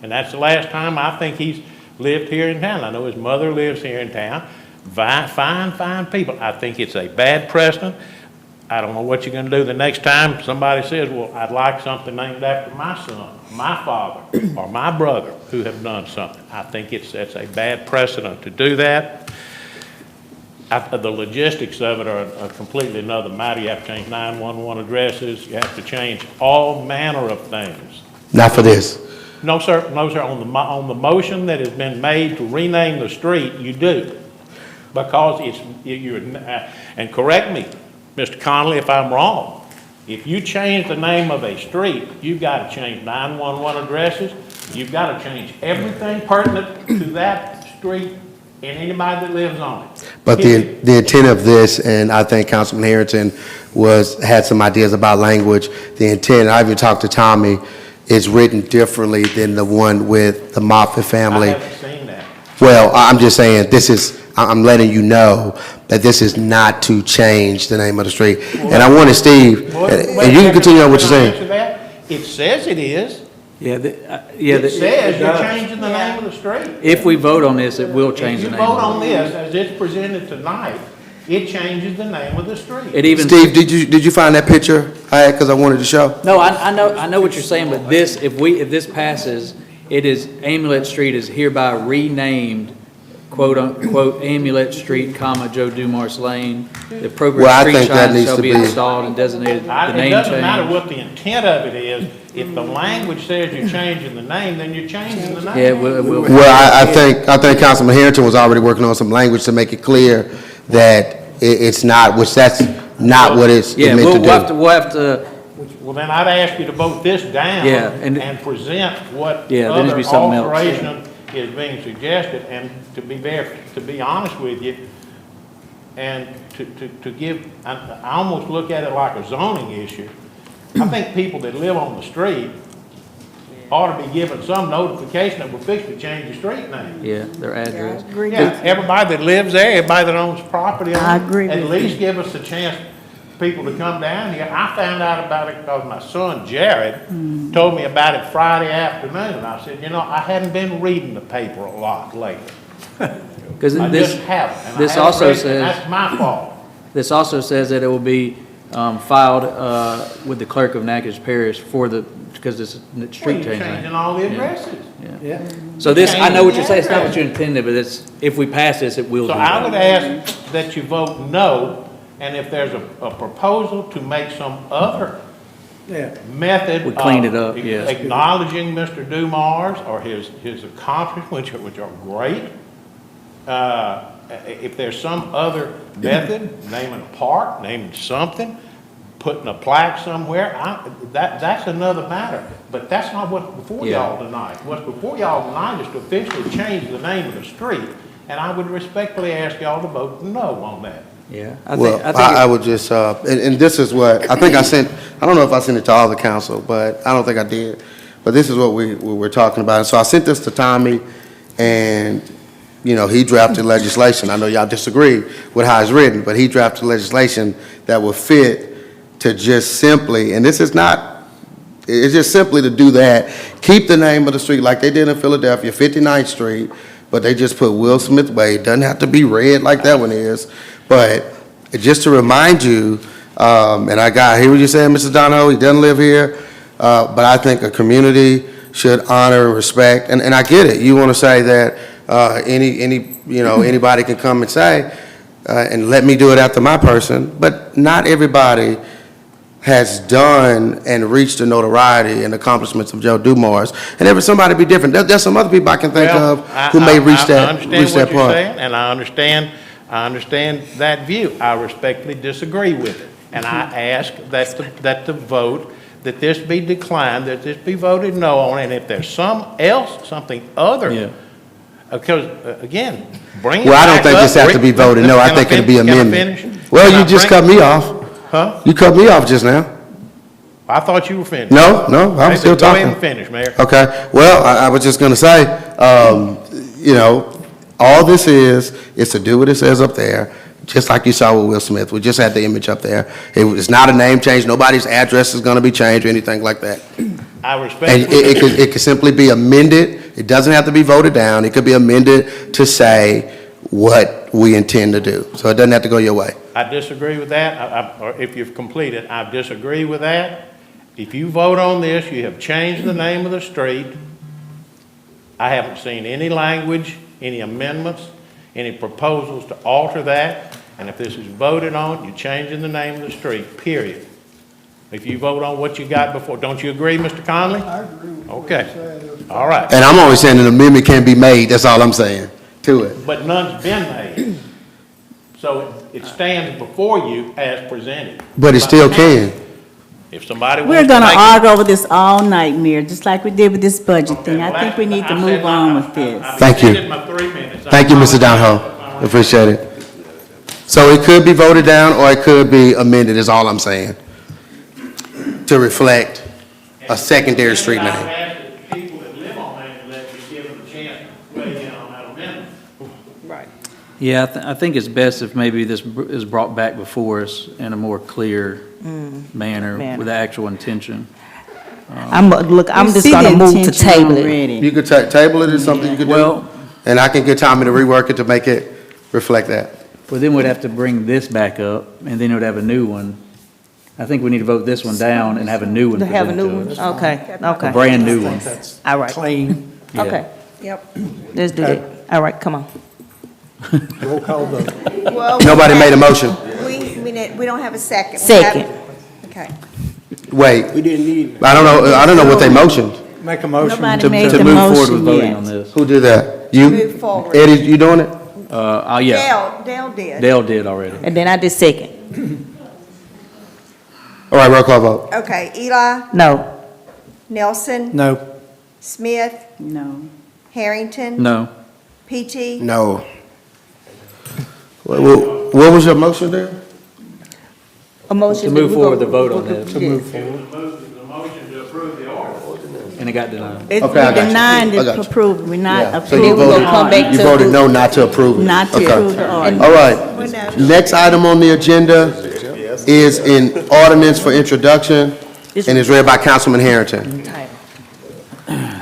And that's the last time I think he's lived here in town. I know his mother lives here in town. Fine people. I think it's a bad precedent. I don't know what you're going to do the next time somebody says, well, I'd like something named after my son, my father, or my brother who have done something. I think it sets a bad precedent to do that. The logistics of it are a completely another matter. You have to change 911 addresses, you have to change all manner of things. Not for this. No, sir, no, sir, on the motion that has been made to rename the street, you do. Because and correct me, Mr. Connolly, if I'm wrong. If you change the name of a street, you've got to change 911 addresses, you've got to change everything pertinent to that street and anybody that lives on it. But the intent of this, and I think Councilman Harrington had some ideas about language. The intent, I even talked to Tommy, is written differently than the one with the Moffitt family. I haven't seen that. Well, I'm just saying, I'm letting you know that this is not to change the name of the street. And I wanted Steve, and you can continue on what you're saying. It says it is. Yeah, It says you're changing the name of the street. if we vote on this, it will change the If name. you vote on this, as it's presented tonight, it changes the name of the street. It even. Steve, did you find that picture I had, because I wanted to show? No, I know what you're saying, but this, if this passes, it is, Amulet Street is hereby renamed, quote unquote, Amulet Street, comma, Joe Dumars Lane. The appropriate Well, I street think that signs needs shall to be be- installed and designated, the It name doesn't matter change. what the intent of it is. If the language says you're changing the name, then you're changing the name. Yeah, we'll. Well, I think Councilman Harrington was already working on some language to make it clear that it's not, which that's not what it's Yeah, meant to we'll have do. to, Well, then I'd ask you to vote this down. Yeah, and- present what Yeah, there needs to other be something else. alteration is being suggested. And to be honest with you, and to give, I almost look at it like a zoning issue. I think people that live on the street ought to be given some notification that we're fixing to change the street name. yeah, their address. Yeah, everybody that lives there, everybody that owns property on it. I agree At with least give us a chance, people to come down here. I found out about it because my son Jared told me about it Friday afternoon. I said, I hadn't been reading the paper a lot lately. Because I this, just haven't. and I this haven't also read it, and says, that's my fault. this also says that it will be filed with the clerk of Natchitoches Parish because it's a Well, street you're change. changing all the addresses. Yeah. So this, I know what you're saying, it's not what Changing you intended, but if we pass this, it will do So I would that. ask that you vote no, and if there's a proposal to make some other Yeah. method We clean of it up, yes. acknowledging Mr. Dumars or his accomplishments, which are great. If there's some other method, naming a park, naming something, putting a plaque somewhere, that's another matter. But that's not what's before Yeah. y'all tonight. What's before y'all tonight is to officially change the name of the street, and I would respectfully ask y'all to vote no on that. Yeah. Well, I would just, and this is what, I think I don't know if I sent it to all the council, but I don't think I did. But this is what we were talking about. And so I sent this to Tommy, and, he drafted legislation. I know y'all disagree with how it's written, but he drafted legislation that would fit to just simply, and this is not, it's just simply to do that, keep the name of the street like they did in Philadelphia, 59th Street, but they just put Will Smith Way. It doesn't have to be red like that one is. But just to remind you, and I hear what you're saying, Mrs. Donahoe, he doesn't live here, but I think a community should honor and respect, and I get it. You want to say that anybody can come and say, and let me do it after my person, but not everybody has done and reached the notoriety and accomplishments of Joe Dumars, and every somebody be different. There's some other people I can think Well, of who may reach that I understand what you're part. saying, and I understand that view. I respectfully disagree with it. And I ask that the vote, that this be declined, that this be voted no on, and if there's something other. Because, again, bring it Well, I don't back think up. this has to be voted, no, I think it'll be amendment. Well, you just cut me off. Huh? You cut me off just now. I thought you were finished. No, I'm Hey, still Go ahead talking. and finish, Mayor. Okay, well, I was just gonna say, all this is to do what it says up there, just like you saw with Will Smith. We just had the image up there. It's not a name change, nobody's address is gonna be changed or anything like that. I And respectfully. it could simply be amended, it doesn't have to be voted down, it could be amended to say what we intend to do. So it doesn't have to go your way. I disagree with that, or if you've completed, I disagree with that. If you vote on this, you have changed the name of the street. I haven't seen any language, any amendments, any proposals to alter that. And if this is voted on, you're changing the name of the street, period. If you vote on what you got before, don't you agree, Mr. Conley? I agree with what Okay. you said. All right. And I'm only saying an amendment can be made, that's all I'm saying, to it. But none's been made. So it stands before you as presented. But it still can. If somebody wants We're to gonna make it- argue over this all night, Mayor, just like we did with this budget thing. I think we need to move on with this. Thank you. exceeded my 3 minutes. Thank you, Mr. Donahoe. Appreciate it. So it could be voted down or it could be amended, is all I'm saying, to reflect a secondary street And I name. would ask that people that live on Manulet be given a chance to weigh in on that amendment. Right. Yeah, I think it's best if maybe this is brought back before us in a more clear manner with the actual intention. I'm just gonna move to table it. You could table it, is something you could do? Well- And I can get Tommy to rework it to make it reflect that. Well, then we'd have to bring this back up, and then it would have a new one. I think we need to vote this one down and have a new one To have a presented new to us. one? Okay, okay. A brand new one. All right. Clean. Yeah. Okay, Yep. let's do that. All right, come on. Roll call vote. Well, Nobody made a motion. We don't have a second. Second. Okay. Wait, We didn't need. I don't know what they motioned. Make a motion Nobody to made To the move forward with motion voting yet. on this. Who did that? You? Move forward. Eddie, you doing it? Yeah, Dale did. Dale did already. And then I did second. All right, roll call vote. Okay, Eli, No. Nelson, No. Smith, No. Harrington. No. PT. No. What was your motion there? A motion. To move we forward go- the vote on this. To move forward. The motion to approve the order. And it got denied. It's Okay, I got you. denying I got the you. approval, we're not Yeah, so approving. you Then we voted, gonna come back you to voted approve. no not to approve it. Not to Okay. approve the order. All right. Next item on the agenda is an ordinance for introduction and is read by Councilman Harrington.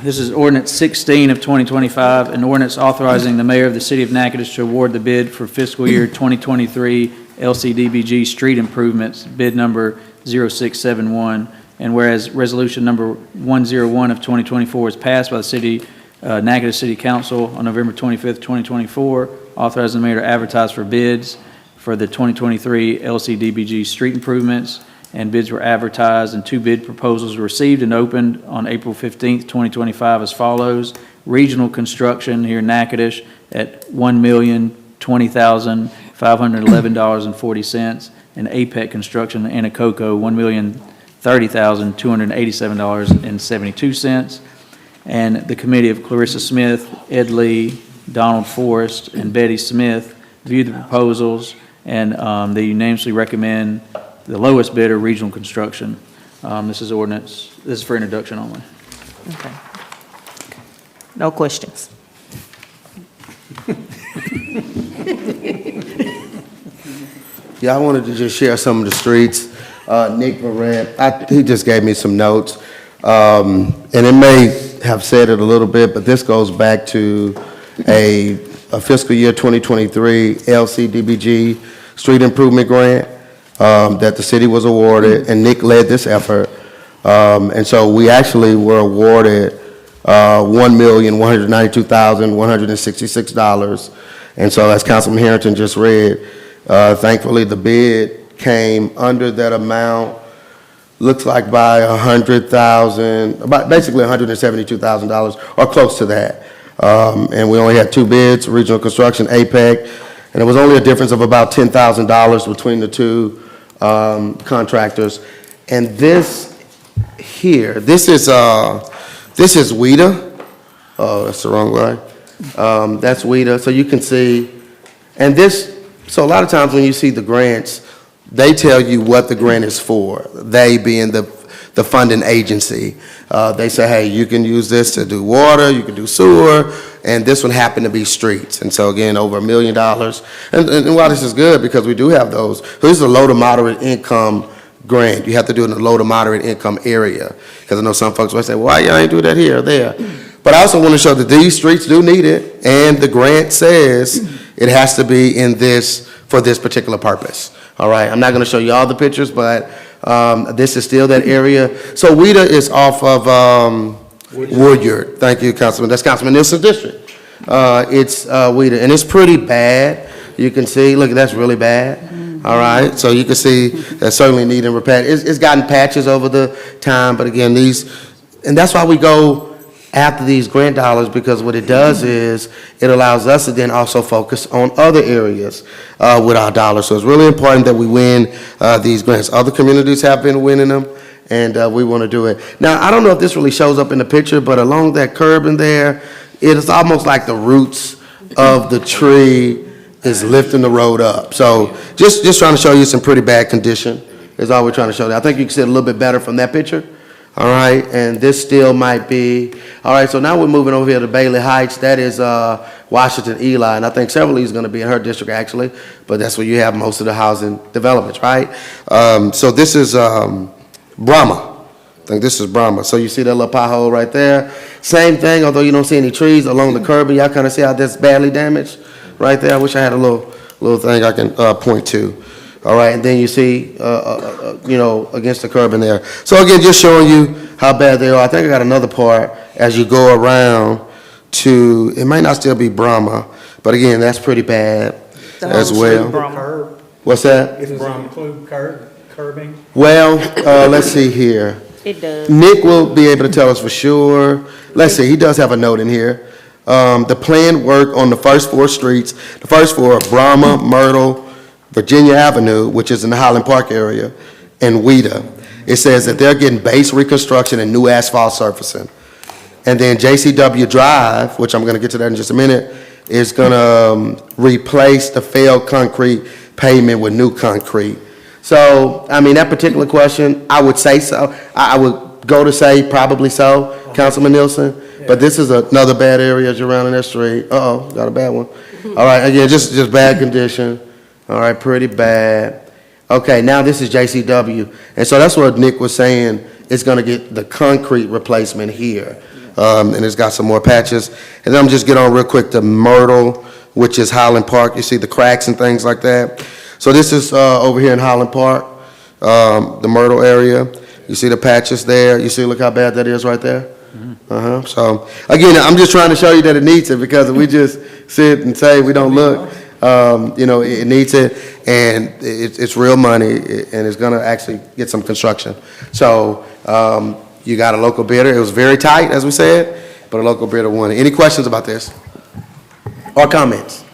This is ordinance 16 of 2025, an ordinance authorizing the mayor of the city of Natchitoches to award the bid for fiscal year 2023 LCDBG street improvements, bid number 0671. And whereas resolution number 101 of 2024 was passed by the Natchitoches City Council on November 25th, 2024, authorizing the mayor to advertise for bids for the 2023 LCDBG street improvements, and bids were advertised, and 2 bid proposals were received and opened on April 15th, 2025 as follows. Regional Construction here in Natchitoches at $1,020,511.40, and APEC Construction in Anacoco, $1,030,287.72. And the committee of Clarissa Smith, Ed Lee, Donald Forrest, and Betty Smith viewed the proposals, and they unanimously recommend the lowest bidder, Regional Construction. This is for introduction only. Okay. No questions. Yeah, I wanted to just share some of the streets. Nick Barrett, he just gave me some notes. And it may have said it a little bit, but this goes back to a fiscal year 2023 LCDBG street improvement grant that the city was awarded, and Nick led this effort. And so we actually were awarded $1,192,166. And so as Councilman Harrington just read, thankfully the bid came under that amount, looks like by $100,000, about basically $172,000 or close to that. And we only had 2 bids, Regional Construction, APEC, and it was only a difference of about $10,000 between the 2 contractors. And this here, this is WEDA. Oh, that's the wrong way. That's WEDA. So you can see, and this, so a lot of times when you see the grants, they tell you what the grant is for, they being the funding agency. They say, hey, you can use this to do water, you can do sewer, and this one happened to be streets. And so again, over $1 million. And while this is good, because we do have those, so this is a low to moderate income grant. You have to do it in a low to moderate income area. Because I know some folks might say, well, why y'all ain't do that here or there? But I also want to show that these streets do need it, and the grant says it has to be in this, for this particular purpose. All right, I'm not going to show you all the pictures, but this is still that area. So WEDA is off of Woodyard. Thank you, Councilman. That's Councilman Nielsen's district. It's WEDA, and it's pretty bad. you can see, look, that's really bad. All right, so you can see that's certainly needing repair. It's gotten patches over the time, but again, and that's why we go after these grant dollars, because what it does is it allows us to then also focus on other areas with our dollars. So it's really important that we win these grants. Other communities have been winning them, and we want to do it. Now, I don't know if this really shows up in the picture, but along that curb in there, it is almost like the roots of the tree is lifting the road up. So just trying to show you some pretty bad condition is all we're trying to show you. I think you can see it a little bit better from that picture. All right, and this still might be, all right, so now we're moving over here to Bailey Heights. That is Washington Eli, and I think several of these are going to be in her district, actually, but that's where you have most of the housing developments, right? So this is Brahma. I think this is Brahma. So you see that little pothole right there? Same thing, although you don't see any trees along the curb, and y'all kind of see how that's badly damaged right there. I wish I had a little thing I can point to. All right, and then you see, against the curb in there. So again, just showing you how bad they are. I think I got another part as you go around to, it might not still be Brahma, but again, that's pretty bad as well. Curb. What's that? Does it include curbing? Well, let's see here. It does. Nick will be able to tell us for sure. Let's see, he does have a note in here. The planned work on the first 4 streets, the first 4 are Brahma, Myrtle, Virginia Avenue, which is in the Highland Park area, and Weta. It says that they're getting base reconstruction and new asphalt surfacing. And then JCW Drive, which I'm going to get to that in just a minute, is going to replace the failed concrete pavement with new concrete. So, I mean, that particular question, I would say so. I would go to say probably so, Councilman Nielsen. But this is another bad area as you're around in that street. Uh-oh, got a bad one. All right, again, just bad condition. All right, pretty bad. Okay, now this is JCW. And so that's what Nick was saying. It's going to get the concrete replacement here. And it's got some more patches. And then I'm just get on real quick to Myrtle, which is Highland Park. You see the cracks and things like that. So this is over here in Highland Park, the Myrtle area. You see the patches there. You see, look how bad that is right there. So again, I'm just trying to show you that it needs it, because if we just sit and say we don't look, it needs it, and it's real money, and it's going to actually get some construction. So you got a local bidder. It was very tight, as we said, but a local bidder won it. Any questions about this or comments?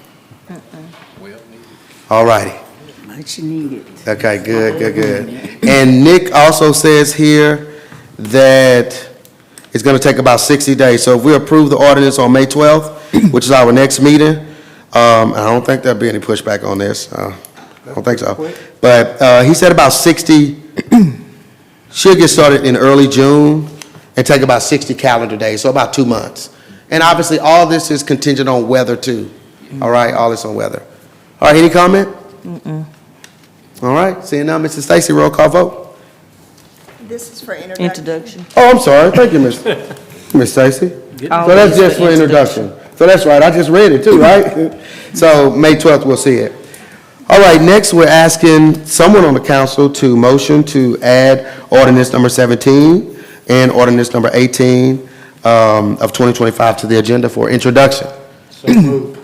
All righty. Much needed. Okay, good. And Nick also says here that it's going to take about 60 days. So if we approve the ordinance on May 12th, which is our next meeting, I don't think there'll be any pushback on this. I don't think so. But he said about 60, should get started in early June and take about 60 calendar days, so about 2 months. And obviously, all this is contingent on weather, too. All right, all this on weather. All right, any comment? All right, seeing now, Mrs. Stacy, roll call vote. This is for introduction. Oh, I'm sorry. Thank you, Miss Stacy. So that's just for introduction. So that's right. I just read it too, right? So May 12th, we'll see it. All right, next we're asking someone on the council to motion to add ordinance number 17 and ordinance number 18 of 2025 to the agenda for introduction. So moved.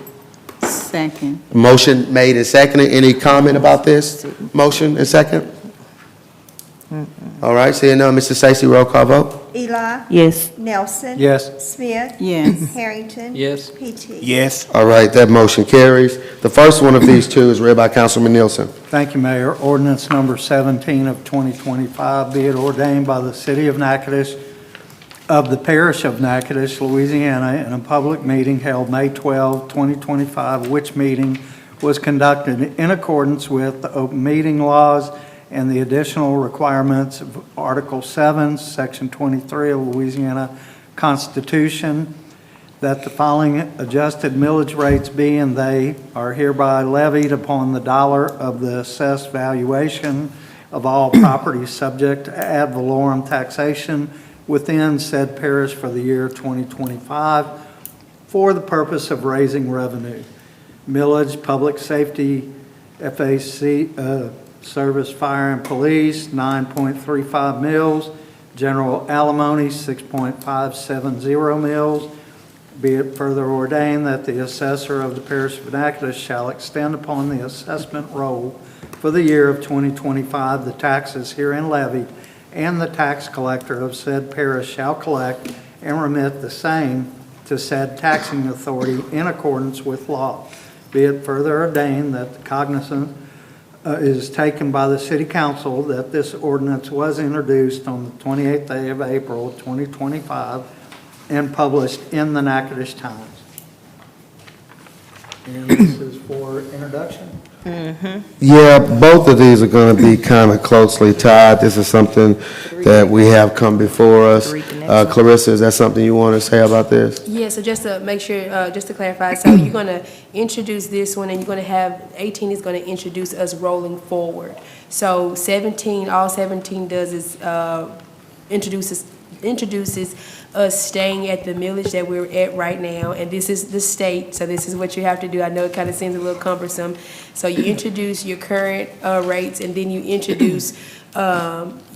Second. Motion made and seconded. Any comment about this motion and second? All right, seeing none, Mr. Stacy, roll call vote. Eli? Yes. Nelson? Yes. Smith? Yes. Harrington? Yes. PT? Yes. All right, that motion carries. The first one of these two is read by Councilman Nielsen. Thank you, Mayor. Ordinance number 17 of 2025, be it ordained by the City of Natchitoches, of the Parish of Natchitoches, Louisiana, in a public meeting held May 12, 2025, which meeting was conducted in accordance with the open meeting laws and the additional requirements of Article 7, Section 23 of Louisiana Constitution, that the following adjusted millage rates be and they are hereby levied upon the dollar of the assessed valuation of all properties subject to ad valorem taxation within said parish for the year 2025 for the purpose of raising revenue. Millage, public safety, FAC, service, fire and police, 9.35 mills. General alimony, 6.570 mills. Be it further ordained that the assessor of the parish of Natchitoches shall extend upon the assessment roll for the year of 2025 the taxes herein levied, and the tax collector of said parish shall collect and remit the same to said taxing authority in accordance with law. Be it further ordained that the cognizance is taken by the City Council that this ordinance was introduced on the 28th day of April, 2025, and published in the Natchitoches Times. And this is for introduction. Yeah, both of these are going to be kind of closely tied. This is something that we have come before us. Clarissa, is that something you want to say about this? Yeah, so just to make sure, just to clarify, so you're going to introduce this one, and you're going to have, 18 is going to introduce us rolling forward. So 17, all 17 does is introduces us staying at the millage that we're at right now, and this is the state, so this is what you have to do. I know it kind of seems a little cumbersome. So you introduce your current rates, and then you introduce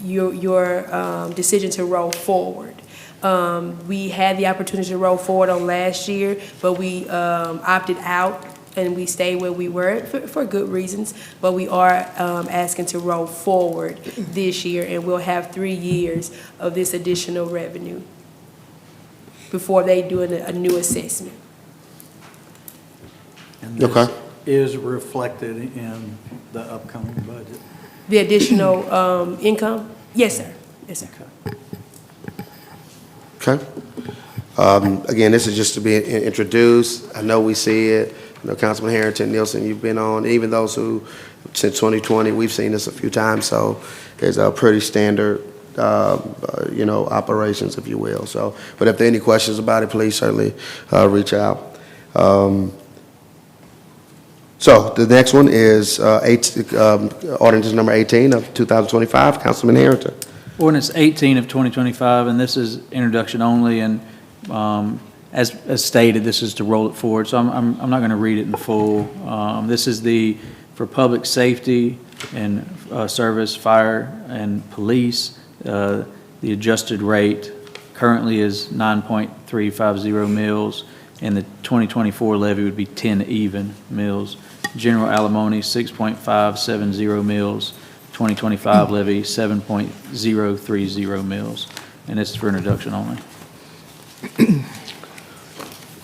your decision to roll forward. We had the opportunity to roll forward on last year, but we opted out and we stayed where we were for good reasons, but we are asking to roll forward this year, and we'll have 3 years of this additional revenue before they do a new assessment. And this Okay. is reflected in the upcoming budget. The additional income? Yes, sir. Yes, sir. Okay. Again, this is just to be introduced. I know we see it. I know Councilman Harrington, Nielsen, you've been on, even those who, since 2020, we've seen this a few times, so it's a pretty standard, operations, if you will. So, but if there are any questions about it, please certainly reach out. So the next one is ordinance number 18 of 2025, Councilman Harrington. Ordinance 18 of 2025, and this is introduction only, and as stated, this is to roll it forward, so I'm not going to read it in full. This is for public safety and service, fire and police. The adjusted rate currently is 9.350 mils, and the 2024 levy would be 10 even mils. General alimony, 6.570 mils. 2025 levy, 7.030 mils. And this is for introduction only.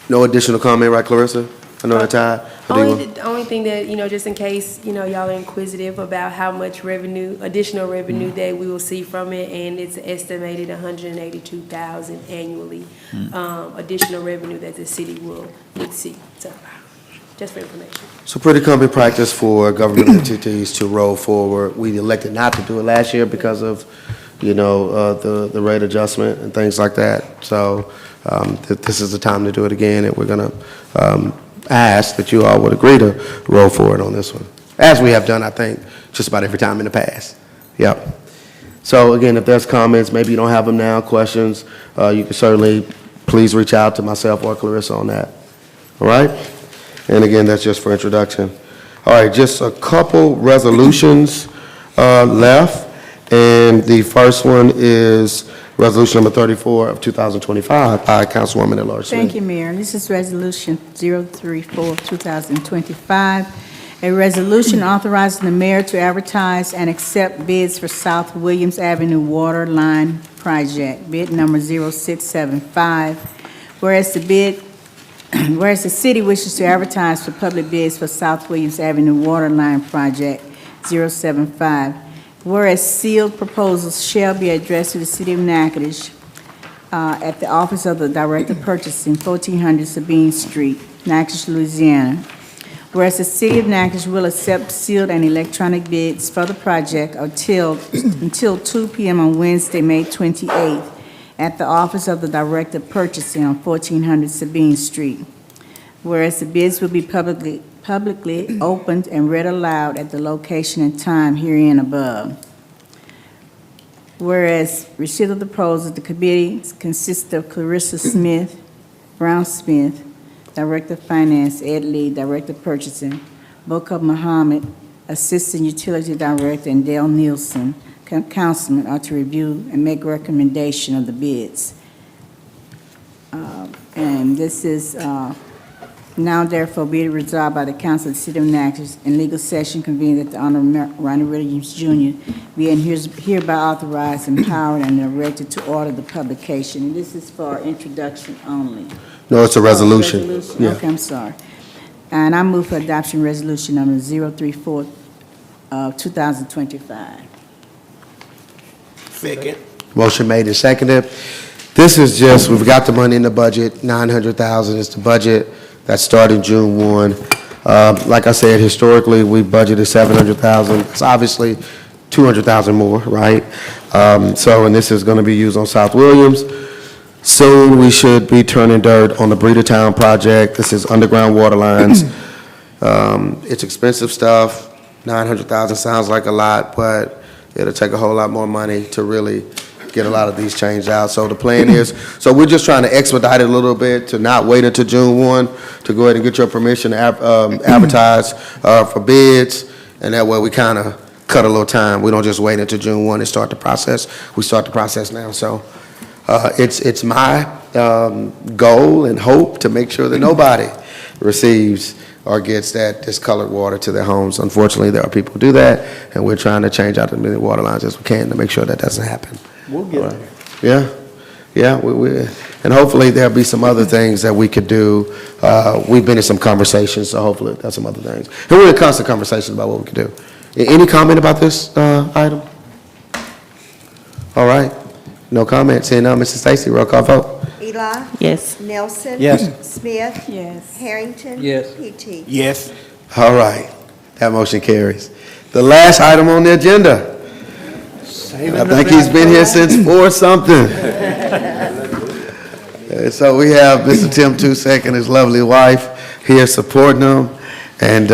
No additional comment, right, Clarissa? I know that tied. The only thing that, just in case, y'all are inquisitive about how much additional revenue that we will see from it, and it's estimated 182,000 annually, additional revenue that the city will see. So, just for information. So pretty common practice for government entities to roll forward. We elected not to do it last year because of, the rate adjustment and things like that. So this is the time to do it again, and we're going to ask that you all would agree to roll forward on this one, as we have done, I think, just about every time in the past. Yep. So again, if there's comments, maybe you don't have them now, questions, you can certainly please reach out to myself or Clarissa on that. All right? And again, that's just for introduction. All right, just a couple resolutions left. And the first one is resolution number 34 of 2025 by Councilwoman at-large Smith. Thank you, Mayor. This is Resolution 034 of 2025, a resolution authorizing the mayor to advertise and accept bids for South Williams Avenue Water Line Project, bid number 0675. Whereas the city wishes to advertise for public bids for South Williams Avenue Water Line Project 075. Whereas sealed proposals shall be addressed to the city of Natchitoches at the office of the Director of Purchasing, 1400 Sabine Street, Natchitoches, Louisiana. Whereas the city of Natchitoches will accept sealed and electronic bids for the project until 2 p.m. on Wednesday, May 28th, at the office of the Director of Purchasing on 1400 Sabine Street. Whereas the bids will be publicly opened and read aloud at the location and time herein above. Whereas receipt of the proposal, the committee consists of Clarissa Smith, Brown Smith, Director of Finance, Ed Lee, Director of Purchasing, Bokub Muhammad, Assistant Utility Director, and Dale Nielsen, Councilman, are to review and make recommendation of the bids. And this is, now therefore be it resolved by the Council of the City of Natchez in legal session convened at the Honorable Ronnie Williams Jr. being hereby authorized, empowered, and directed to order the publication. This is for introduction only. No, it's a resolution. Yeah. Okay, I'm sorry. And I move for adoption resolution number 034 of 2025. Second. Motion made and seconded. This is just, we've got the money in the budget, 900,000 is the budget. That started June 1. Like I said, historically, we budgeted 700,000. It's obviously 200,000 more, right? So, and this is going to be used on South Williams. Soon, we should be turning dirt on the Breeder Town project. This is underground water lines. It's expensive stuff. 900,000 sounds like a lot, but it'll take a whole lot more money to really get a lot of these changed out. So the plan is, so we're just trying to expedite it a little bit to not wait until June 1 to go ahead and get your permission to advertise for bids, and that way we kind of cut a little time. We don't just wait until June 1 and start the process. We start the process now. So it's my goal and hope to make sure that nobody receives or gets that discolored water to their homes. Unfortunately, there are people who do that, and we're trying to change out as many water lines as we can to make sure that doesn't happen. We'll get there. Yeah, and hopefully there'll be some other things that we could do. We've been in some conversations, so hopefully there's some other things. And we're in constant conversation about what we could do. Any comment about this item? All right, no comment. Seeing none, Mrs. Stacy, roll call vote. Eli? Yes. Nelson? Yes. Smith? Yes. Harrington? Yes. Petey? Yes. All right, that motion carries. The last item on the agenda. I think he's been here since 4-something. So we have Mr. Tim Tusek and his lovely wife here supporting him, and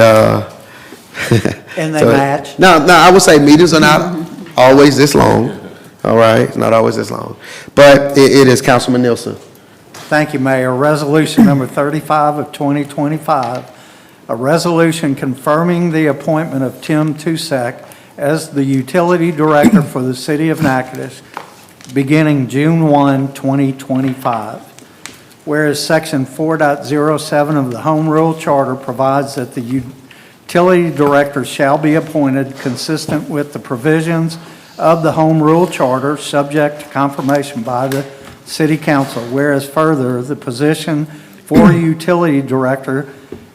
And they match. No, I would say meetings are not always this long. All right, not always this long, but it is Councilman Nielsen. Thank you, Mayor. Resolution number 35 of 2025, a resolution confirming the appointment of Tim Tusek as the Utility Director for the City of Natchitoches beginning June 1, 2025. Whereas Section 4.07 of the Home Rule Charter provides that the Utility Director shall be appointed consistent with the provisions of the Home Rule Charter, subject to confirmation by the City Council. Whereas further, the position for Utility Director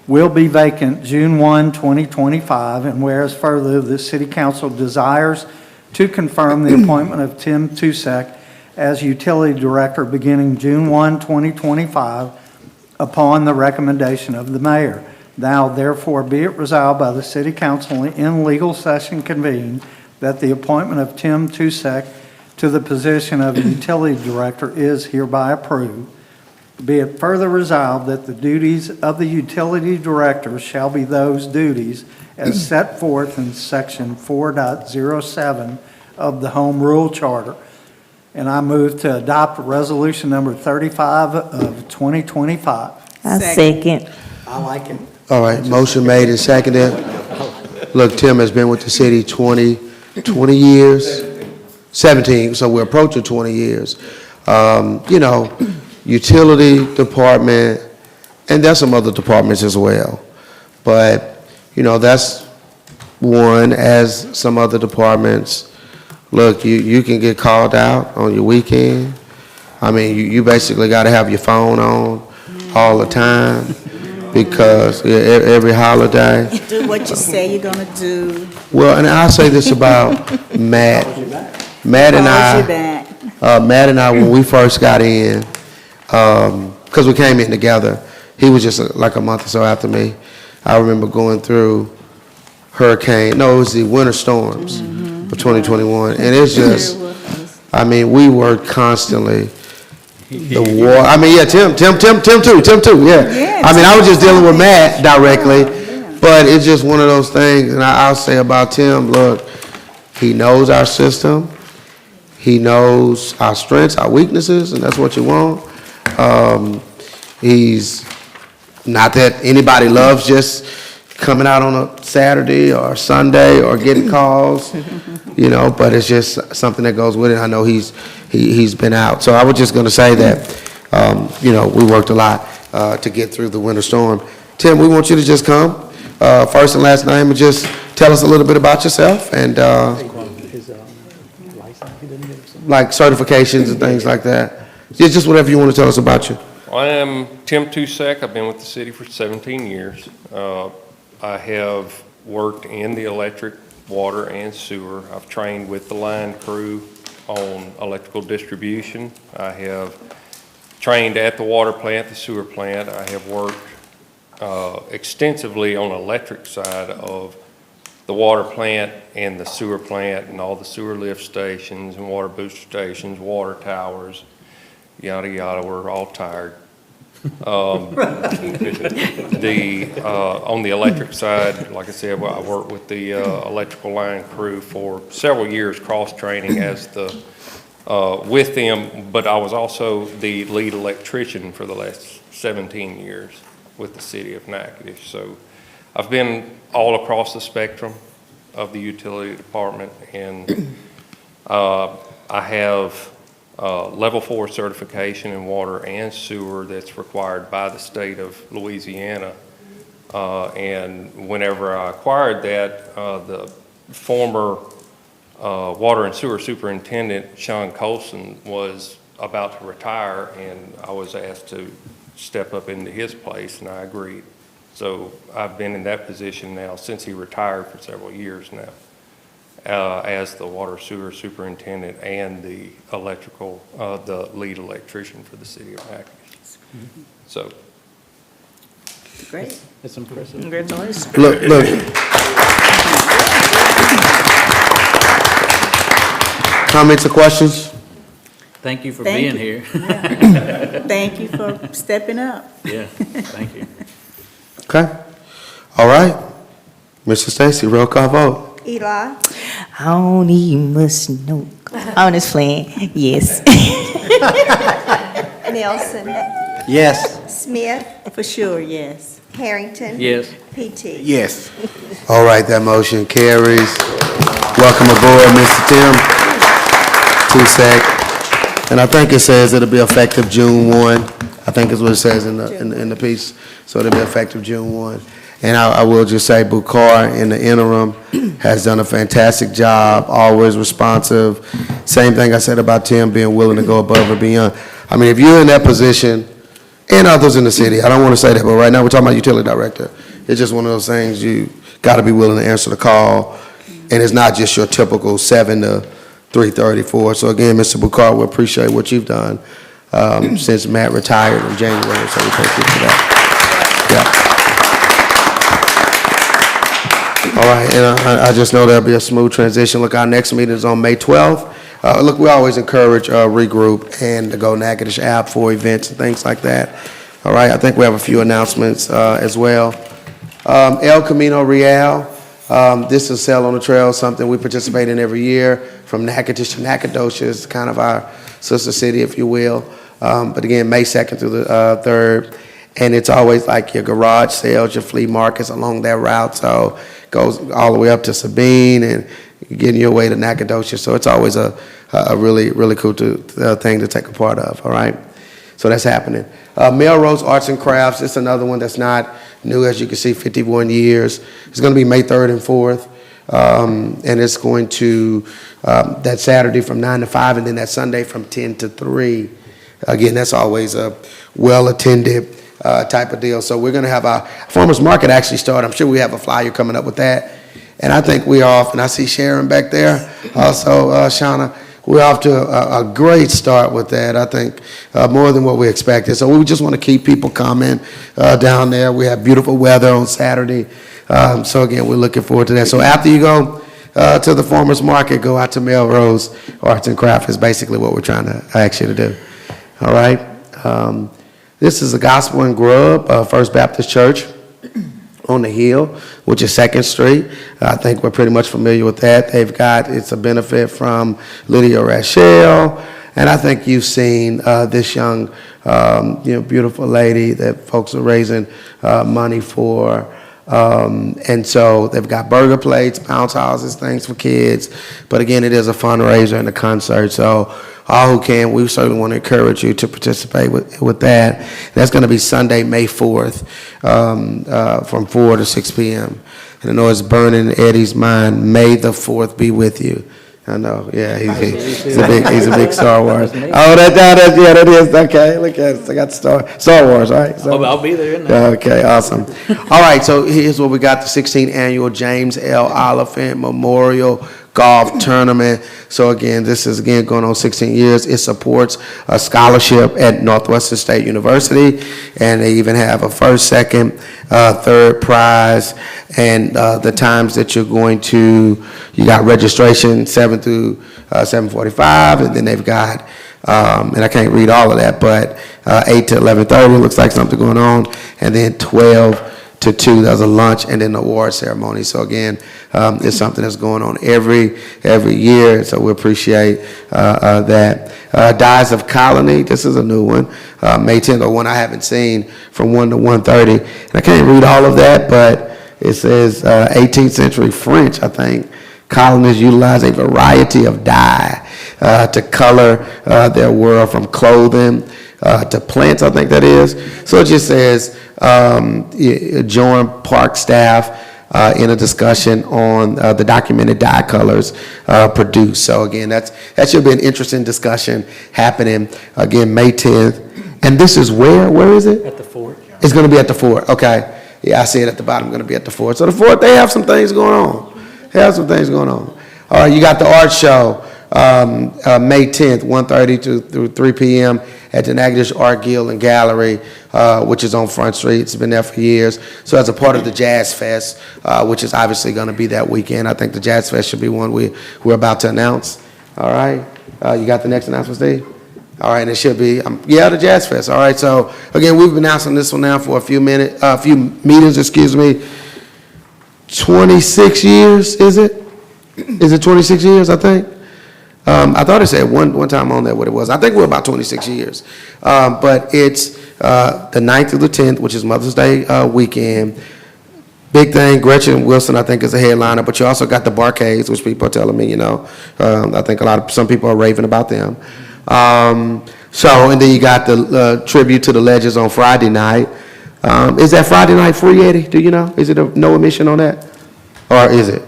will be vacant June 1, 2025, and whereas further, the City Council desires to confirm the appointment of Tim Tusek as Utility Director beginning June 1, 2025, upon the recommendation of the Mayor. Now, therefore, be it resolved by the City Council in legal session convened that the appointment of Tim Tusek to the position of Utility Director is hereby approved. Be it further resolved that the duties of the Utility Director shall be those duties as set forth in Section 4.07 of the Home Rule Charter. And I move to adopt resolution number 35 of 2025. I second. I like it. All right, motion made and seconded. Look, Tim has been with the city 20 years, 17, so we're approaching 20 years. You know, utility department, and there's some other departments as well. But, you know, that's one, as some other departments. Look, you can get called out on your weekend. I mean, you basically got to have your phone on all the time because every holiday. Do what you say you're gonna do. Well, and I'll say this about Matt. Matt and I, when we first got in, because we came in together, he was just like a month or so after me. I remember going through it was the winter storms for 2021. And it's just, I mean, we worked constantly. The war, I mean, yeah, Tim too, yeah. I mean, I was just dealing with Matt directly, but it's just one of those things, and I'll say about Tim, look, he knows our system, he knows our strengths, our weaknesses, and that's what you want. He's, not that anybody loves just coming out on a Saturday or Sunday or getting calls, you know, but it's just something that goes with it. I know he's been out. So I was just going to say that we worked a lot to get through the winter storm. Tim, we want you to just come, first and last name, and just tell us a little bit about yourself and like certifications and things like that. Just whatever you want to tell us about you. I am Tim Tusek. I've been with the city for 17 years. I have worked in the electric, water, and sewer. I've trained with the line crew on electrical distribution. I have trained at the water plant, the sewer plant. I have worked extensively on the electric side of the water plant and the sewer plant and all the sewer lift stations and water booster stations, water towers, yada, yada. We're all tired. On the electric side, like I said, I worked with the electrical line crew for several years, cross-training as with them, but I was also the lead electrician for the last 17 years with the city of Natchitoches. So I've been all across the spectrum of the utility department, and I have level 4 certification in water and sewer that's required by the state of Louisiana. And whenever I acquired that, the former water and sewer superintendent, Sean Colson, was about to retire, and I was asked to step up into his place, and I agreed. So I've been in that position now since he retired for several years now. As the water sewer superintendent and the electrical, the lead electrician for the city of Natchitoches. So. Great. That's impressive. Congratulations. Look. Comments or questions? Thank you for Thank being you. here. Thank you for stepping up. Yeah, thank you. Okay. All right. Mr. Stacy, roll call vote. Eli, I don't even must know. On this plan, yes. Nelson, Yes. Smith, For sure, yes. Harrington. Yes. PT. Yes. All right, that motion carries. Welcome aboard, Mr. Tim Tusek. And I think it says it'll be effective June 1. I think is what it says in the piece. So it'll be effective June 1. And I will just say Bukhar in the interim has done a fantastic job, always responsive. Same thing I said about Tim being willing to go above and beyond. I mean, if you're in that position, and others in the city, I don't want to say that, but right now we're talking about utility director. It's just one of those things, you got to be willing to answer the call, and it's not just your typical 7 to 3:34. So again, Mr. Bukhar, we appreciate what you've done since Matt retired in January, so we thank you for that. Yeah. All right, and I just know there'll be a smooth transition. Look, our next meeting is on May 12th. Look, we always encourage regroup and to go Natchitoches app for events and things like that. All right, I think we have a few announcements as well. El Camino Real, this is Sail on the Trail, something we participate in every year from Natchitoches to Natchitoches, kind of our sister city, if you will. But again, May 2nd through the 3rd. And it's always like your garage sales, your flea markets along that route. So it goes all the way up to Sabine and getting your way to Natchitoches. So it's always a really, really cool thing to take a part of, all right? So that's happening. Melrose Arts and Crafts, it's another one that's not new, as you can see, 51 years. It's going to be May 3rd and 4th. And it's going to, that Saturday from 9 to 5, and then that Sunday from 10 to 3. Again, that's always a well-attended type of deal. So we're going to have our farmers market actually start. I'm sure we have a flyer coming up with that. And I think we're off, and I see Sharon back there, also Shauna. We're off to a great start with that, I think, more than what we expected. So we just want to keep people coming down there. We have beautiful weather on Saturday. So again, we're looking forward to that. So after you go to the farmers market, go out to Melrose Arts and Crafts is basically what we're trying to ask you to do. All right. This is the Gospel and Grub, First Baptist Church on the Hill, which is 2nd Street. I think we're pretty much familiar with that. It's a benefit from Lydia Rachel, and I think you've seen this young, beautiful lady that folks are raising money for. And so they've got burger plates, bounce houses, things for kids. But again, it is a fundraiser and a concert. So all who can, we certainly want to encourage you to participate with that. That's going to be Sunday, May 4th, from 4 to 6 p.m. And I know it's burning in Eddie's mind. May the 4th be with you. I know, yeah, he's a big Star Wars. Oh, that is, okay, look at it, I got Star Wars, all right? I'll be there in there. Okay, awesome. All right, so here's what we got, the 16th Annual James L. Oliphant Memorial Golf Tournament. So again, this is going on 16 years. It supports a scholarship at Northwestern State University, and they even have a first, second, third prize, and the times that you're going to, you got registration 7 through 7:45, and then they've got, and I can't read all of that, but 8 to 11:30 looks like something going on, and then 12 to 2, there's a lunch, and then the award ceremony. So again, it's something that's going on every year, so we appreciate that. Dies of Colony, this is a new one, May 10th, or one I haven't seen, from 1 to 1:30. And I can't read all of that, but it says 18th century French, I think. Colonists utilize a variety of dye to color their world, from clothing to plants, I think that is. So it just says, join park staff in a discussion on the documented dye colors produced. So again, that should be an interesting discussion happening, again, May 10th. And this is where is it? At the fort. It's going to be at the fort, okay. Yeah, I see it at the bottom, going to be at the fort. So the fort, they have some things going on. All right, you got the art show, May 10th, 1:30 through 3 p.m. at the Natchitoches Art Guild and Gallery, which is on Front Street. It's been there for years. So as a part of the Jazz Fest, which is obviously going to be that weekend, I think the Jazz Fest should be one we're about to announce. All right, you got the next announcement, Steve? All right, and it should be, the Jazz Fest. All right, so again, we've been announcing this one now for a few meetings, 26 years, is it? Is it 26 years, I think? I thought it said one time on there what it was. I think we're about 26 years. But it's the 9th through the 10th, which is Mother's Day weekend. Big thing, Gretchen Wilson, I think, is a headliner, but you also got the Barcades, which people are telling me, I think some people are raving about them. And then you got the tribute to the legends on Friday night. Is that Friday night free, Eddie? Do you know? Is it no admission on that? Or is it?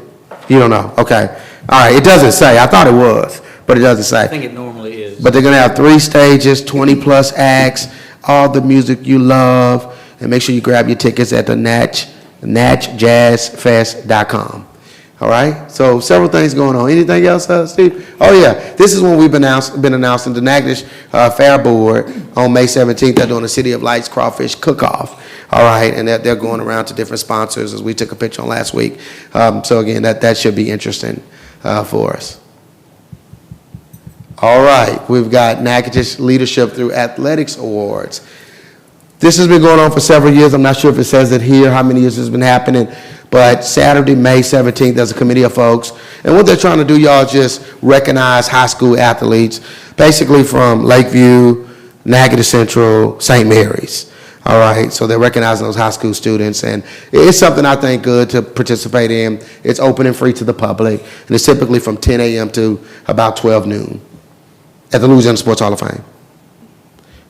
You don't know? Okay. All right, it doesn't say. I thought it was, but it doesn't say. I think it normally is. But they're going to have 3 stages, 20-plus acts, all the music you love, and make sure you grab your tickets at the natchjazzfest.com. All right? So several things going on. Anything else, Steve? Oh, yeah. This is when we've been announcing the Natchitoches Fair Board on May 17th. They're doing the City of Lights Crawfish Cook-Off. All right, and they're going around to different sponsors, as we took a picture on last week. So again, that should be interesting for us. All right, we've got Natchitoches Leadership Through Athletics Awards. This has been going on for several years. I'm not sure if it says it here, how many years it's been happening, but Saturday, May 17th, there's a committee of folks. And what they're trying to do, y'all, is just recognize high school athletes, basically from Lakeview, Natchitoches Central, St. Mary's. All right, so they're recognizing those high school students, and it's something I think good to participate in. It's open and free to the public, and it's typically from 10 a.m. to about 12 noon at the Louisiana Sports Hall of Fame.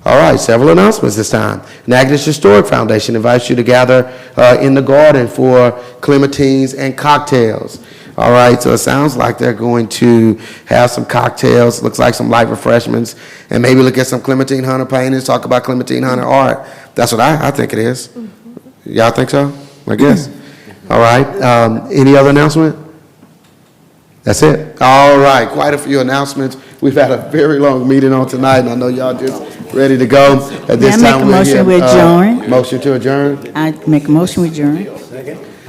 All right, several announcements this time. Natchitoches Historic Foundation invites you to gather in the garden for clementines and cocktails. All right, so it sounds like they're going to have some cocktails, looks like some light refreshments, and maybe look at some Clementine Hunter paintings, talk about Clementine Hunter art. That's what I think it is. Y'all think so? I guess. All right, any other announcement? That's it. All right, quite a few announcements. We've had a very long meeting on tonight, and I know y'all just ready to go. At this time, we're here. Motion to adjourn. I make a motion we adjourn.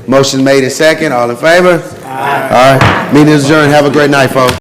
Motion made and second. All in favor? Aye. All right. Meeting is adjourned. Have a great night, folks.